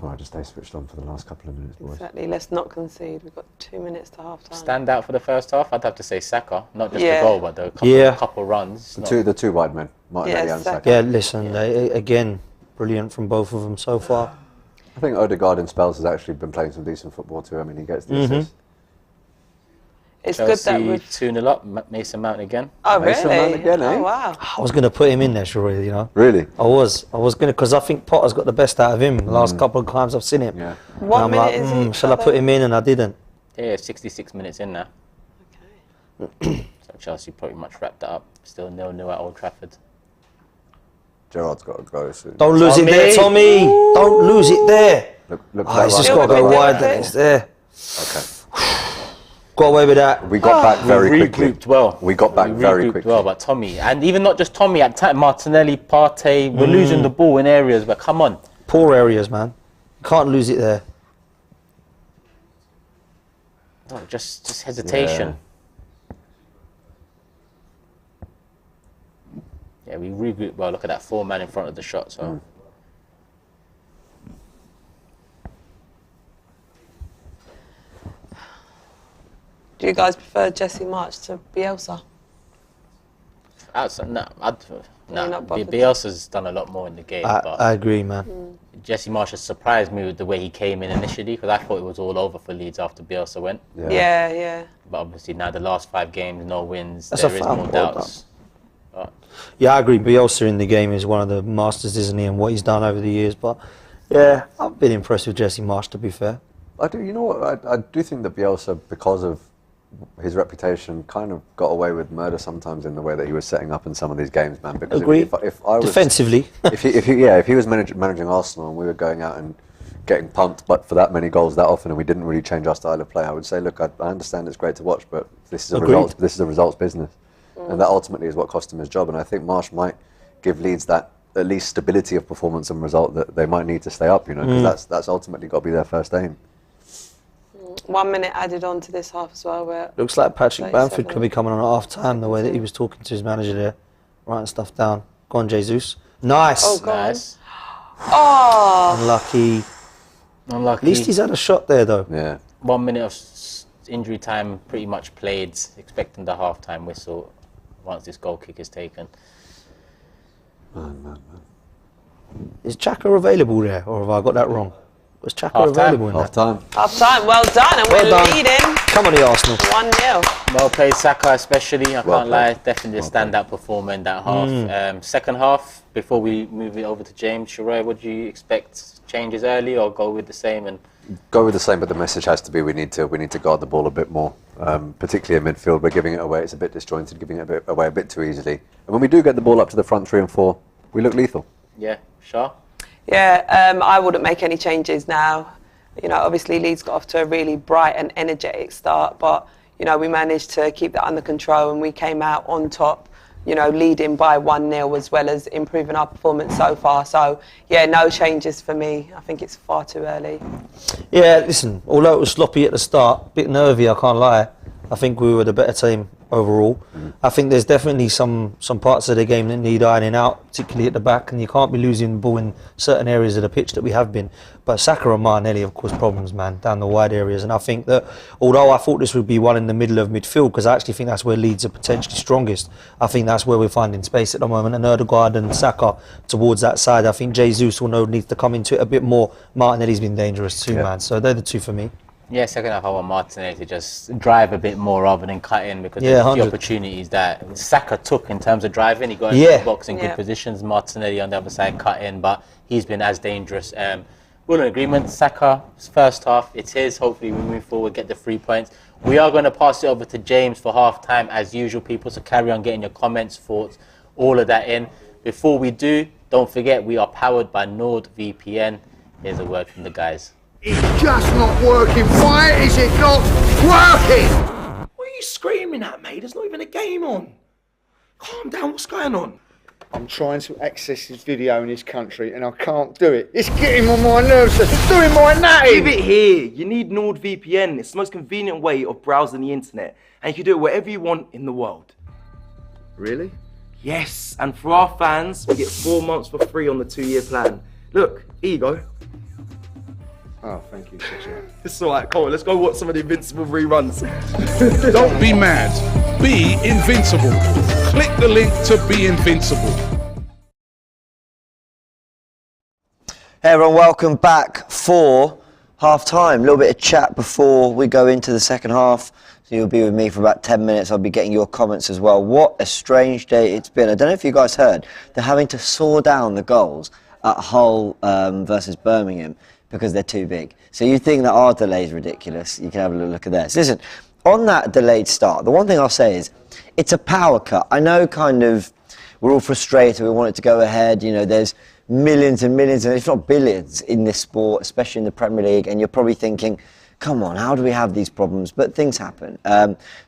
I just stay switched on for the last couple of minutes, boys. Exactly. Let's not concede. We've got 2 minutes to half time. Stand out for the first half. I'd have to say Saka, not just the goal, but the couple runs. The two wide men, Martinelli and Saka. Yeah, listen, again, brilliant from both of them so far. I think Odegaard in spells has actually been playing some decent football too. I mean, he gets the assist. It's Chelsea good that we've 2-0 up. Mason Mount again. Oh, really? Mason Mount again, eh? Oh, wow. I was going to put him in there, surely, you know. Really? I was going to, because I think Potter's got the best out of him the last couple of times I've seen him. Yeah. What I'm minute like, is it? shall I put him in? And I didn't. Yeah, 66 minutes in now. Okay. So Chelsea pretty much wrapped that up. Still 0-0 at Old Trafford. Gerrard's got to go soon. Don't lose it there, Tommy. Don't lose it there. Look It's just got to go wide. It's there. Okay. Got away with that. We got back very quickly. Regrouped well. We got back very quickly. well, but Tommy, and even not just Tommy, at time Martinelli, Partey, we're losing the ball in areas, but come on. Poor areas, man. You can't lose it there. No, just hesitation. Yeah, we regrouped well. Look at that 4-man in front of the shot. So. Do you guys prefer Jesse Marsch to Bielsa? Bielsa's done a lot more in the game. I agree, man. Jesse Marsch has surprised me with the way he came in initially, because I thought it was all over for Leeds after Bielsa went. Yeah. But obviously now the last 5 games, no wins. That's there a is foul more ball, doubts. Yeah, I agree. Bielsa in the game is one of the masters, isn't he, and what he's done over the years. But yeah, I've been impressed with Jesse Marsch, to be fair. I do. You know what? I do think that Bielsa, because of his reputation, kind of got away with murder sometimes in the way that he was setting up in some of these games, man. Because if I was defensively, if he was managing Arsenal and we were going out and getting pumped, but for that many goals that often, and we didn't really change our style of play, I would say, look, I understand it's great to watch, but this is a result. This is a results business, and that ultimately is what cost him his job. And I think Marsch might give Leeds that at least stability of performance and result that they might need to stay up. You know, because that's ultimately got to be their first aim. 1 minute added on to this half as well. Where looks like Patrick Bamford could be coming on at half time, the way that he was talking to his manager there, writing stuff down. Go on, Jesus. Nice. Oh, nice. Oh. Unlucky. At least he's had a shot there, though. Yeah. 1 minute of injury time pretty much played, expecting the half-time whistle once this goal kick is taken. Man. Is Xhaka available there, or have I got that wrong? Was Xhaka available in that? Half time. Well done, and we're leading. Come on, the Arsenal. 1-0. Well played, Saka, especially. I can't lie, definitely a standout performer in that half. Second half, before we move it over to James, Sheree, what do you expect? Changes early, or go with the same? And go with the same, but the message has to be we need to guard the ball a bit more, particularly in midfield. We're giving it away. It's a bit disjointed, giving it away a bit too easily. And when we do get the ball up to the front 3 and 4, we look lethal. Yeah, Shah? Yeah, I wouldn't make any changes now. You know, obviously Leeds got off to a really bright and energetic start, but, you know, we managed to keep that under control and we came out on top, you know, leading by 1-0 as well as improving our performance so far. So, yeah, no changes for me. I think it's far too early. Yeah, listen, although it was sloppy at the start, a bit nervy, I can't lie. I think we were the better team overall. I think there's definitely some parts of the game that need ironing out, particularly at the back, and you can't be losing the ball in certain areas of the pitch that we have been. But Saka and Martinelli have caused problems, man, down the wide areas. And I think that, although I thought this would be one in the middle of midfield, because I actually think that's where Leeds are potentially strongest, I think that's where we're finding space at the moment. And Odegaard and Saka towards that side. I think Jesus will needs to come into it a bit more. Martinelli's been dangerous too, man. So they're the two for me. Yeah, second half I want Martinelli to just drive a bit more rather than cut in, because there's a few opportunities that Saka took in terms of driving. He got into the box in good positions. Martinelli on the other side cut in, but he's been as dangerous. We're in agreement. Saka's first half, it's his. Hopefully we move forward, get the 3 points. We are going to pass it over to James for half time as usual, people. So carry on getting your comments, thoughts, all of that in. Before we do, don't forget we are powered by NordVPN. Here's a word from the guys. It's just not working. Why is it not working? What are you screaming at, mate? There's not even a game on. Calm down, what's going on? I'm trying to access his video in this country and I can't do it. It's getting on my nerves. It's doing my natty. Leave it here. You need NordVPN. It's the most convenient way of browsing the internet. And you can do it wherever you want in the world. Really? Yes. And for our fans, we get 4 months for free on the 2-year plan. Look, here you go. Oh, thank you. It's alright, come on, let's go watch some of the Invincible reruns. Don't be mad. Be invincible. Click the link to be invincible. Hey everyone, welcome back for half time. A little bit of chat before we go into the second half. So you'll be with me for about 10 minutes. I'll be getting your comments as well. What a strange day it's been. I don't know if you guys heard, they're having to saw down the goals at Hull versus Birmingham because they're too big. So you think that our delay is ridiculous. You can have a little look at this. Listen, on that delayed start, the one thing I'll say is it's a power cut. I know kind of we're all frustrated. We want it to go ahead. You know, there's millions and millions, and if not billions in this sport, especially in the Premier League, and you're probably thinking, come on, how do we have these problems? But things happen.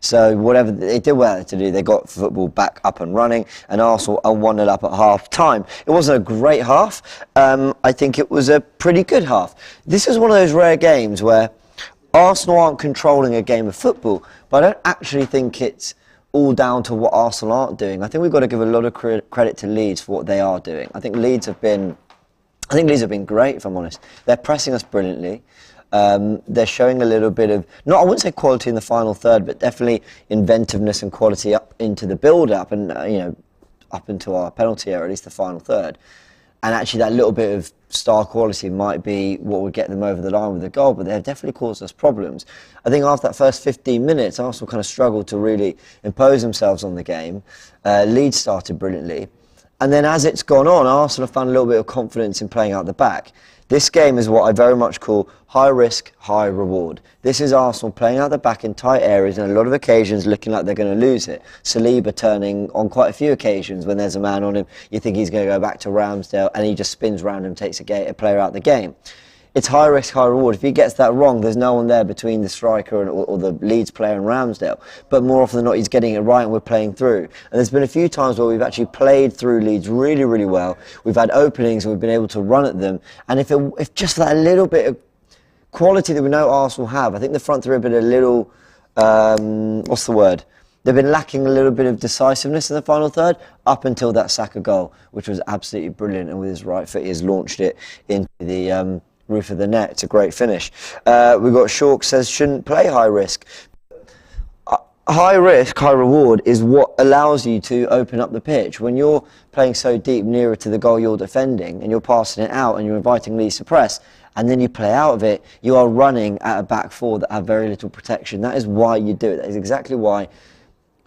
So whatever they did well to do, they got football back up and running, and Arsenal are 1-0 up at half time. It wasn't a great half. I think it was a pretty good half. This is one of those rare games where Arsenal aren't controlling a game of football, but I don't actually think it's all down to what Arsenal aren't doing. I think we've got to give a lot of credit to Leeds for what they are doing. I think Leeds have been great, if I'm honest. They're pressing us brilliantly. They're showing a little bit of, I wouldn't say quality in the final third, but definitely inventiveness and quality up into the build-up and, up into our penalty area, at least the final third. And actually that little bit of star quality might be what would get them over the line with a goal, but they've definitely caused us problems. I think after that first 15 minutes, Arsenal kind of struggled to really impose themselves on the game. Leeds started brilliantly. And then as it's gone on, Arsenal have found a little bit of confidence in playing out the back. This game is what I very much call high risk, high reward. This is Arsenal playing out the back in tight areas and a lot of occasions looking like they're going to lose it. Saliba turning on quite a few occasions when there's a man on him, you think he's going to go back to Ramsdale and he just spins round and takes a player out the game. It's high risk, high reward. If he gets that wrong, there's no one there between the striker or the Leeds player and Ramsdale. But more often than not, he's getting it right and we're playing through. And there's been a few times where we've actually played through Leeds really, really well. We've had openings and we've been able to run at them. And if just that little bit of quality that we know Arsenal have, I think the front three have been a little, what's the word? They've been lacking a little bit of decisiveness in the final third up until that Saka goal, which was absolutely brilliant. And with his right foot, he has launched it into the roof of the net. It's a great finish. We've got Shawk says shouldn't play high risk. High risk, high reward is what allows you to open up the pitch. When you're playing so deep nearer to the goal you're defending and you're passing it out and you're inviting Leeds to press and then you play out of it, you are running at a back four that have very little protection. That is why you do it. That is exactly why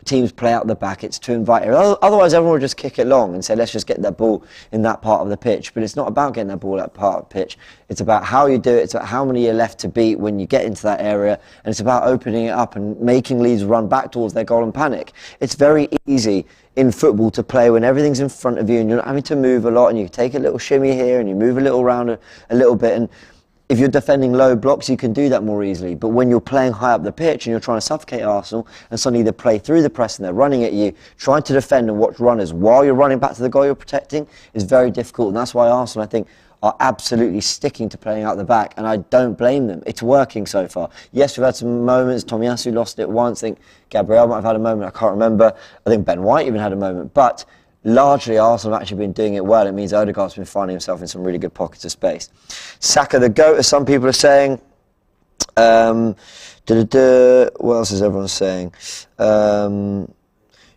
teams play out the back. It's to invite it. Otherwise, everyone will just kick it long and say, let's just get that ball in that part of the pitch. But it's not about getting that ball in that part of the pitch. It's about how you do it. It's about how many you're left to beat when you get into that area. And it's about opening it up and making Leeds run back towards their goal and panic. It's very easy in football to play when everything's in front of you and you're not having to move a lot and you take a little shimmy here and you move a little around a little bit. And if you're defending low blocks, you can do that more easily. But when you're playing high up the pitch and you're trying to suffocate Arsenal and suddenly they play through the press and they're running at you, trying to defend and watch runners while you're running back to the goal you're protecting is very difficult. And that's why Arsenal, I think, are absolutely sticking to playing out the back. And I don't blame them. It's working so far. Yes, we've had some moments. Tomiyasu lost it once. I think Gabriel might have had a moment. I can't remember. I think Ben White even had a moment. But largely, Arsenal have actually been doing it well. It means Odegaard's been finding himself in some really good pockets of space. Saka the GOAT, as some people are saying. What else is everyone saying?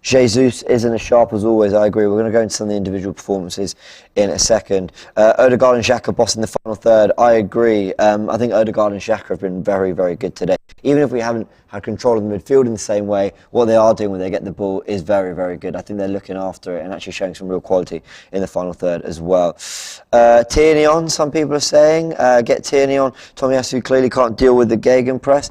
Jesus isn't as sharp as always, I agree. We're going to go into some of the individual performances in a second. Odegaard and Xhaka bossing the final third, I agree. I think Odegaard and Xhaka have been very, very good today. Even if we haven't had control of the midfield in the same way, what they are doing when they get the ball is very, very good. I think they're looking after it and actually showing some real quality in the final third as well. Tierney on, some people are saying. Get Tierney on. Tomiyasu clearly can't deal with the Gegenpress.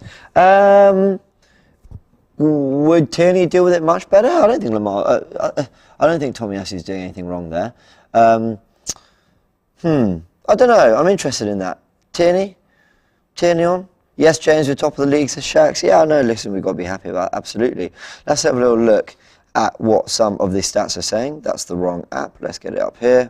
Would Tierney deal with it much better? I don't think I don't think Tomiyasu's doing anything wrong there. I don't know. I'm interested in that. Tierney on. Yes, James, we're top of the league, says Shax. Yeah, I know. Listen, we've got to be happy about it. Absolutely. Let's have a little look at what some of these stats are saying. That's the wrong app. Let's get it up here.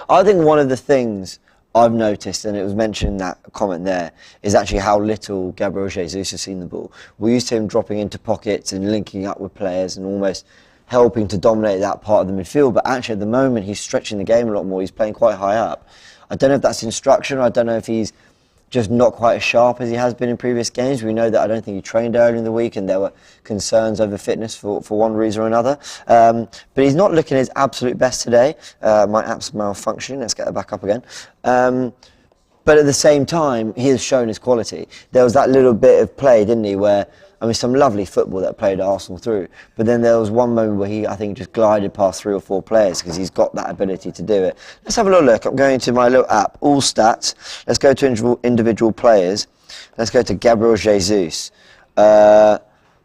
I think one of the things I've noticed, and it was mentioned in that comment there, is actually how little Gabriel Jesus has seen the ball. We're used to him dropping into pockets and linking up with players and almost helping to dominate that part of the midfield, but actually at the moment he's stretching the game a lot more. He's playing quite high up. I don't know if that's instruction, I don't know if he's just not quite as sharp as he has been in previous games. We know that I don't think he trained early in the week and there were concerns over fitness for one reason or another. But he's not looking his absolute best today. My app's malfunctioning. Let's get it back up again. But at the same time, he has shown his quality. There was that little bit of play, didn't he, where, I mean, some lovely football that played Arsenal through. But then there was one moment where he, I think, just glided past 3 or 4 players because he's got that ability to do it. Let's have a little look. I'm going to my little app, All Stats. Let's go to individual players. Let's go to Gabriel Jesus.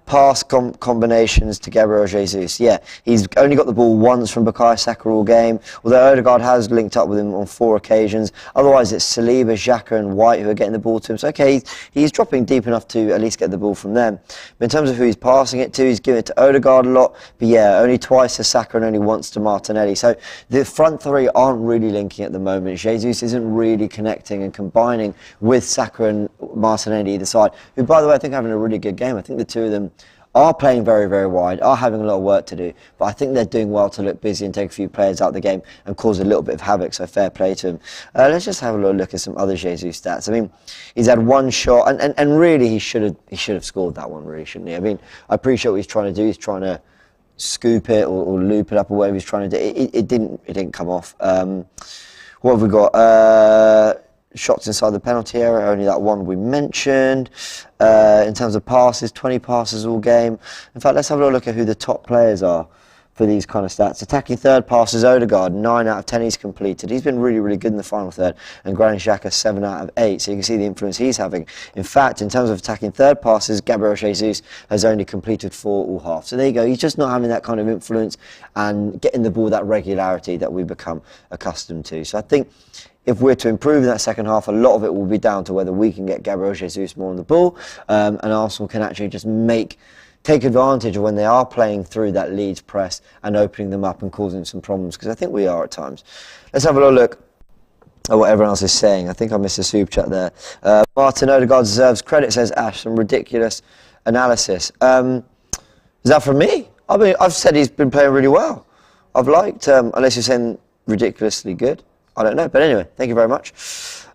Pass combinations to Gabriel Jesus. Yeah, he's only got the ball once from Bukayo Saka all game, although Odegaard has linked up with him on 4 occasions. Otherwise, it's Saliba, Xhaka and White who are getting the ball to him. So, okay, he's dropping deep enough to at least get the ball from them. But in terms of who he's passing it to, he's giving it to Odegaard a lot. But yeah, only twice to Saka and only once to Martinelli. So the front 3 aren't really linking at the moment. Jesus isn't really connecting and combining with Saka and Martinelli either side, who, by the way, I think are having a really good game. I think the two of them are playing very, very wide, are having a lot of work to do, but I think they're doing well to look busy and take a few players out of the game and cause a little bit of havoc, so fair play to him. Let's just have a little look at some other Jesus stats. I mean, he's had 1 shot, and really he should have scored that one, really, shouldn't he? I mean, I appreciate what he's trying to do. He's trying to scoop it or loop it up or whatever he's trying to do. It didn't come off. What have we got? Shots inside the penalty area, only that one we mentioned. In terms of passes, 20 passes all game. In fact, let's have a look at who the top players are for these kind of stats. Attacking third passes, Odegaard, 9 out of 10 he's completed. He's been really, really good in the final third. And Granit Xhaka, 7 out of 8. So you can see the influence he's having. In fact, in terms of attacking third passes, Gabriel Jesus has only completed 4 all half. So there you go. He's just not having that kind of influence and getting the ball with that regularity that we've become accustomed to. So I think if we're to improve in that second half, a lot of it will be down to whether we can get Gabriel Jesus more on the ball and Arsenal can actually just take advantage of when they are playing through that Leeds press and opening them up and causing some problems, because I think we are at times. Let's have a little look at what everyone else is saying. I think I missed a super chat there. Martin Odegaard deserves credit, says Ash. Some ridiculous analysis. Is that from me? I mean, I've said he's been playing really well. I've liked, unless you're saying ridiculously good. I don't know, but anyway, thank you very much.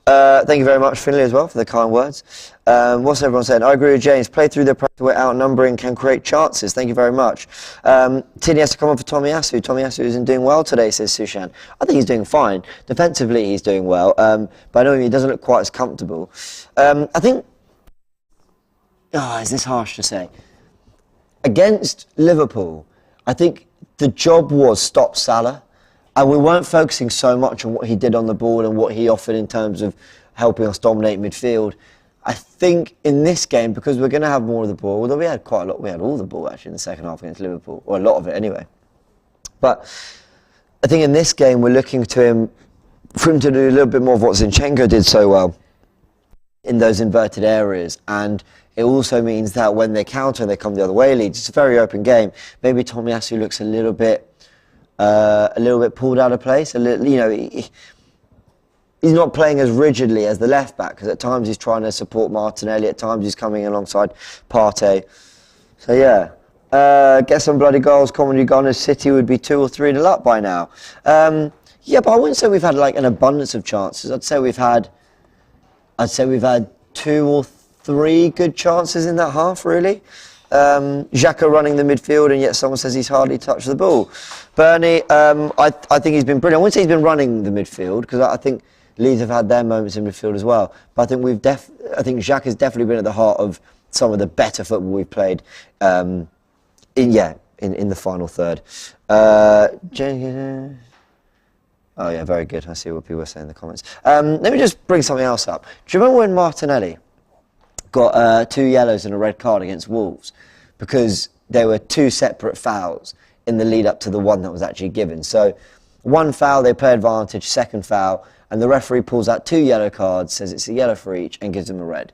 Thank you very much, Finley, as well, for the kind words. What's everyone saying? I agree with James. Play through the press where outnumbering can create chances. Thank you very much. Tierney has to come on for Tomiyasu. Tomiyasu isn't doing well today, says Sushan. I think he's doing fine. Defensively, he's doing well, but I know he doesn't look quite as comfortable. I think... is this harsh to say? Against Liverpool, I think the job was stop Salah. And we weren't focusing so much on what he did on the ball and what he offered in terms of helping us dominate midfield. I think in this game, because we're going to have more of the ball, although we had quite a lot, we had all the ball actually in the second half against Liverpool, or a lot of it anyway. But I think in this game, we're looking for him to do a little bit more of what Zinchenko did so well in those inverted areas. And it also means that when they counter, they come the other way, Leeds. It's a very open game. Maybe Tomiyasu looks a little bit pulled out of place. He's not playing as rigidly as the left back, because at times he's trying to support Martinelli, at times he's coming alongside Partey. So yeah, get some bloody goals. Comedy Gunners. City would be 2 or 3-0 up by now. Yeah, but I wouldn't say we've had like an abundance of chances. I'd say we've had 2 or 3 good chances in that half, really. Xhaka running the midfield, and yet someone says he's hardly touched the ball. Bernie, I think he's been brilliant. I wouldn't say he's been running the midfield, because I think Leeds have had their moments in midfield as well. But I think I think Xhaka's definitely been at the heart of some of the better football we've played in the final third. Oh yeah, very good. I see what people are saying in the comments. Let me just bring something else up. Do you remember when Martinelli got 2 yellows and a red card against Wolves because there were 2 separate fouls in the lead up to the one that was actually given? So 1 foul, they play advantage, 2nd foul, and the referee pulls out 2 yellow cards, says it's a yellow for each, and gives them a red.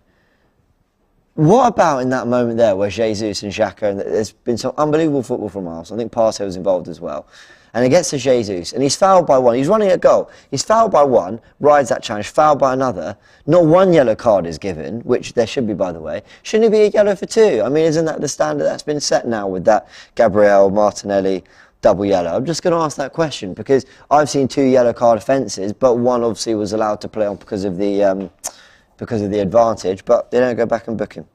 What about in that moment there where Jesus and Xhaka, and there's been some unbelievable football from Arsenal. I think Partey was involved as well. And it gets to Jesus, and he's fouled by one. He's running at goal. He's fouled by one, rides that challenge, fouled by another. Not one yellow card is given, which there should be, by the way. Shouldn't it be a yellow for two? I mean, isn't that the standard that's been set now with that Gabriel Martinelli double yellow? I'm just going to ask that question because I've seen 2 yellow card offences, but one obviously was allowed to play on because of the advantage, but they don't go back and book him.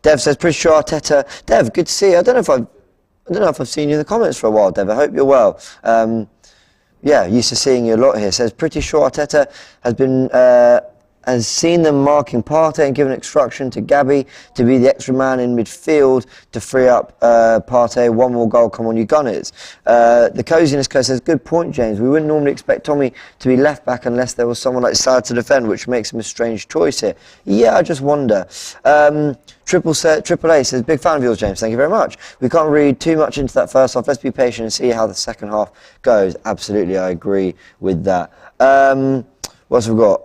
Dev says, pretty sure Arteta. Dev, good to see you. I don't know if I've seen you in the comments for a while, Dev. I hope you're well. Yeah, used to seeing you a lot here. Says, pretty sure Arteta has seen them marking Partey and given instruction to Gabby to be the extra man in midfield to free up Partey. One more goal, come on, you Gunners. The Coziness Co says, good point, James. We wouldn't normally expect Tommy to be left back unless there was someone like Salah to defend, which makes him a strange choice here. Yeah, I just wonder. Triple A says, big fan of yours, James. Thank you very much. We can't read too much into that first half. Let's be patient and see how the second half goes. Absolutely, I agree with that. What else have we got?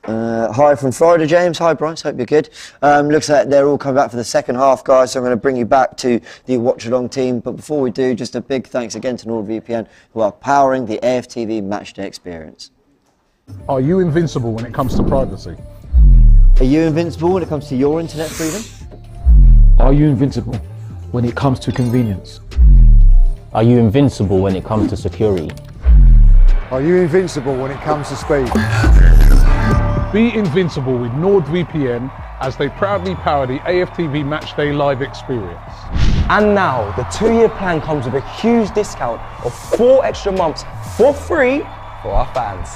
Hi from Florida, James. Hi, Bryce. Hope you're good. Looks like they're all coming back for the second half, guys, so I'm going to bring you back to the watch-along team. But before we do, just a big thanks again to NordVPN, who are powering the AFTV matchday experience. Are you invincible when it comes to privacy? Are you invincible when it comes to your internet freedom? Are you invincible when it comes to convenience? Are you invincible when it comes to security? Are you invincible when it comes to speed? Be invincible with NordVPN as they proudly power the AFTV Matchday Live experience. And now, the 2-year plan comes with a huge discount of 4 extra months for free for our fans.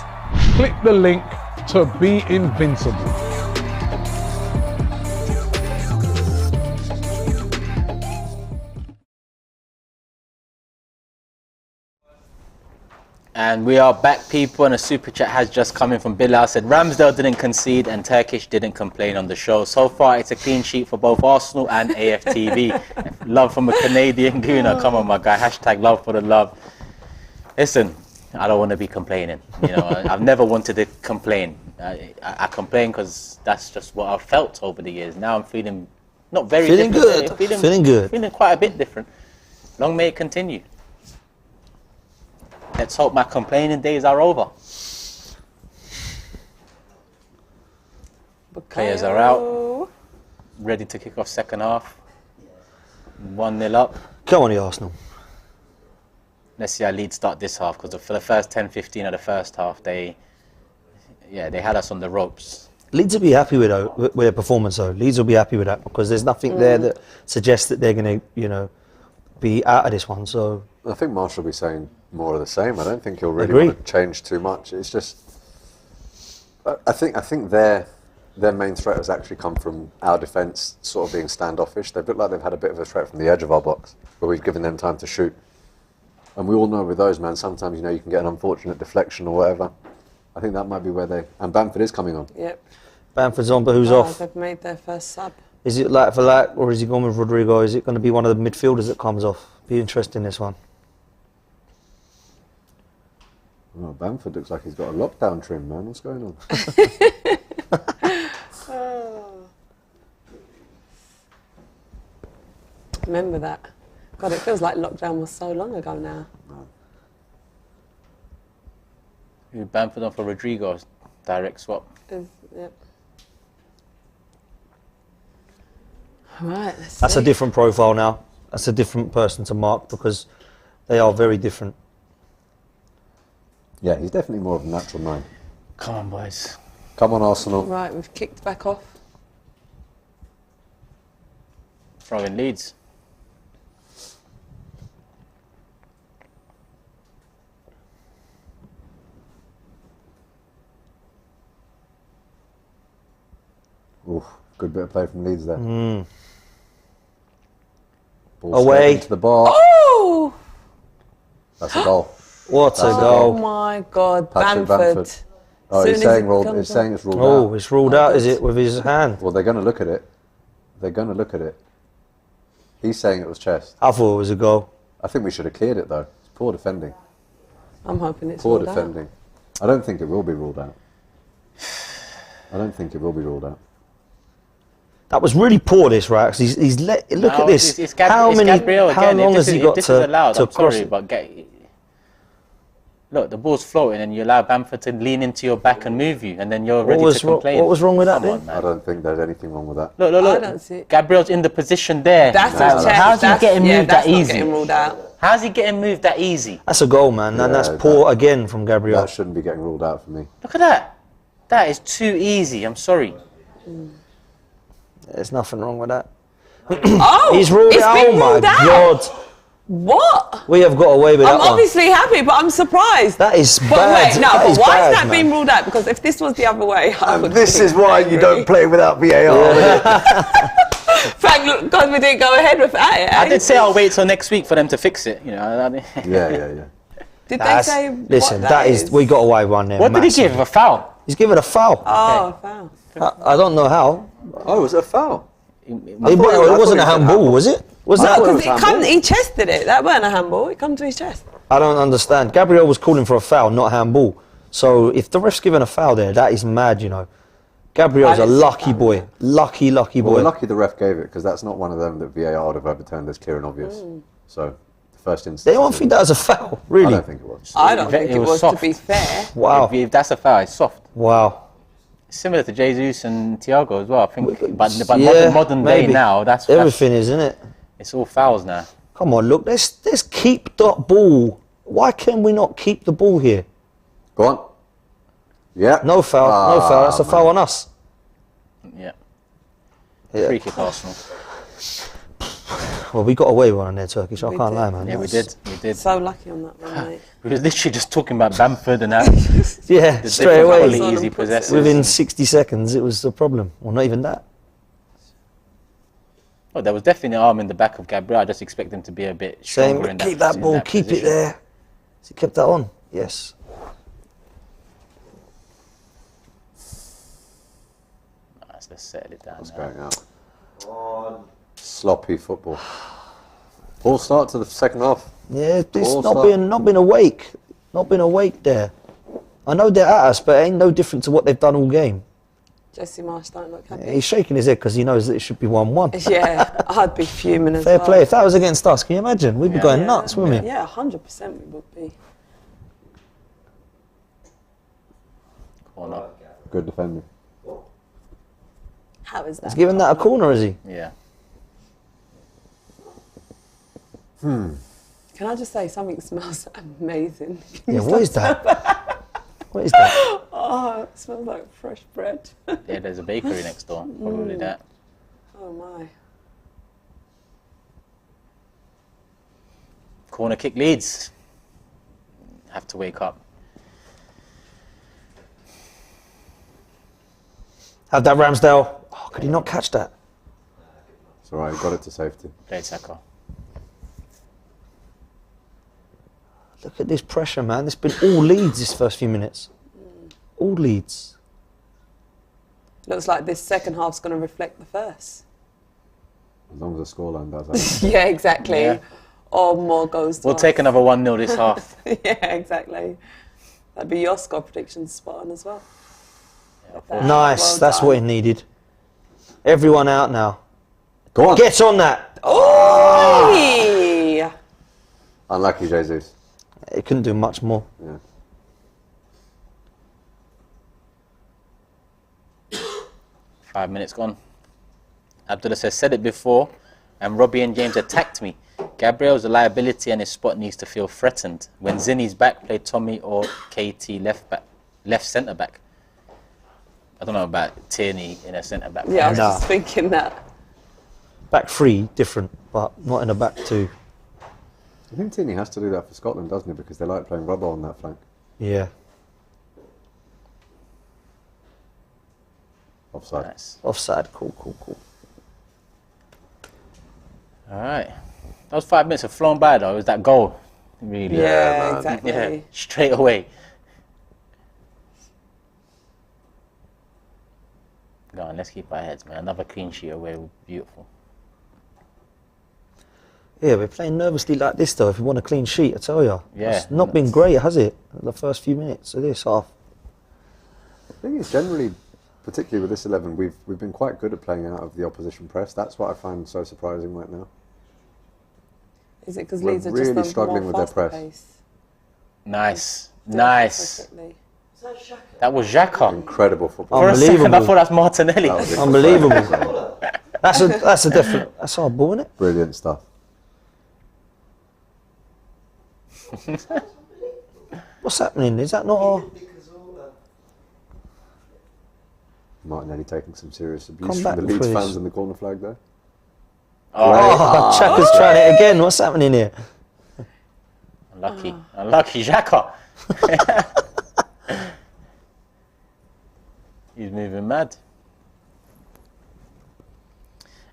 Click the link to be invincible. And we are back, people, and a super chat has just come in from Bilal. Said Ramsdale didn't concede and Turkish didn't complain on the show. So far, it's a clean sheet for both Arsenal and AFTV. Love from a Canadian gooner. Come on, my guy. Hashtag love for the love. Listen, I don't want to be complaining. You know, I've never wanted to complain. I complain because that's just what I've felt over the years. Now I'm feeling not very feeling different. Good. Feeling good. Feeling quite a bit different. Long may it continue. Let's hope my complaining days are over. Players are out. Ready to kick off second half. 1-0 up. Come on, the Arsenal. Let's see how Leeds start this half, because for the first 10-15 of the first half, they had us on the ropes. Leeds will be happy with their performance, though. Leeds will be happy with that because there's nothing there that suggests that they're going to, be out of this one. So I think Marshall will be saying more of the same. I don't think he'll really want to change too much. It's just, I think their main threat has actually come from our defence sort of being standoffish. They've looked like they've had a bit of a threat from the edge of our box, where we've given them time to shoot. And we all know with those, man, sometimes you can get an unfortunate deflection or whatever. I think that might be where and Bamford is coming on. Yep. Bamford's on, but who's off? They've made their first sub. Is it like for like, or is he going with Rodrigo? Is it going to be one of the midfielders that comes off? Be interesting, this one. Oh, Bamford looks like he's got a lockdown trim, man. What's going on? Remember that. God, it feels like lockdown was so long ago now. No. Bamford on for Rodrigo, direct swap. Yep. Right, that's a different profile now. That's a different person to mark because they are very different. Yeah, he's definitely more of a natural 9. Come on, boys. Come on, Arsenal. Right, we've kicked back off. Throwing Leeds. Oof, good bit of play from Leeds there. Ball away into the bar. Oh! That's a goal. What a goal! Oh my God, Patrick Bamford. Oh, he's saying it's ruled out. Oh, it's ruled out, is it, with his hand? Well, they're going to look at it. They're going to look at it. He's saying it was chest. I thought it was a goal. I think we should have cleared it, though. It's poor defending. I'm hoping it's poor ruled defending. out. I don't think it will be ruled out. I don't think it will be ruled out. That was really poor, this, right? 'Cause he's look at this. How long has he got to cross it? But look, the ball's floating and you allow Bamford to lean into your back and move you, and then you're ready to complain. What was wrong with that then? I don't think there's anything wrong with that. Look. I don't see it. Gabriel's in the position there. That's his chest. How's he getting moved that not easy? getting ruled out. How's he getting moved that easy? That's a goal, man, and that's poor again from Gabriel. That shouldn't be getting ruled out for me. Look at that. That is too easy. I'm sorry. There's nothing wrong with that. Oh, he's ruled it out. Oh my God. What? We have got away with that I'm obviously happy, but I'm surprised. That is but bad. Wait, no, that but why bad, is that man. being ruled out? Because if this was the other way, I would. This is why you don't play without VAR. Thank God we didn't go ahead with that. I did say I'll wait till next week for them to fix it. You know. Yeah. Did they say? Listen, that is. We got away one there. What did he give? A foul? He's given a foul. Oh, foul. I don't know how. Oh, was it a foul? It wasn't a handball, was it? Was that? Because he chested it. That weren't a handball. It come to his chest. I don't understand. Gabriel was calling for a foul, not a handball. So if the ref's given a foul there, that is mad, you know. Gabriel's a lucky boy. Lucky boy. Well, we're lucky the ref gave it, because that's not one of them that VAR would have overturned as clear and obvious. So, the first instance... They don't think that was a foul, really? I don't think it was. I don't think it was, soft. to be fair. Wow. If that's a foul, it's soft. Wow. Similar to Jesus and Thiago as well, I think. But Yeah, modern maybe. day now, that's Everything is, isn't it? It's all fouls now. Come on, look, let's keep the ball. Why can we not keep the ball here? Go on. Yeah. No foul, no foul. That's a foul on us. Yeah. Yeah. Free kick Arsenal. Well, we got away with one on there, Turkish. I can't lie, man. Yeah, we did. So lucky on that one, mate. We was literally just talking about Bamford and that. Yeah, The straight different away. quality easy possessors. Within 60 seconds, it was a problem. Well, not even that. Oh, there was definitely an arm in the back of Gabriel. I just expect him to be a bit stronger in that. Keep that ball, keep it there. Has he kept that on? Yes. Nice, let's settle it down. What's going out? Sloppy football. All start to the second half. Yeah, it's not been awake. Not been awake there. I know they're at us, but it ain't no different to what they've done all game. Jesse Marsh don't look happy. Yeah, he's shaking his head because he knows that it should be 1-1. Yeah, I'd be fuming as Fair well. play. If that was against us, can you imagine? We'd be going nuts, wouldn't we? Yeah, 100% we would be. Corner. Good defending. How is that? He's given that a corner, is he? Yeah. Can I just say something smells amazing? Yeah, what is that? What is that? Oh, it smells like fresh bread. Yeah, there's a bakery next door. Probably that. Oh my. Corner kick Leeds. Have to wake up. Have that Ramsdale. Oh, could he not catch that? It's all right, he got it to safety. Great Saka. Look at this pressure, man. It's been all Leeds this first few minutes. All Leeds. Looks like this second half's going to reflect the first. As long as the scoreline does that. Yeah, exactly. Yeah. Or more goes to We'll us. take another 1-0 this half. Yeah, exactly. That'd be your score prediction spot on as well. Nice. Well That's done. what he needed. Everyone out now. Go on. Get on that. Oh! Unlucky, Jesus. He couldn't do much more. Yeah. Five minutes gone. Abdullah said it before, and Robbie and James attacked me. Gabriel's a liability and his spot needs to feel threatened. When Zinni's back, play Tommy or KT left centre back. I don't know about Tierney in a centre back. Yeah, I was just thinking that. Back three, different, but not in a back two. I think Tierney has to do that for Scotland, doesn't he? Because they like playing rubber on that flank. Yeah. Offside. Nice. Offside. Cool. All right. Those 5 minutes have flown by though. It was that goal. Really. Yeah, exactly. Yeah, straight away. Go on, let's keep our heads, man. Another clean sheet away. Beautiful. Yeah, we're playing nervously like this though. If we want a clean sheet, I tell you. Yeah. It's not been great, has it? The first few minutes of this half. I think it's generally particularly with this 11, we've been quite good at playing out of the opposition press. That's what I find so surprising right now. Is it because We're Leeds are really just struggling with their press. Pace? Nice. Doing it Nice. perfectly. That was Xhaka. Incredible football. For a second, I Unbelievable. thought that's Martinelli. That was Unbelievable. That's a different. That's our ball, isn't it? Brilliant stuff. What's happening? Is that not our? Martinelli taking some serious abuse Come from back, the Leeds please. fans in the corner flag there. Oh, Xhaka's trying it again. What's happening here? Unlucky. Unlucky Xhaka. He's moving mad.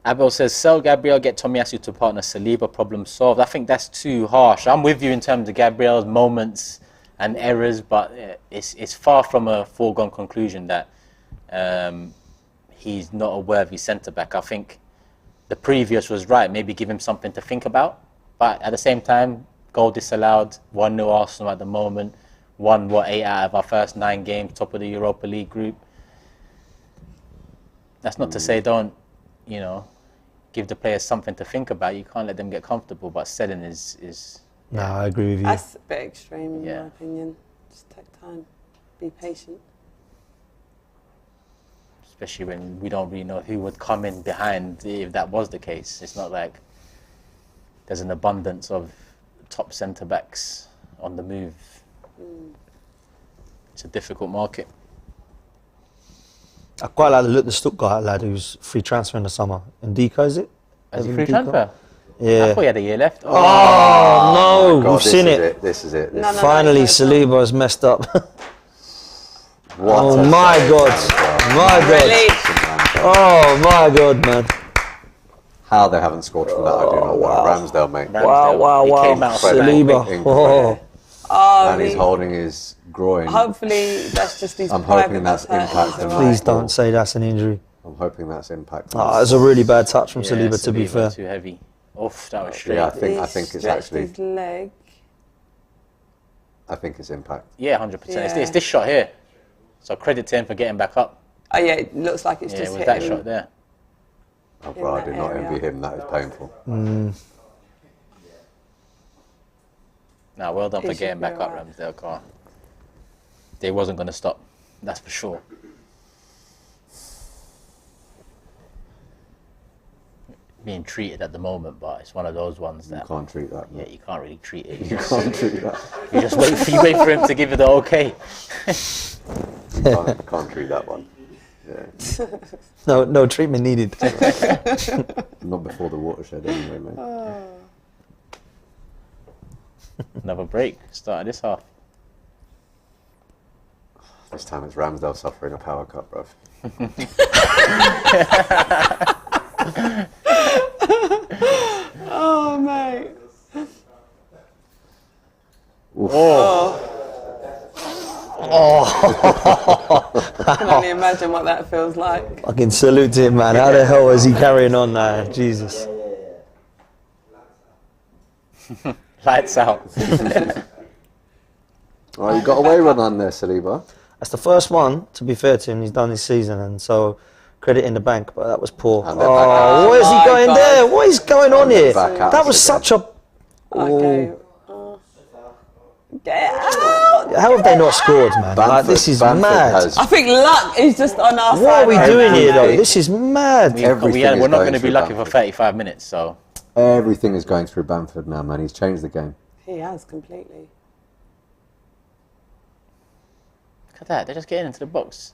Abel says, sell Gabriel, get Tomiyasu to partner Saliba, problem solved. I think that's too harsh. I'm with you in terms of Gabriel's moments and errors, but it's far from a foregone conclusion that he's not a worthy centre-back. I think the previous was right, maybe give him something to think about. But at the same time, goal disallowed, 1-0 Arsenal at the moment, won, 8 out of our first 9 games, top of the Europa League group. That's not to say don't, give the players something to think about. You can't let them get comfortable, but selling is No, I agree with you. That's a bit extreme in my opinion. Just take time, be patient. especially when we don't really know who would come in behind if that was the case. It's not like there's an abundance of top centre-backs on the move. It's a difficult market. I quite like the look the Stuttgart lad who's free transfer in the summer. And Deco, is it? Has he Evan free Deco? transfer? Yeah. I thought he had a year left. Oh, no, God, we've seen it. This is it. Finally, Saliba has messed up. What oh a my save, God. man. My God. Oh my God, man. How they haven't scored from that, I do not know. Ramsdale, mate. Wow, wow, He wow. came out Saliba. Incredible. Oh. And he's holding his groin. Hopefully that's just his I'm private hoping that's hurt. impacted. Please don't say that's an injury. I'm hoping that's impact. Oh, it's a really bad touch from Saliba, to be Saliba fair. too heavy. Oof, that was straight. Yeah, I think it's Stretched actually. his leg. I think it's impact. Yeah, 100%. Yeah. It's this shot here. So credit to him for getting back up. Oh yeah, it looks like it's Yeah, just with hit that him. shot there. Oh, bro, I that do not area. envy him. That is painful. Now, well done He for should getting be back up, alright. Ramsdale. Car. They wasn't going to stop. That's for sure. Being treated at the moment, but it's one of those ones that You can't treat that. yeah, you can't really treat it. You can't treat that. You just wait for him to give you the okay. You can't treat that one. Yeah. No treatment needed. Not before the watershed, anyway, mate. Another break. Started this half. This time it's Ramsdale suffering a power cut, bruv. Oh mate. I can only imagine what that feels like. Fucking salute to him, man. How the hell is he carrying on now? Jesus. Lights out. Oh, you got away run on there, Saliba. That's the first one, to be fair to him, he's done this season, and so credit in the bank, but that was poor. And they're back out. Oh, where is he my going God. there? What is going on And they're here? back out That was again. such a... Okay. Get out! How have they not scored, man? Like, this is Bamford mad. has- I think luck is just on our side. What are we right doing now, here, though? mate. This is mad. Everything We're is not going going to be through lucky for Bamford. 35 minutes, so Everything is going through Bamford now, man. He's changed the game. He has completely. look at that. They're just getting into the box.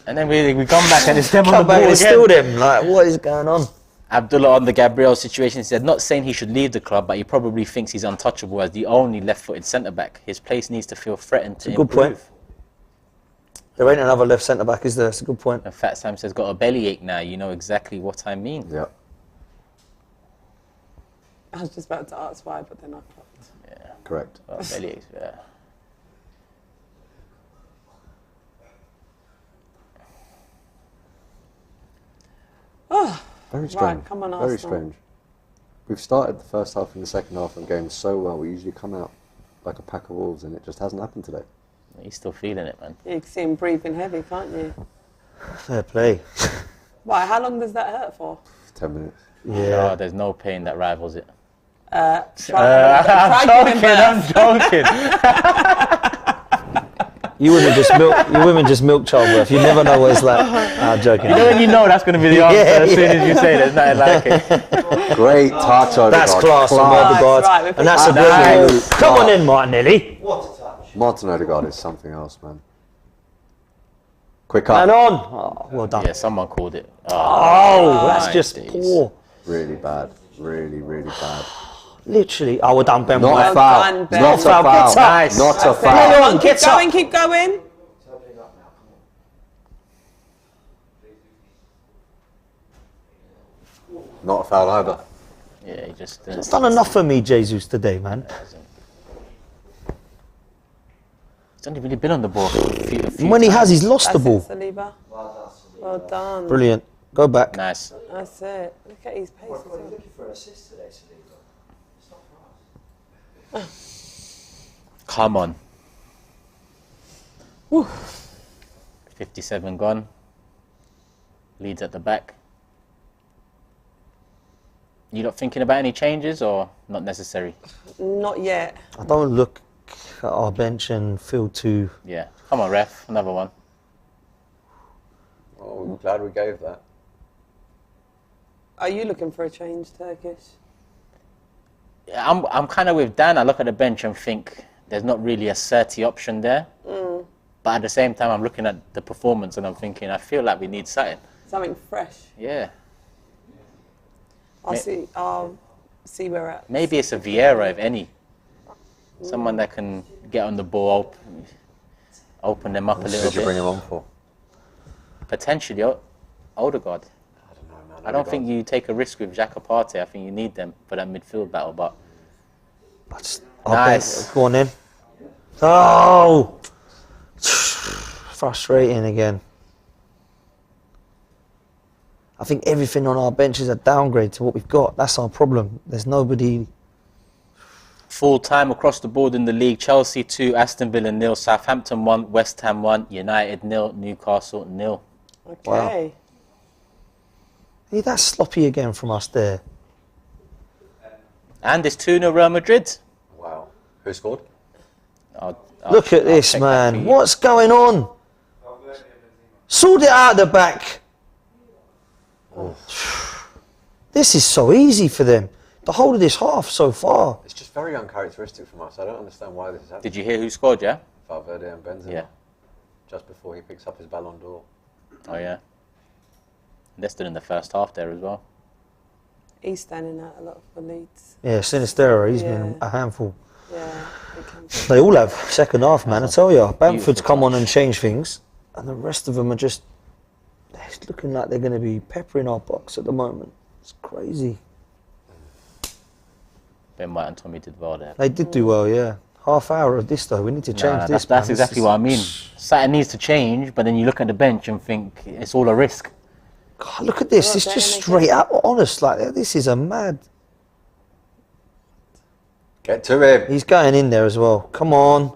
And then we come back and it's them on the Come ball back and again. steal them. Like, what is going on? Abdullah on the Gabriel situation said, not saying he should leave the club, but he probably thinks he's untouchable as the only left-footed centre-back. His place needs to feel threatened to a good improve. point. There ain't another left centre-back, is there? It's a good point. And Fat Sam says, got a bellyache now. You know exactly what I mean. Yeah. I was just about to ask why, but then I clocked. Yeah, Correct. got a bellyache, yeah. Very strange. come on, Very Arsenal. strange. We've started the first half and the second half of games so well. We usually come out like a pack of wolves, and it just hasn't happened today. He's still feeling it, man. You can see him breathing heavy, can't you? Fair play. Right, how long does that hurt for? 10 minutes. Yeah. Oh, there's no pain that rivals it. I'm joking. You women just milk childbirth. You never know what it's like. I'm joking. You know when you know that's going to be the answer as soon as you say there's nothing like it. Great touch, Odegaard. That's class from Odegaard. Right, and that's a Nice. good move. Come on in, Martinelli. What a touch. Martin Odegaard is something else, man. Quick up. And on. Oh, well done. Yeah, someone called it. Oh, that's my just days. poor. Really bad. Really, really bad. Literally. Oh, well done, Ben Not White. a foul. done, Ben. Not a Well done. foul. Get up. Nice. Not a Come foul. on, keep going, keep going. It's opening up now. Come on. Not a foul either. Yeah, he just. He's done enough for me, Jesus, today, man. He's only really been on the ball. A few When he times. has, he's lost the That's ball. it, Saliba. Well done. Brilliant. Go back. Nice. That's it. Look at his pace. We're as probably well. looking for an assist today, Saliba. It's not for us. Come on. Whew. 57 gone. Leeds at the back. You not thinking about any changes or not necessary? Not yet. I don't look at our bench and feel too... Yeah. Come on, ref. Another one. Oh, I'm glad we gave that. Are you looking for a change, Turkish? Yeah, I'm kind of with Dan. I look at the bench and think there's not really a certain option there. But at the same time, I'm looking at the performance and I'm thinking, I feel like we need something. Something fresh. Yeah. I'll see where we're at. Maybe it's a Vieira, if any. Someone that can get on the ball, open them up a What little did you bring bit. him on for? Potentially, Odegaard. I don't know, man. I don't think you take a risk with Xhaka Partey. I think you need them for that midfield battle, but... Nice. Go on then. Oh! Frustrating again. I think everything on our bench is a downgrade to what we've got. That's our problem. There's nobody... Full time across the board in the league. Chelsea 2, Aston Villa 0, Southampton 1, West Ham 1, United 0, Newcastle 0. Okay. Wow. Hey, that's sloppy again from us there. And it's 2-0 Real Madrid. Wow. Who scored? Look at this, man. What's going on? Sort it out the back. This is so easy for them. The whole of this half so far. It's just very uncharacteristic from us. I don't understand why this is happening. Did you hear who scored, yeah? Valverde and Benzema. Yeah. Just before he picks up his Ballon d'Or. Oh, yeah. They're still in the first half there as well. He's standing out a lot for Leeds. Yeah, Sinistero, he's been a handful. Yeah. They all have second half, man. I tell you, Bamford's come on and changed things, and the rest of them are just it's looking like they're going to be peppering our box at the moment. It's crazy. Ben White and Tommy did well there. They did do well, yeah. Half hour of this though. We need to change this. That's man. exactly what I mean. Something needs to change, but then you look at the bench and think it's all a risk. God, look at this. It's just straight up honest. Like this is a mad. Get to him. He's going in there as well. Come on.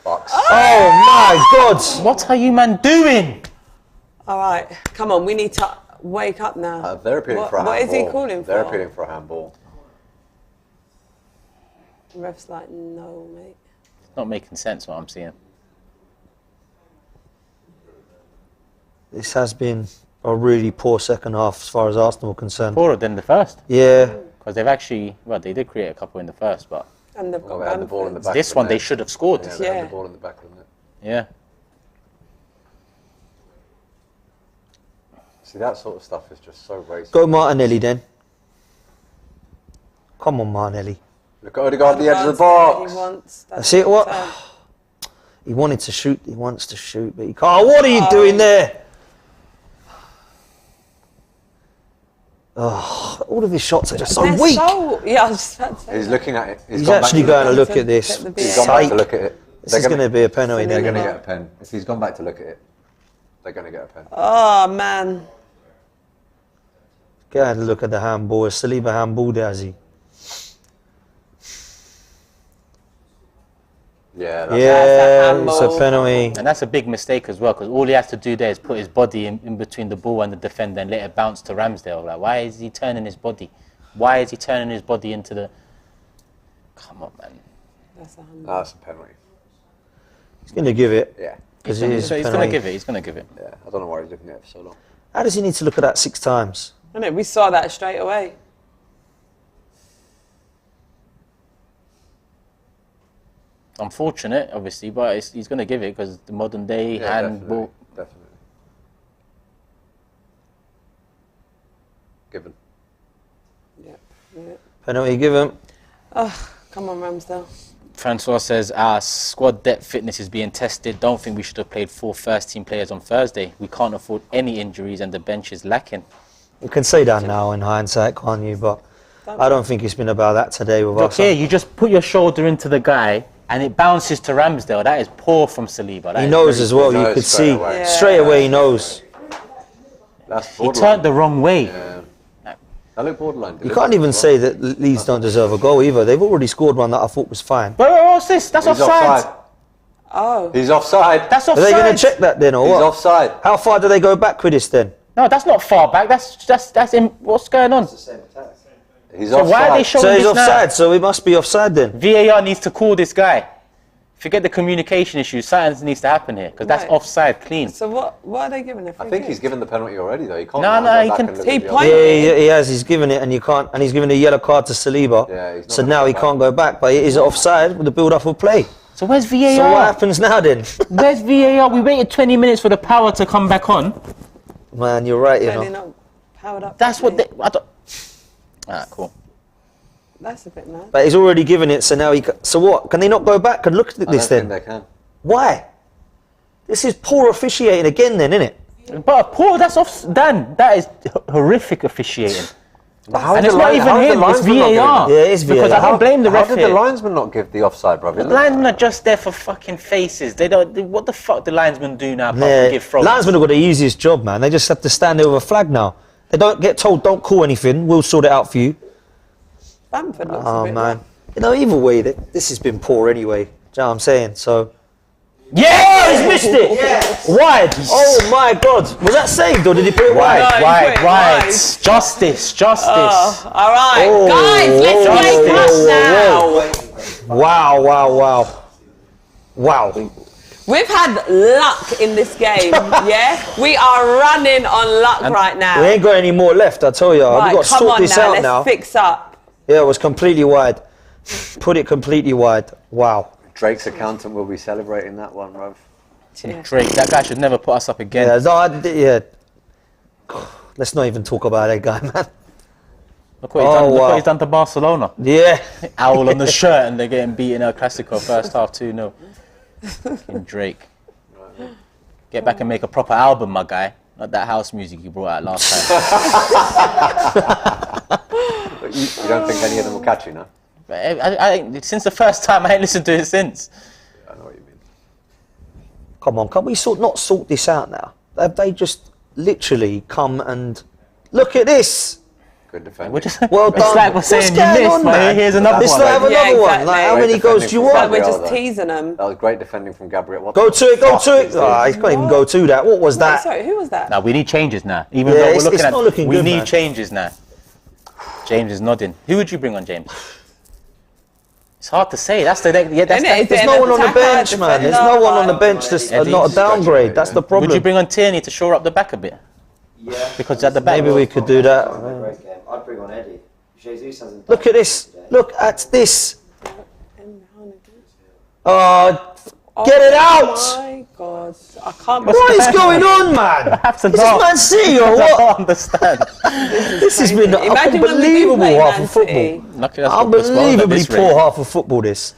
Fox. Oh my God! What are you man doing? All right, come on. We need to wake up now. They're appealing for a handball. What is he calling for? They're appealing for a handball. The ref's like, no, mate. It's not making sense what I'm seeing. This has been a really poor second half as far as Arsenal are concerned. Poorer than the first. Yeah. Because they've actually, well, they did create a couple in the first, but And they've Oh, they had the ball in the back. this of the one they net. should have scored. Yeah, they Yeah. had the ball in the back of the net. Yeah. See, that sort of stuff is just so racist. Go Martinelli then. Come on, Martinelli. Look at Odegaard at the edge of the He box. wants. That's it. What? He wanted to shoot. He wants to shoot, but he can't. What are you doing there? Oh, all of his shots are just so They're weak. yeah, I was just about to say He's that. looking at it. He's actually going to look at this. Get the He's gone back to look at it. This is going to be a penalty. They're Then. going to get a pen. If he's gone back to look at it, they're going to get a pen. Oh man. Go ahead and look at the handball. Saliba handball there, has he? Yeah, it's a penalty. And that's a big mistake as well, because all he has to do there is put his body in between the ball and the defender and let it bounce to Ramsdale. Like, why is he turning his body? Why is he turning his body into the... Come on, man. That's a penalty. He's going to give it. Yeah. He's going to give it. He's going to give it. Yeah, I don't know why he's looking at it for so long. How does he need to look at that 6 times? I know, we saw that straight away. Unfortunate, obviously, but he's going to give it because the modern day handball. Definitely. Given. Yeah. Penalty given. Oh, come on, Ramsdale. Francois says our squad depth fitness is being tested. Don't think we should have played 4 first-team players on Thursday. We can't afford any injuries and the bench is lacking. You can say that now in hindsight, can't you? But I don't think it's been about that today with us. Okay, you just put your shoulder into the guy and it bounces to Ramsdale. That is poor from Saliba. He knows as well. You could see straight away. He knows. He turned the wrong way. Yeah. That looked borderline. You can't even say that Leeds don't deserve a goal either. They've already scored one that I thought was fine. Wait, what's this? That's offside. Oh. He's offside. That's offside. Are they going to check that then, or He's what? offside. How far do they go back with this then? No, that's not far back. That's in. What's going on? He's so offside. why are they showing So he's this offside. now? So he must be offside then. VAR needs to call this guy. Forget the communication issues. Something needs to happen here because that's offside, clean. So what are they giving it? I think he's given the penalty already though. He can't. No, he can. He pointed. Yeah, he has. He's given it, and you can't. And he's given a yellow card to Saliba. Yeah, so now he can't go back. But it is offside with the build-up of play. So where's VAR? So what happens now then? Where's VAR? We waited 20 minutes for the power to come back on. Man, you're right. You Clearly know. not powered up. That's what they. I don't. Alright, cool. That's a bit mad. But he's already given it. So now he. So what? Can they not go back and look at this then? They can. Why? This is poor officiating again, then, isn't it? But poor. That's off. Dan, that is horrific officiating. And it's not even him. It's VAR. Yeah, it's VAR. Because I don't blame the ref How did the linesman not give the offside, brother? The linesmen are just there for fucking faces. They don't. What the fuck do linesmen do now? Apart from give throws? Linesmen have got the easiest job, man. They just have to stand there with a flag now. They don't get told, don't call anything. We'll sort it out for you. Bamford looks a bit man. You know, either way, this has been poor anyway. Do you know what I'm saying? So. Yeah! Oh, he's missed it! Yes. Wide! Oh my God! Was that saved or did he put it wide? No, Wide. Justice. Oh, all right, guys, let's wake up now. Wow. We've had luck in this game, yeah? We are running on luck right now. We ain't got any more left, I tell you. Right, We've got to come sort on this now, out let's now. fix up. Yeah, it was completely wide. Put it completely wide. Wow. Drake's accountant will be celebrating that one, bruv. Yeah. Drake, that guy should never put us up again. Yeah, let's not even talk about that guy, man. Look what he's done to Barcelona. Yeah. Owl on the shirt and they're getting beaten El Clasico first half 2-0. Fucking Drake. Get back and make a proper album, my guy. Not that house music you brought out last time. But you don't think any of them will catch you, no? I since the first time, I ain't listened to it since. I know what you mean. Come on, can we not sort this out now? Have they just literally come and look at this? Good defending. Well done. It's like we're saying you going missed, on, man. Here's another Let's one. not have another Yeah, one. exactly. Like, how many goals do you Like want? we're just teasing them. That was great defending from Gabriel. Go to it. He can't even go to that. What was Wait, that? sorry, who was that? Now we need changes now. Even Yeah, though we're it's looking at, not looking we good, need man. changes now. James is nodding. Who would you bring on, James? It's hard to say. That's the There's no one on the bench, man. There's no one on the bench that's not a downgrade. That's the problem. Would you bring on Tierney to shore up the back a bit? Yeah. Because at the back. Maybe we could do that. Great game. I'd bring on Eddie. Jesus hasn't. Look at this. Look at this. Oh, get it out! Oh my God, I can't. What is going on, man? I have to Is this know. Man City or I what? don't understand. This has been Imagine when we do unbelievable play half Man of football. City. Lucky that's what puts World at Unbelievably this rate. poor half of football, this.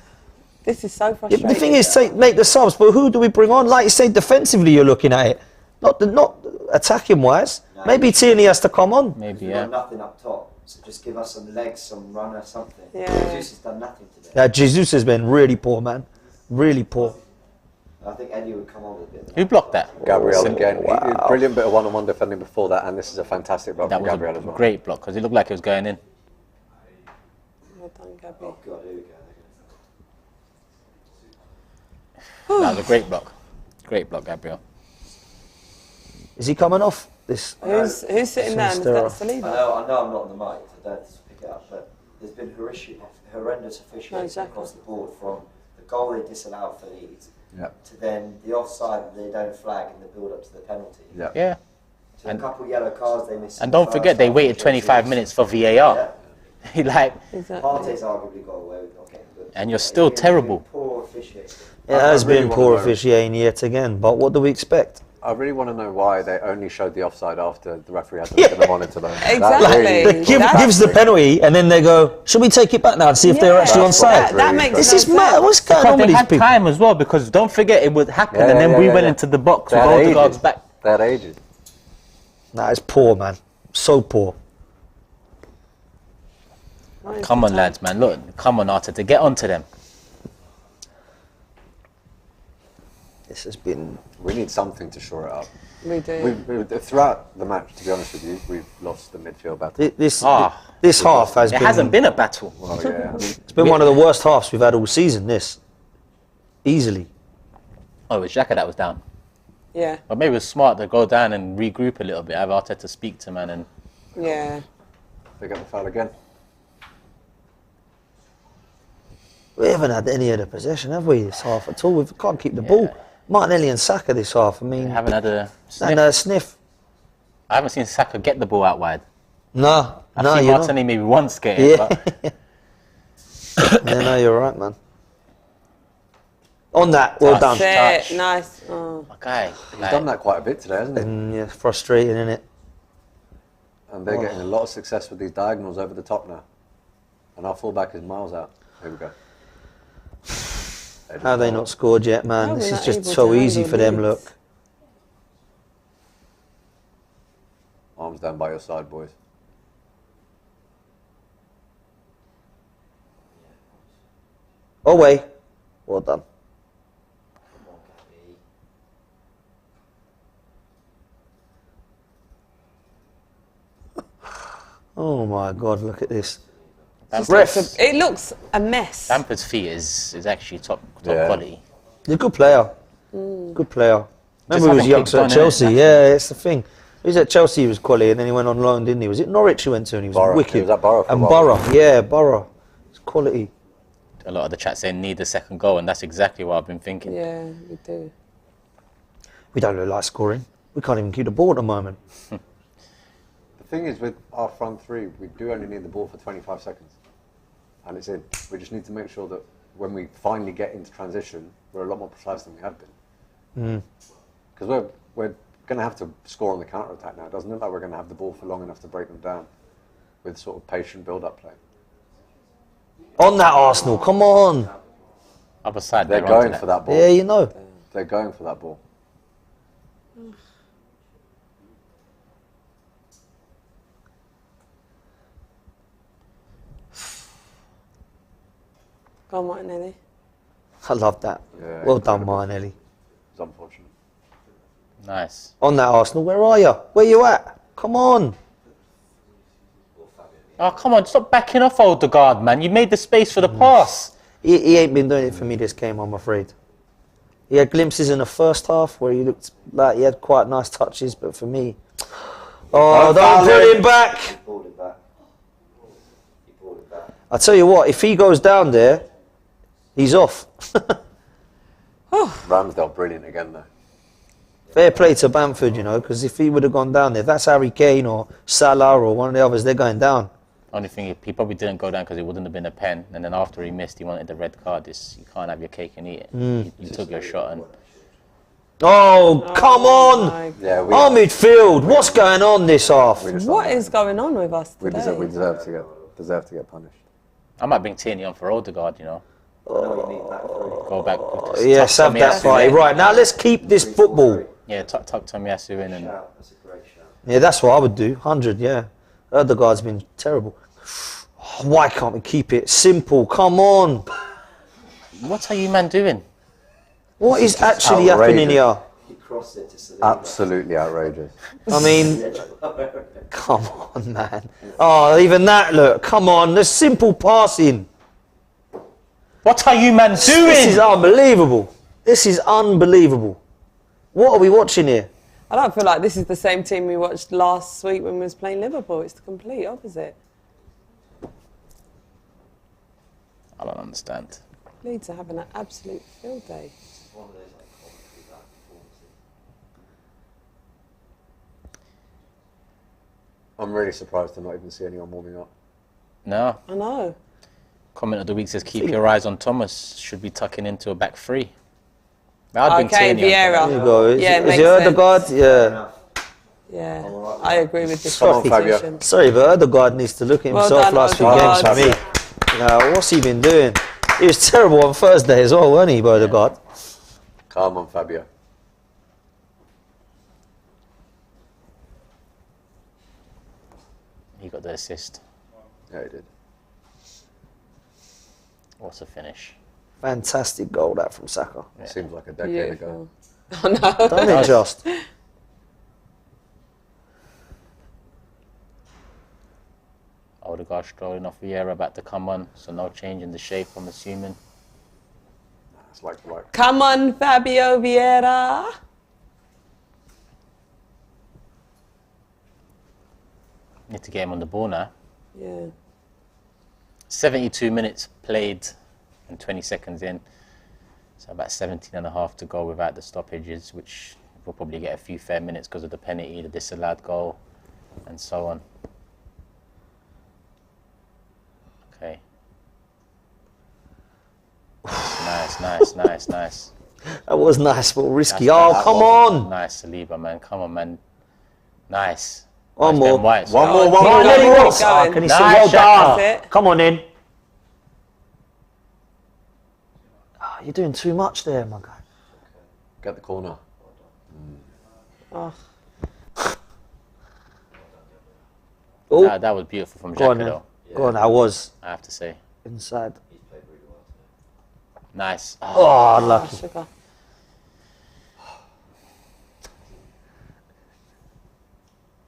This is so Yeah, frustrating. but the thing is, make the subs, but who do we bring on? Like you say, defensively you're looking at it. Not attacking wise. No, Maybe Tierney has to come on. Maybe, We've yeah. got nothing up top, so just give us some legs, some runner, something. Yeah. Jesus has done nothing today. Yeah, Jesus has been really poor, man. Really poor. I think Eddie would come on with a bit. Who blocked that? Gabriel again. Brilliant bit of one-on-one defending before that, and this is a fantastic block That from was Gabriel a as well. great block because it looked like it was going in. Well done, Gabby. Oh God, here we go. That was a great block. Great block, Gabriel. Is he coming off this? Who's sitting there? Is that I Saliba? know I'm not on the mic, so I don't have to pick it up, but there's been horrendous officiating Xhaka. across the board from the goal they disallowed for Leeds Yep. to then the offside that they don't flag in the build-up to the penalty. Yeah. Yeah. To a couple yellow cards they missed. And don't forget, they waited 25 minutes for VAR. Like, Partey's arguably got away with not getting good. and you're still terrible. Poor officiating. It has really been wanna poor know- officiating yet again, but what do we expect? I really want to know why they only showed the offside after the referee had to look at the monitor. Though. That Exactly. really- Gives the penalty, and then they go, should we take it back now and see if they're actually on side? That makes This no is mad. sense. What's going But on they with these had people? time as well because don't forget it would happen Yeah, and then yeah, we yeah, went yeah. into the box They with had Odegaard's ages. back. They had ages. Nah, it's poor, man. So poor. Come on, lads, man. Look, come on, Arteta, get onto them. This has been. We need something to shore it up. We do. Throughout the match, to be honest with you, we've lost the midfield battle. This half has It been. hasn't been a battle. Well, yeah. It's been one of the worst halves we've had all season. This, easily. Oh, it was Xhaka that was down. Yeah. But maybe it was smart to go down and regroup a little bit. Have Arteta speak to man and. Yeah. They got the foul again. We haven't had any of the possession, have we, this half at all? We can't keep the ball. Martinelli and Saka this half. I mean, Haven't had a sniff. and a sniff. I haven't seen Saka get the ball out wide. No, I've no, seen you're not. Martinelli maybe once get it. Yeah. But Yeah, no, you're right, man. On that, well done. That's it. Nice. Oh. okay. He's done that quite a bit today, hasn't he? Yeah, frustrating, isn't it? And they're getting a lot of success with these diagonals over the top now. And our fullback is miles out. Here we go. How they not scored yet, man? No, This we're is not just able so to easy handle for them, Leeds. look. Arms down by your side, boys. Away. Well done. Oh my God, look at this. Bamford's, It looks a mess. Bamford's feet is actually top Yeah. quality. He's a good player. Good player. Just Remember he was haven't young kicked at on, Chelsea. innit? Yeah, it's the thing. He was at Chelsea, he was quality, and then he went on loan, didn't he? Was it Norwich he went to, and he was Borough. wicked. He was at Borough for a and while. Borough, yeah, Borough. It's quality. A lot of the chat saying need a second goal, and that's exactly what I've been thinking. Yeah, we do. We don't look like scoring. We can't even keep the ball at the moment. The thing is, with our front three, we do only need the ball for 25 seconds. And it's in. We just need to make sure that when we finally get into transition, we're a lot more precise than we have been. Because we're going to have to score on the counter-attack now. It doesn't look like we're going to have the ball for long enough to break them down with sort of patient build-up play. On that Arsenal, come on. Other side, They're they're onto going for that ball. Yeah, you know. They're going for that ball. Go on, Martinelli. I love that. Yeah, Well done, Martinelli. It's unfortunate. Nice. On that Arsenal, where are you? Where you at? Come on. Oh, come on, stop backing off Odegaard, man. You made the space for the pass. He ain't been doing it for me this game, I'm afraid. He had glimpses in the first half where he looked like he had quite nice touches, but for me... Oh, don't put him back! He pulled it back. He pulled it back. I tell you what, if he goes down there, he's off. Ramsdale, brilliant again, though. Fair play to Bamford, you know, because if he would have gone down there, if that's Harry Kane or Salah or one of the others, they're going down. Only thing, he probably didn't go down because it wouldn't have been a pen. And then after he missed, he wanted the red card. You can't have your cake and eat it. You took your shot and... Oh, come on! my- Yeah, Our midfield, what's going on this half? What is going on with us we today? deserve to get punished. I might bring Tierney on for Odegaard, you know. Go back. Yes, have that fight. Right, now let's keep this football. Yeah, tuck Tomiyasu in and... That's a great shout. Yeah, that's what I would do. 100, yeah. Odegaard's been terrible. Oh, why can't we keep it simple? Come on. What are you man doing? What is actually happening here? He crossed it to Saliba. Absolutely outrageous. I mean, come on, man. Oh, even that, look, come on, the simple passing. What are you man doing? This is unbelievable. This is unbelievable. What are we watching here? I don't feel like this is the same team we watched last week when we was playing Liverpool. It's the complete opposite. I don't understand. Leeds are having an absolute field day. It's one of those like commentary back performances. I'm really surprised to not even see anyone warming up. No. I know. Comment of the week says, keep your eyes on Thomas. Should be tucking into a back three. I'd Okay, Vieira. There you go. Yeah, is makes it Odegaard? sense. Yeah. Yeah, I agree with this Sorry, decision. Sorry, but Odegaard needs to look at Well himself done, last few Odegaard. games for me. Now, what's he been doing? He was terrible on Thursday as well, wasn't he, Odegaard? Calm on, Fabio. He got the assist. Yeah, he did. What's a finish? Fantastic goal that from Saka. Yeah. Seems like a decade ago. Oh no. Don't it just? Odegaard strolling off Vieira about to come on, so no change in the shape, I'm assuming. It's like Come on, Fabio Vieira. Need to get him on the ball now. Yeah. 72 minutes played and 20 seconds in. So about 17 and a half to go without the stoppages, which we'll probably get a few fair minutes because of the penalty, the disallowed goal, and so on. Okay. Nice. That was nice, but risky. That's Oh, come on. Nice, Saliba, man. Come on, man. Nice. One Nice more. Ben White. One more. Can he say Nice well shot. done? Come on in. Oh, you're doing too much there, my guy. Get the corner. Oh. Oh. That was beautiful from Go on, Xhaka, then. though. Go on, I was. I have to say. Inside. Nice. Oh, unlucky. Sugar.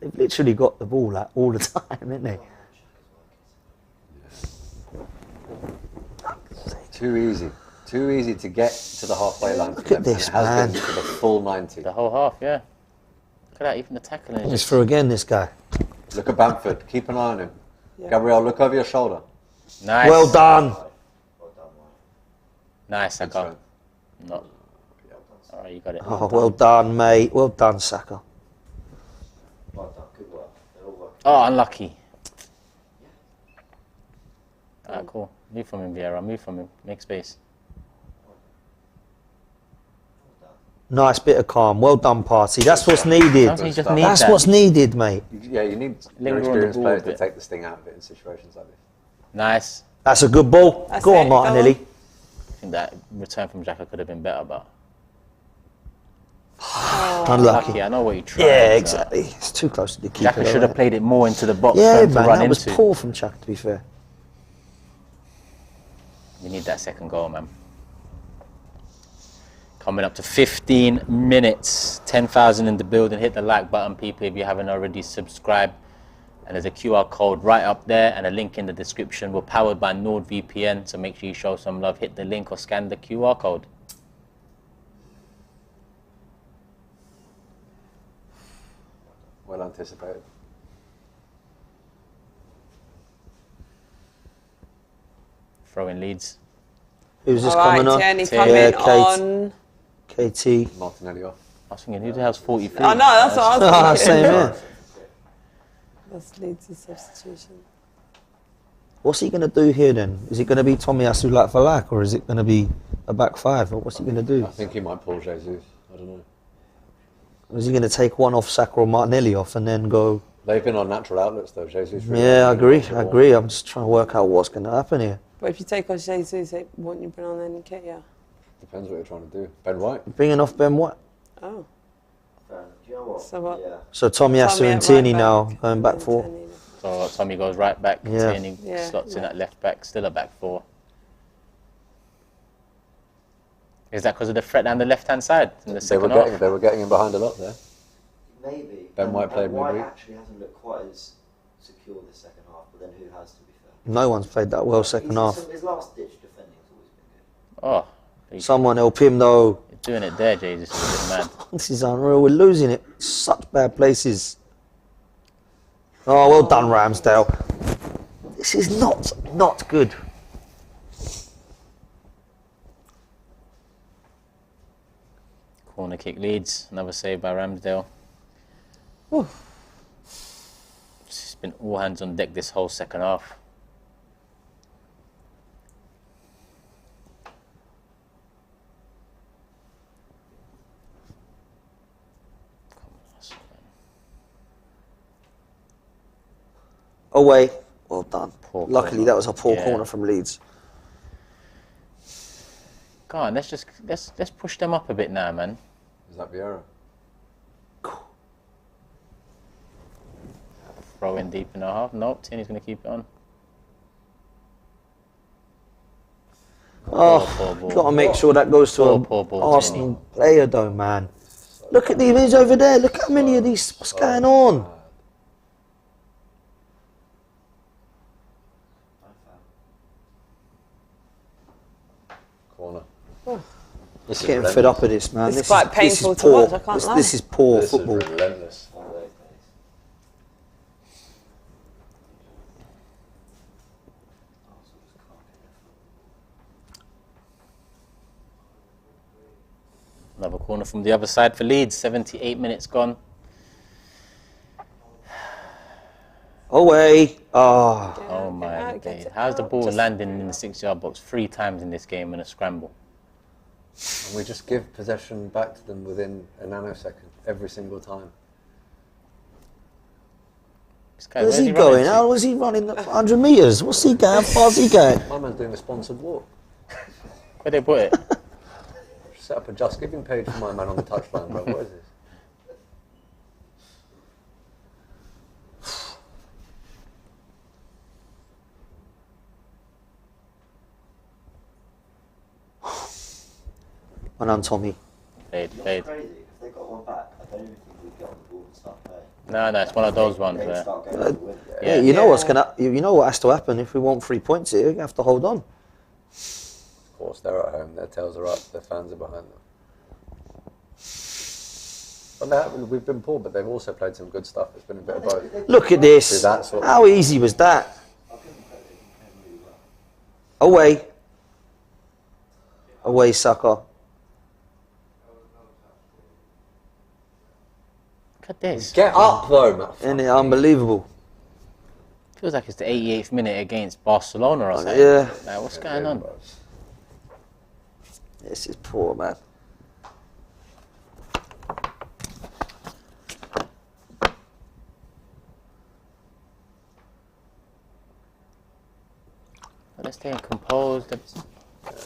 They've literally got the ball like, all the time, haven't they? Too easy. Too easy to get to the halfway line. Look at this, it has man. been to the full 90. The whole half, yeah. Look at that, even the tackling. is He's just- through again, this guy. Look at Bamford. Keep an eye on him. Gabriel, look over your shoulder. Nice. Well done. Nice, Saka. No. All right, you got it. Oh, well done, mate. Well done, Saka. Oh, unlucky. Alright, cool. Move from him, Vieira. Move from him. Make space. Nice bit of calm. Well done, party. That's what's needed. Sometimes you just need That's that. what's needed, mate. Yeah, you need Linger your on the experienced ball a players to bit. take the sting out of it in situations like this. Nice. That's a good ball. That's Go it, on, Martinelli. I think that return from Xhaka could have been better, but Unlucky. I know what you tried. Yeah, so exactly. It's too close to the keeper. Xhaka should have played it more into the box Yeah, for him to man, run that was into. poor from Xhaka, to be fair. We need that second goal, man. Coming up to 15 minutes. 10,000 in the building. Hit the like button, people, if you haven't already subscribed. And there's a QR code right up there and a link in the description. We're powered by NordVPN, so make sure you show some love. Hit the link or scan the QR code. Well anticipated. Throwing Leeds. Who's this All right, coming on? Tierney Tierney. coming on. KT. Martinelli off. I was thinking, who the hell's 43? I know, that's what I was Ah, thinking. same here. That's Leeds' substitution. What's he going to do here then? Is it going to be Tomiyasu like for like, or is it going to be a back five? Or what's he going to do? I think he might pull Jesus. I don't know. Or is he going to take one off Saka or Martinelli off and then go? They've been on natural outlets though. Jesus. Really Yeah, I hasn't been agree. much at I all. agree. I'm just trying to work out what's going to happen here. But if you take off Jesus, won't you bring on any Nketiah? Depends what you're trying to do. Ben White. Bringing off Ben White. Oh. Do you know what? So what? Yeah. So Tomiyasu Tommy and at Tierney right now back. going back four. Tierney. So Tommy goes right back. Yeah. Tierney Yeah, slots in yeah. at left back. Still a back four. Is that because of the threat down the left-hand side in the They second half? were getting him behind a lot there. Maybe. Ben White played White midweek. actually hasn't looked quite as secure this second half, but then who has, to be fair? No one's played that well second half. His last-ditch defending has always been good. Oh, Someone help him though. you're doing it there, Jesus. This is a bit mad. This is unreal. We're losing it. Such bad places. Oh, well done, Ramsdale. This is not good. Corner kick Leeds. Another save by Ramsdale. It's been all hands on deck this whole second half. Away. Well done. Poor Luckily, corner. that was a poor Yeah. corner from Leeds. Go on, let's push them up a bit now, man. Is that Vieira? Throw in deep in our half. Nope, Tierney's going to keep it on. Oh, poor ball. got to make sure that goes to Poor an ball, Arsenal player, though, man. Look at these over there. Look how many of these. What's going on? Corner. It's getting fed up with this, man. It's This quite is painful to poor. watch, I can't lie. This is poor This football. is relentless. Another corner from the other side for Leeds. 78 minutes gone. Away. Oh. Oh my days. How's the ball landing in the 6-yard box 3 times in this game in a scramble? And we just give possession back to them within a nanosecond every single time. This guy, Where's where's he running going? to? How was he running? 100 metres? What's he going? How far's he going? My man's doing a sponsored walk. Where they put it? Set up a Just Giving page for my man on the touchline, bro. What is this? Well done, Tommy. Played. Crazy. If they got one back, I don't even think we'd get on the ball and start playing. No, it's one of those ones They'd where... start going for the win. Yeah, you know what's gonna. You know what has to happen if we want 3 points here. You have to hold on. Of course, they're at home. Their tails are up. Their fans are behind them. But we've been poor, but they've also played some good stuff. It's been a bit of both. Look at this. How easy was that? Away. Away, Saka. Look at this. Get up, though, man. Isn't it unbelievable? Feels like it's the 88th minute against Barcelona or something. Yeah. Like, what's going on? This is poor, man. Let's stay composed.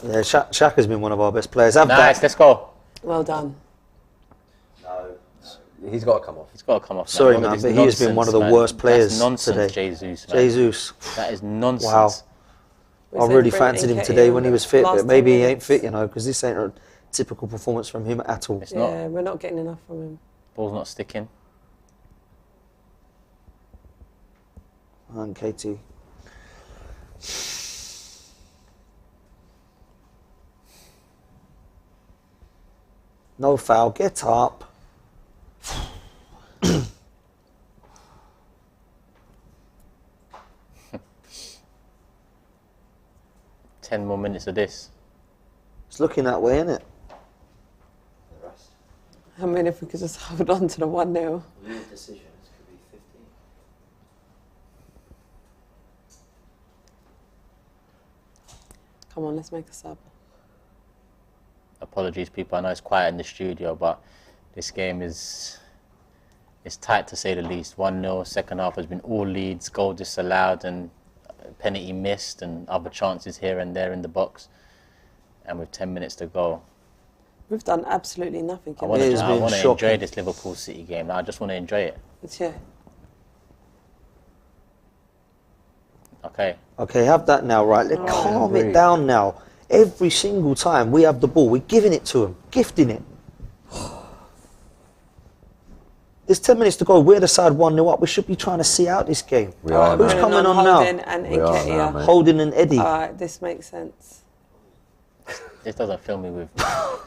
Yeah, Xhaka's been one of our best players. Have Nice, that. let's go. Well done. He's got to come off. He's got to come off. Sorry, All of man, this but he has been one of the nonsense, worst man. players That's nonsense, today. Jesus, man. Jesus. That is nonsense. Wow. We I said really bring fancied him Nketiah today when he was fit, last but maybe 10 he ain't minutes. fit, you know, because this ain't a typical performance from him at all. It's not. Yeah, we're not getting enough from him. Ball's not sticking. And Katie. No foul, get up. 10 more minutes of this. It's looking that way, isn't it? I mean, if we could just hold on to the 1-0. Lose decisions could be 15. Come on, let's make a sub. Apologies, people. I know it's quiet in the studio, but this game is tight to say the least. 1-0. Second half has been all Leeds, goal disallowed and penalty missed and other chances here and there in the box. And with 10 minutes to go, We've done absolutely nothing. I want It has to been enjoy shocking. this Liverpool City game. I just want to enjoy it. Yeah. Okay. Okay, have that now, right? Calm it down now. Every single time we have the ball, we're giving it to them, gifting it. There's 10 minutes to go. We're the side 1-0 up. We should be trying to see out this game. We are. Who's coming on now? Holding and Nketiah. Holding and Eddie. All right, this makes sense. This doesn't fill me with.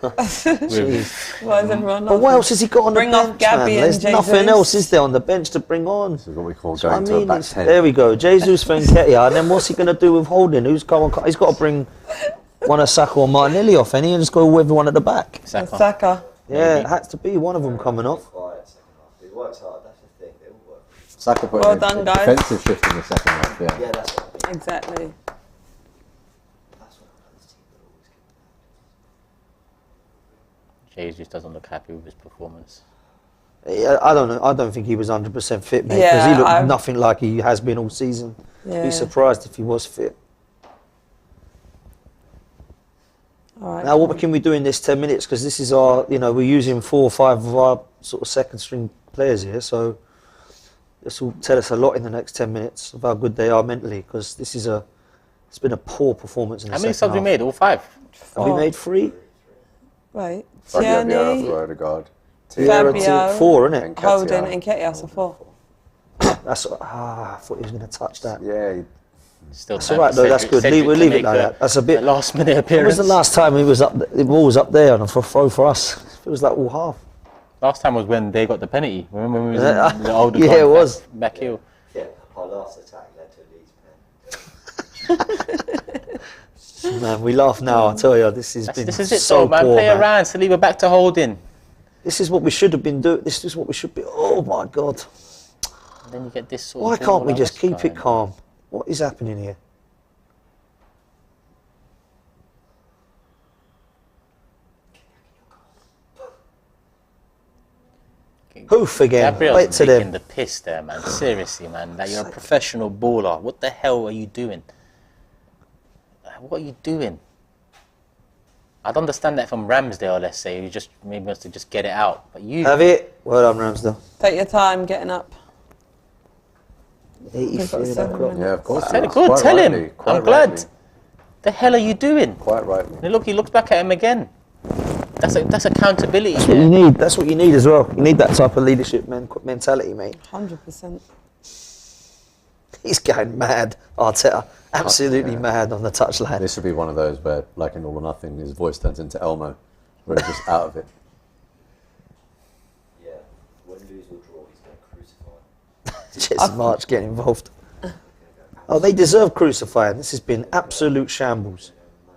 Why is everyone But what else has he got on Bring the off bench, Gabby man? and There's nothing Jesus. else, is there, on the bench to bring on? This is what we call So going to a back 10. there we go. Jesus for Nketiah. And then what's he going to do with Holding? He's got to bring one of Saka or Martinelli off, and he just go with everyone at the back. Saka. Yeah, it had to be one of them coming off. Quiet second half. He works hard, that's the thing, they all work. Saka put Well in done, a guys. defensive shift in the second half, yeah. Yeah, that's what I mean. Exactly. That's what this team will always give. Jesus doesn't look happy with his performance. Yeah, I don't know. I don't think he was 100% fit, mate, because Yeah, he looked nothing like he has been all season. Yeah. Be surprised if he was fit. All right. Now, what can we do in this 10 minutes? Because this is our, we're using 4 or 5 of our sort of second string players here. So this will tell us a lot in the next 10 minutes of how good they are mentally. Because it's been a poor performance in the How many second subs we half. made? All 5? Have we made 3? Right. Vieira Tierney, for Odegaard. Fabio, 4, isn't it? Holding and Nketiah, so 4. That's I thought he was going to touch that. Yeah, Still That's time all right, for though. That's good. Cedric We'll to leave it make like that. That's a bit. last minute When was appearance. the last time he was up? The ball was up there and for a throw for us. It was like all half. Last time was when they got the penalty. Remember when we was in the older Yeah, it was. back heel. Yeah, our last attack led to a Leeds pen. Man, we laugh now. I tell you, this has been This is it, so though, man. poor, Play man. around. Saliba back to Holding. This is what we should have been doing. This is what we should be. Oh my God! And then you get this sort Why of can't we ball, just like, keep what's it going calm? What is happening here? on? Hoof again. Gabriel's Wait to taking them. the piss there, man. Seriously, man. Like, you're a professional baller. What the hell are you doing? What are you doing? I'd understand that from Ramsdale, let's say. You just maybe wants to just get it out. But you Have it. Well done, Ramsdale. Take your time getting up. 83 7 o'clock. yeah, of course. tell, It's good, quite tell rightly, him. quite I'm glad. rightly. The hell are you doing? Quite rightly. And he looks back at him again. That's accountability. That's what you need. That's what you need as well. You need that type of leadership mentality, mate. 100%. He's going mad, Arteta. Absolutely mad on the touchline. This would be one of those where, like in All or Nothing, his voice turns into Elmo, where he's just out of it. Yeah, win, lose or draw, he's going to crucify. Jesse March getting involved. Oh, they deserve crucifying. This has been absolute shambles.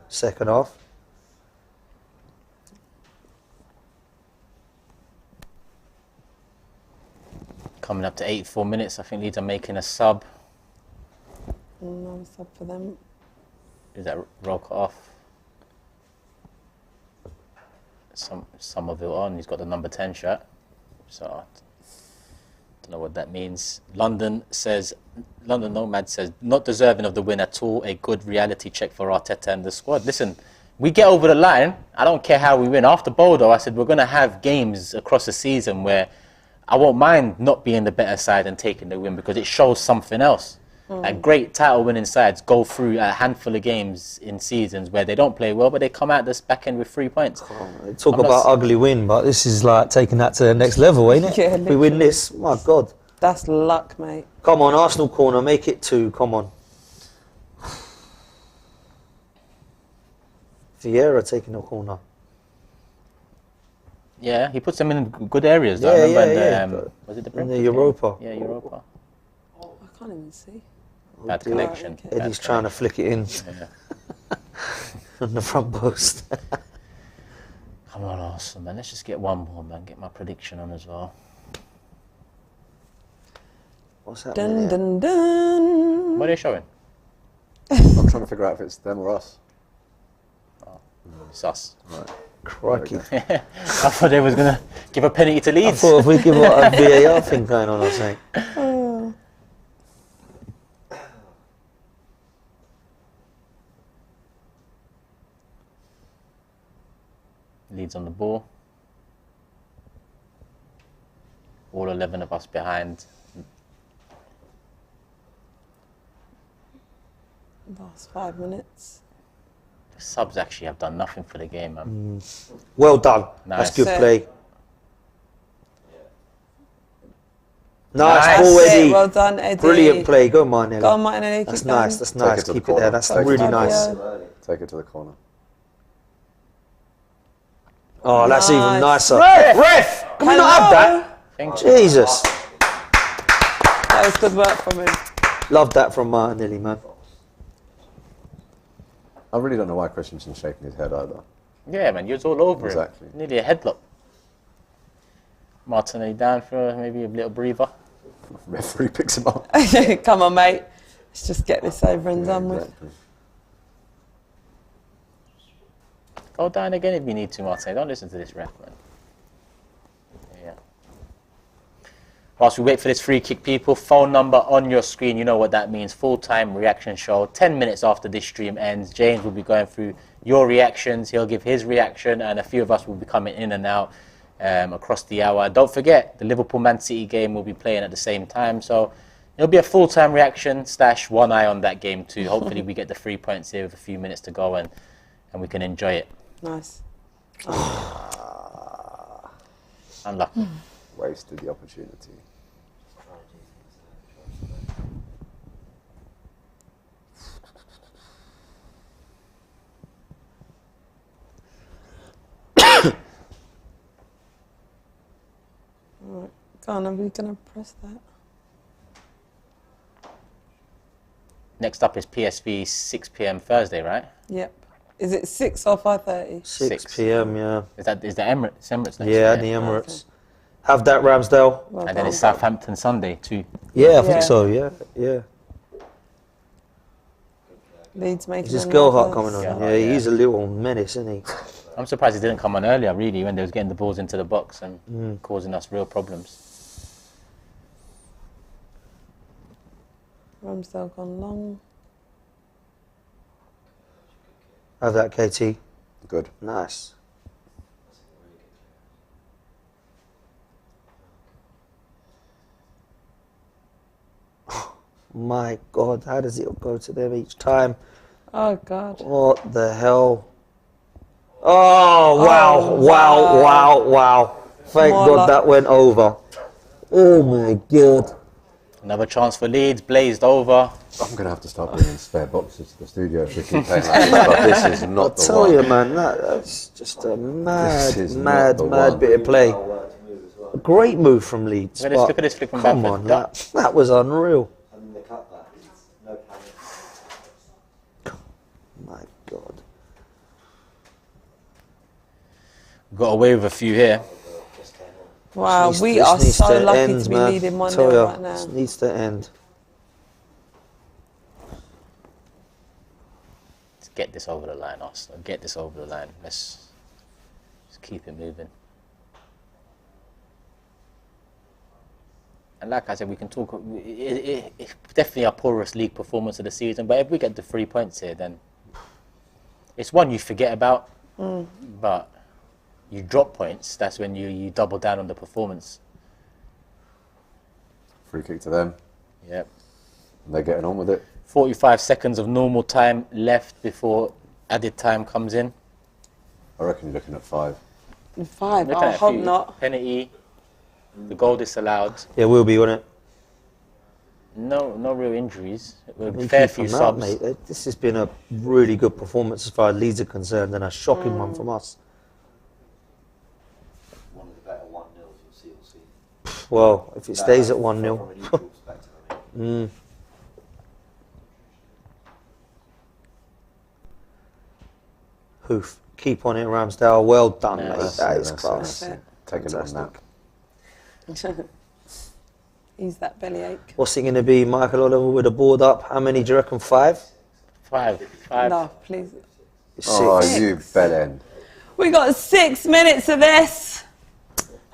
Second half. Coming up to 84 minutes, I think Leeds are making a sub. No sub for them. Is that Roker off? Somerville on. He's got the number 10 shirt. So I don't know what that means. London Nomad says, not deserving of the win at all. A good reality check for Arteta and the squad. Listen, we get over the line. I don't care how we win. After Bodo, I said we're going to have games across the season where I won't mind not being the better side and taking the win because it shows something else. Like great title winning sides go through a handful of games in seasons where they don't play well, but they come out this back end with 3 points. Talk about ugly win, but this is like taking that to the next level, ain't it? Yeah, If we win this, my God. That's luck, mate. Come on, Arsenal corner, make it 2, come on. Vieira taking the corner. Yeah, he puts them in good areas. Yeah, I remember yeah, in the, yeah. was it the In Brentford the game? Europa. Yeah, Europa. I can't even see. Bad connection. okay. Eddie's trying to flick it in Yeah. on the front post. Come on, Arsenal, man. Let's just get one more, man. Get my prediction on as well. What's happening Dun, here? dun, dun. What are they showing? I'm trying to figure out if it's them or us. It's us. Right. Crikey. I thought they was going to give a penalty to I Leeds. thought if we give a VAR thing going on or something. Leeds on the ball. All 11 of us behind. Last 5 minutes. Subs actually have done nothing for the game, man. Well done. Nice. That's good That's it. play. Nice ball, That's it. Eddie. Well done, Eddie. Brilliant play. Go on, Martinelli. Go on, Martinelli. That's keep nice. going. That's Take nice. it to the Keep it corner. there. That's Take it really to the nice. corner. Take it to the corner. Oh, that's even Nice. nicer. Ref! Ref! Can we not have that? Thank you. Jesus. That was good work from him. Love that from Martinelli, man. I really don't know why Christensen's shaking his head either. Yeah, man, you was all over Exactly. him. Nearly a headlock. Martinelli down for maybe a little breather. Referee picks him up. Come on, mate. Let's just get this over and done with. Exactly. Go down again if you need to, Martinelli. Don't listen to this ref, man. Yeah. Whilst we wait for this free kick, people, phone number on your screen. You know what that means. Full-time reaction show. 10 minutes after this stream ends, James will be going through your reactions. He'll give his reaction, and a few of us will be coming in and out across the hour. Don't forget, the Liverpool-Man City game will be playing at the same time, so it'll be a full-time reaction / one eye on that game too. Hopefully we get the 3 points here with a few minutes to go and we can enjoy it. Nice. Unlucky. Wasted the opportunity. Right. Go on, are we going to press that? Next up is PSV 6 p.m. Thursday, right? Yep. Is it 6 or 5:30? 6 p.m. Yeah. Is the Emirates next Yeah, the Emirates. Have that, Ramsdale. Well And then done. it's Southampton Sunday too. Yeah, I think Yeah. so. Yeah, yeah. Leeds making Is this another Girlhart coming on? Yeah. Yeah, he's a little menace, isn't he? I'm surprised he didn't come on earlier, really, when they was getting the balls into the box and causing us real problems. Ramsdale gone long. Have that, KT. Good. Nice. My God, how does it go to them each time? Oh, God. What the hell? Oh, wow, Oh, wow, wow. wow, wow. Thank More God luck. that went over. Oh, my God. Another chance for Leeds, blazed over. I'm going to have to start bringing spare boxes to the studio if we keep playing like this, but this is I not the tell one. you, man, that's just a This is not mad the one. bit of play. A great move from Leeds. Look at this- but look at this flick from come Bamford. on, that was unreal. And the cutback, no panic. My God. Got away with a few here. Wow, This we needs- are this needs so to lucky end, to be man. leading 1-0 Tell ya, right now. This needs to end. Let's get this over the line, Arsenal. Get this over the line. Let's keep it moving. And like I said, we can talk. It's definitely our poorest league performance of the season. But if we get the 3 points here, then it's one you forget about. But you drop points. That's when you double down on the performance. Free kick to them. Yep. And they're getting on with it. 45 seconds of normal time left before added time comes in. I reckon you're looking at 5. 5. Looking I at a hope few. not. Penalty. The goal disallowed. Yeah, will be, won't it? No real injuries. We Fair keep few them out, subs. mate. This has been a really good performance as far as Leeds are concerned, and a shocking one from us. One of the better 1-0s you'll see. Well, if it stays at 1-0. From a neutral perspective, I mean. Hoof. Keep on it, Ramsdale. Well done, Yeah, mate. that's That it, is that's class. it. Taking it on nap. Ease that bellyache. What's it going to be, Michael Oliver with a board up? How many do you reckon? 5? Five. No, please. 6. Oh, you bellend. We got 6 minutes of this.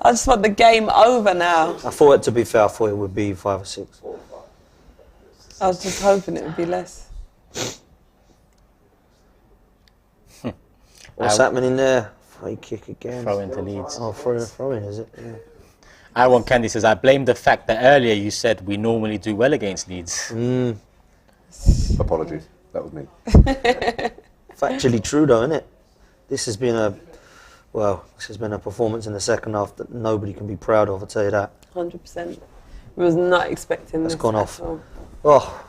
I just want the game over now. I thought it, to be fair, I thought it would be 5 or 6. I was just hoping it would be less. What's happening there? Free kick again. Throw into Leeds. Oh, throw in, is it? Yeah. I Want Candy says, I blame the fact that earlier you said we normally do well against Leeds. Apologies. That was me. Factually true, though, isn't it? This has been a performance in the second half that nobody can be proud of. I'll tell you that. 100%. We was not expecting this. It's gone off. All. Oh.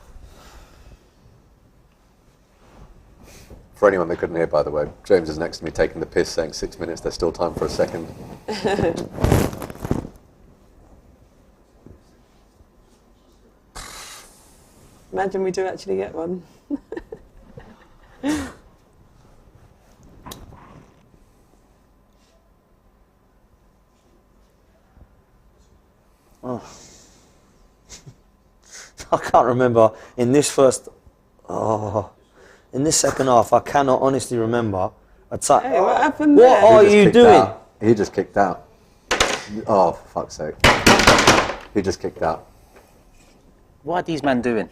For anyone that couldn't hear, by the way, James is next to me taking the piss, saying 6 minutes. There's still time for a second. Imagine we do actually get one. Oh. I can't remember in this second half. I cannot honestly remember a time. Hey, what happened What there? are you doing? He just kicked out. Oh, for fuck's sake. He just kicked out. What are these men doing?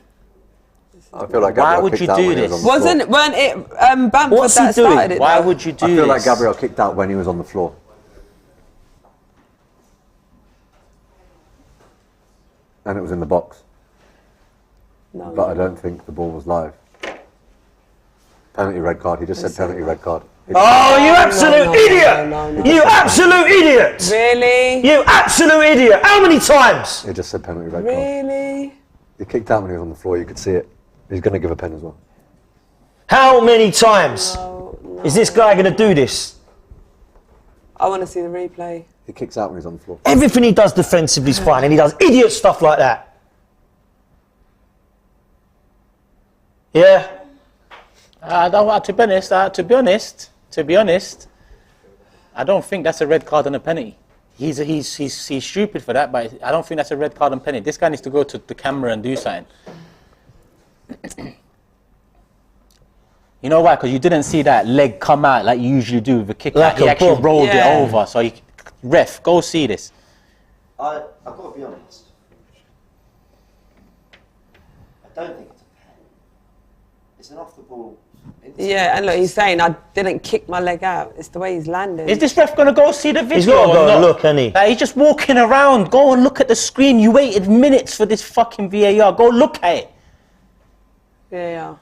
I feel like Why Gabriel would kicked you out do when he was this? on the floor. Weren't it Bamford What's he that doing? started it? Why though? would you do I this? feel like Gabriel kicked out when he was on the floor. And it was in the box. No. But I don't think the ball was live. Penalty red card. He just said penalty red card. Oh, you absolute idiot! No. You absolute idiot! Really? You absolute idiot! How many times? He just said penalty red card. Really? He kicked out when he was on the floor. You could see it. He's going to give a pen as well. How many times No. is this guy going to do this? I want to see the replay. He kicks out when he's on the floor. Everything he does defensively is fine, and he does idiot stuff like that. Yeah. To be honest, I don't think that's a red card and a penalty. He's stupid for that, but I don't think that's a red card and penalty. This guy needs to go to the camera and do something. You know why? Because you didn't see that leg come out like you usually do with a kick out. He actually rolled it over. So, ref, go see this. I've got to be honest. I don't think it's a pen. It's an off the ball. Yeah, and look, he's saying I didn't kick my leg out. It's the way he's landing. Is this ref going to go see the video? He's got to go or and not? look, hasn't he? Like, he's just walking around. Go and look at the screen. You waited minutes for this fucking VAR. Go look at it. Yeah.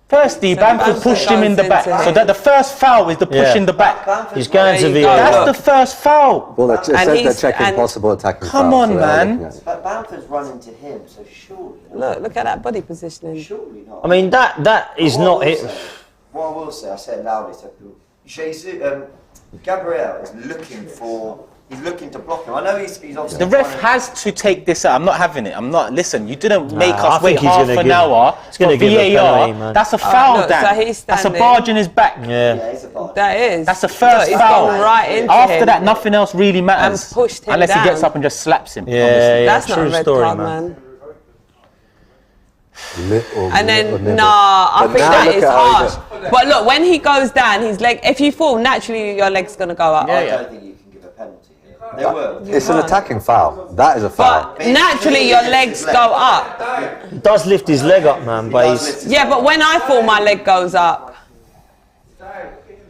Firstly, Bamford pushed him in the back. So that the first foul is the push in the back. He's going to VAR. That's the first foul. Well, it says they're checking possible attacking Come fouls, on, so they're looking man. at it. But Bamford's running to him, so surely not. Look at that body positioning. Surely not. I mean, that is not it. What I will say, I say it loudly so people. Gabriel is looking for. He's looking to block him. I know he's obviously. The ref has to take this out. I'm not having it. I'm not. Listen, you didn't make I us wait think he's half gonna an give- hour he's for gonna give a VAR. penalty, man. That's a foul, look, Dan. so he's That's a standing. barge in his back. Yeah. It's a bad. That is. That's the first Look, foul. He's gone right into After him. that, nothing else really matters. And pushed him unless he gets down. up and just slaps him. Yeah, That's not true a red story, card, man. man. And then, nah, I But think now that look is at how harsh. But look, when he goes down, his leg, if you fall, naturally your leg's going to go up. I don't think you can give a penalty here. There were. It's an attacking foul. That is a foul. But naturally your legs go up. He does lift his leg up, man, but he's... Yeah, but when I fall, my leg goes up.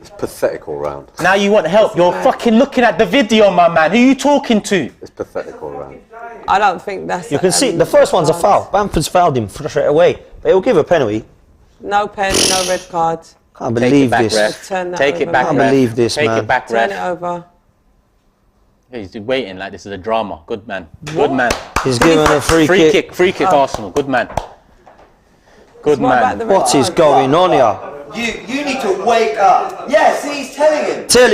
It's pathetic all round. Now you want help. You're fucking looking at the video, my man. Who are you talking to? It's pathetic all round. I don't think that's... You can see, the first one's a foul. Bamford's fouled him straight away. But he'll give a penalty. No pen, no red card. Can't believe back, this. ref. Turn that Take over. it back, Can't ref. believe this, Take man. it back, Turn ref. it over. He's waiting like this is a drama. Good man. Good man. He's given a free kick. Free kick, Arsenal. Good man. Good What about the man. red What is card? going on here? You need to wake up. Yes, he's telling him. Tell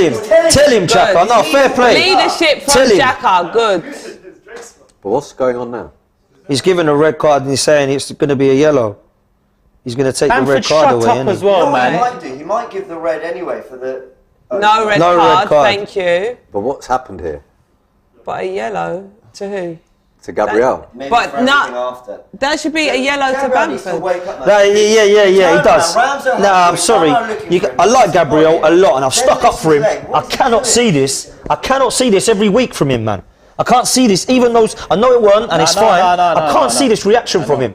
him, Xhaka. No, fair play. Leadership from Tell him. Xhaka, good. But what's going on now? He's given a red card and he's saying it's going to be a yellow. He's going to take the red Bamford card shut away, up isn't as he? well, He man. might do. He might give the red anyway for the. No red No red card, card. thank you. But what's happened here? But a yellow to who? To Gabriel? Maybe But for no- everything after. That should be a yellow to Gabriel needs to Bamford. wake up, man. No, yeah, he Turn does. around, Rams are No, I'm hungry. sorry. Turn around looking for him. I like He's Gabriel a spotted. lot, and I've Then stuck up lift for him. his leg. I What's he cannot doing? see this. I cannot see this every week from him, man. I can't see this, even though I know it weren't, and it's fine. I can't see this reaction from him.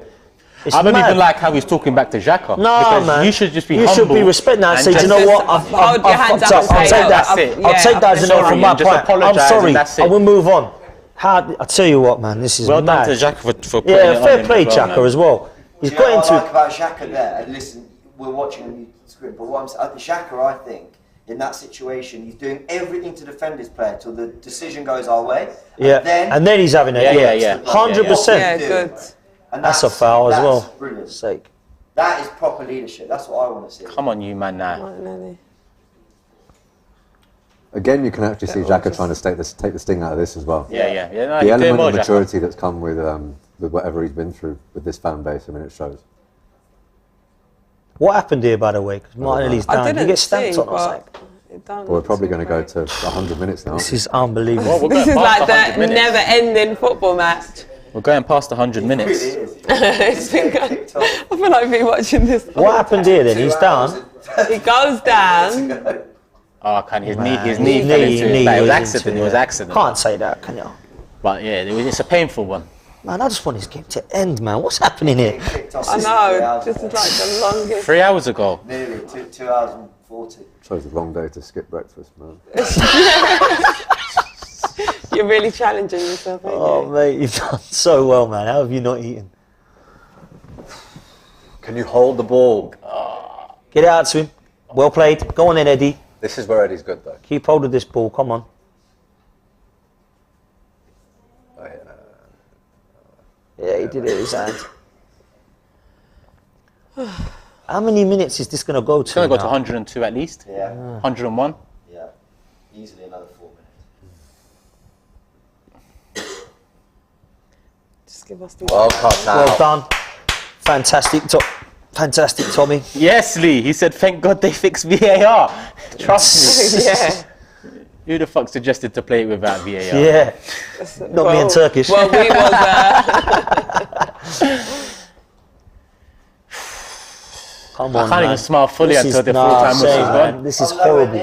It's I don't mad. even like how he's talking back to Xhaka. No, because man. You should just be You humble. should be respecting that and say, do you know just what? I've hold your hands fucked up up. and I'll say, take "Look, that. I've- I'll take that as a no sorry, from my and just point. I'm apologise sorry. and that's it. I will move on. I tell you what, man, this is Well mad. done to Xhaka for putting Yeah, it on fair him play, as well, Xhaka man. as well. He's Do you know got what I like into. about Xhaka there? And listen, we're watching on the screen. But what I'm saying, Xhaka, I think, in that situation, he's doing everything to defend his player till the decision goes our way. Yeah, and then he's having it. Yeah. 100%. Yeah, good. And That's a foul as well. Brilliant. Sake. That is proper leadership. That's what I want to see. Come on, you man now. Again, you can actually see Xhaka trying to take the sting out of this as well. Yeah. No, The you're doing element more, of Xhaka. maturity that's come with whatever he's been through with this fan base, I mean, it shows. What happened here, by the way? Because Martinelli's down. Did he get stamped on or something? Well, we're probably going to go to 100 minutes now. This is unbelievable. This is like the never-ending football match. We're going past 100 minutes. It's been going, I feel like I've been watching this. What happened here then? He's down. He goes down. Oh, his knee fell into it. It was accident. It was accident. Can't say that, can you? But yeah, it's a painful one. Man, I just want this game to end, man. What's happening here? I know. This is like the longest. 3 hours ago. Nearly 2 hours and 40. Shows a long day to skip breakfast, man. You're really challenging yourself, aren't Oh, mate, you've done so well, man. How have you not eaten? Can you hold the ball? Get it out to him. Well played. Go on then, Eddie. This is where Eddie's good, though. Keep hold of this ball. Come on. Yeah, he did it with his hand. How many minutes is this going to go to? It's going to go to 102 at least. Yeah. 101. Yeah. Easily another 4 minutes. Just give us the. Well done. Fantastic, Tommy. Yes, Lee. He said, thank God they fixed VAR. Trust me. Yeah. Who the fuck suggested to play it without VAR? Yeah. Not me and Turkish. Well, we was. Come on, I can't even smile fully until the full-time whistle's gone. This is horrible.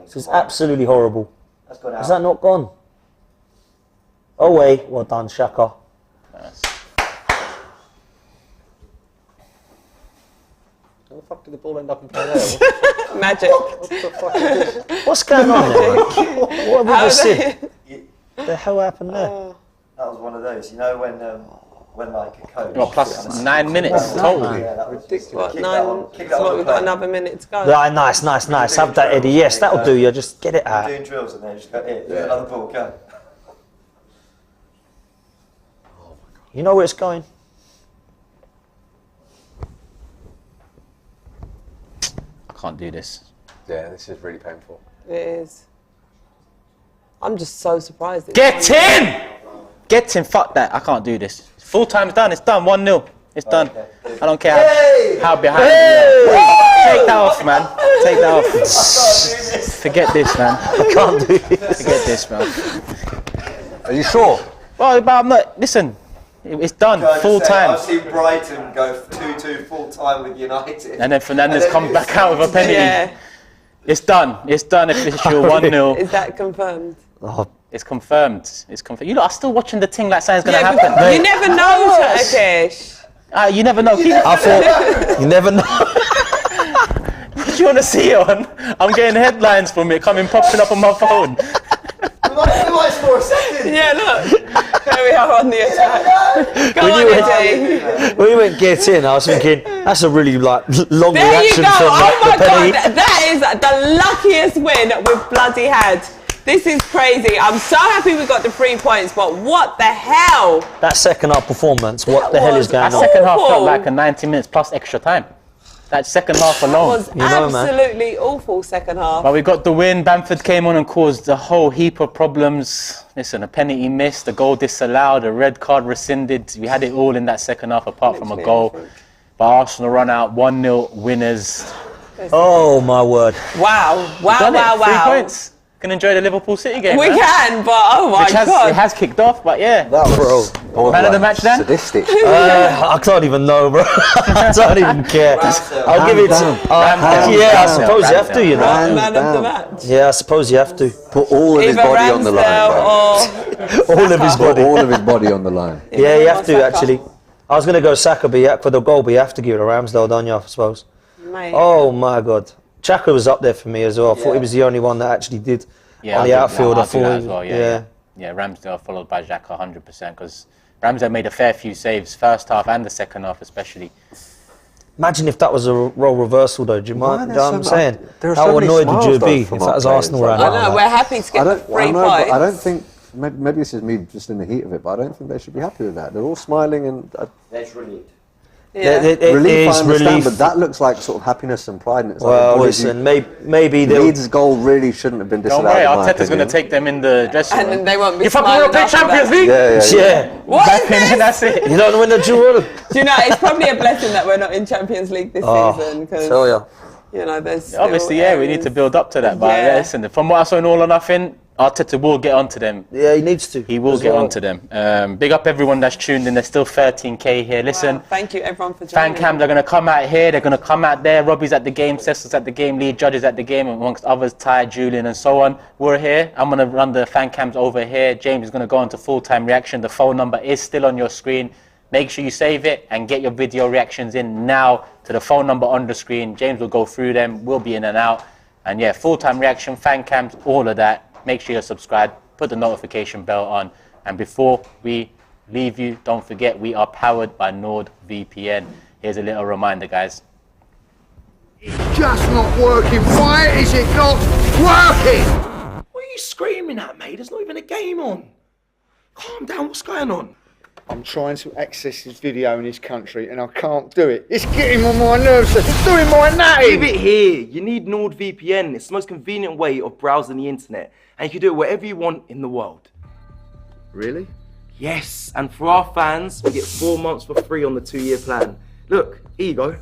This is absolutely horrible. Has that not gone? Oh, wait. Well done, Xhaka. How the fuck did the ball end up in play there? Magic. What the fuck is this? What's going on there? What have we just seen? The hell happened there? That was one of those, you know, when like a coach. Well, plus 9 minutes total. Yeah, that was Ridiculous. kick Nine. that So on we've the got play. another minute to go. Right, nice. Have that, Eddie. Yes, that'll do you. Just get it out. You're doing drills and then just go hit. Another ball, go. You know where it's going? I can't do this. Yeah, this is really painful. It is. I'm just so surprised. Get in! Get in, fuck that. I can't do this. Full time's done, it's done. 1-0. It's done. I don't care how behind you are. Take that off, man. Take that off. Forget this, man. I can't do this. Forget this, man. Are you sure? Well, but I'm not. Listen, it's done. Full time. I've seen Brighton go 2-2 full time with United. And then Fernandes comes back out with a penalty. Yeah. It's done. It's done. Official 1-0. Is that confirmed? Oh, It's confirmed. It's confirmed. You lot are still watching the thing like something's going to happen. You never know, Turkish. You never know. I thought, you never know. What do you want to see it on? I'm getting headlines from it popping up on my phone. We might score a second. Yeah, look. There we are on the attack. Go on, Eddie. When you went get in, I was thinking, that's a really long There you reaction go. from Oh my the penalty. God. That is the luckiest win we've bloody had. This is crazy. I'm so happy we got the 3 points, but what the hell? That second half performance, what the hell is going That on? second half felt like a 90 minutes plus extra time. That second half It alone. was absolutely awful second half. But we got the win. Bamford came on and caused a whole heap of problems. Listen, a penalty missed, a goal disallowed, a red card rescinded. We had it all in that second half apart from a goal. But Arsenal run out 1-0 winners. Oh my word. Wow. Wow, Done wow, it. wow. 3 points. Can enjoy the Liverpool City game. We man. can, but oh my God. It has kicked off, but yeah. That was Man of the match then? Sadistic. I can't even know, bro. I don't even care. I'll give it to. I suppose you have to, you know. Man of the match. Yeah, I suppose you have to. Put all of his Either body on the line. Ramsdale bro. or All of his Saka. body. All of his body on the line. Yeah, you have to Saka. actually. I was going to go Saka for the goal, but you have to give it to Ramsdale, don't you, I suppose? Mate. Oh my God. Xhaka was up there for me as well. I thought he was the only one that actually did on the outfield. I thought as well, yeah. Ramsdale followed by Xhaka 100% because Ramsdale made a fair few saves first half and the second half especially. Imagine if that was a role reversal, though. Do you know what I'm saying? There How annoyed would you be if that was Arsenal I know, we're happy to get the 3 points. I don't think, maybe this is me just in the heat of it, but I don't think they should be happy with that. They're all smiling and... That's relieved. Yeah. Relief, I understand, but that looks like sort of happiness and pride. And it's well, like listen, maybe Leeds' goal really shouldn't have been disallowed. Don't worry, Arteta's going to take them in the dressing room. And then they won't be You fucking want to play Champions League? Yeah. What is this? That's it. You don't win the jewel. Do you know, it's probably a blessing that we're not in Champions League this season. Because, tell ya. you know, there's Obviously, yeah, we need to build up to that. But yeah, listen, from what I saw in All or Nothing, Arteta will get onto them. Yeah, he needs to. He will get onto them. Big up everyone that's tuned in. There's still 13k here. Listen, thank you everyone for fan joining. cams are going to come out here. They're going to come out there. Robbie's at the game. Cecil's at the game. Lee Judge is at the game, amongst others. Ty, Julian, and so on. We're here. I'm going to run the fan cams over here. James is going to go into full-time reaction. The phone number is still on your screen. Make sure you save it and get your video reactions in now to the phone number on the screen. James will go through them. We'll be in and out. And yeah, full-time reaction, fan cams, all of that. Make sure you're subscribed. Put the notification bell on. And before we leave you, don't forget we are powered by NordVPN. Here's a little reminder, guys. It's just not working. Why is it not working? What are you screaming at, mate? There's not even a game on. Calm down, what's going on? I'm trying to access his video in his country and I can't do it. It's getting on my nerves. It's doing my natty. Leave it here. You need NordVPN. It's the most convenient way of browsing the internet. And you can do it wherever you want in the world. Really? Yes, and for our fans, we get 4 months for free on the 2-year plan. Look, here you go.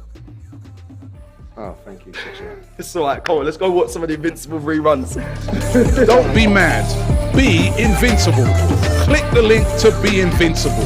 Oh, thank you, Sasha. It's alright, come on, let's go watch some of the Invincible reruns. Don't be mad. Be invincible. Click the link to be invincible.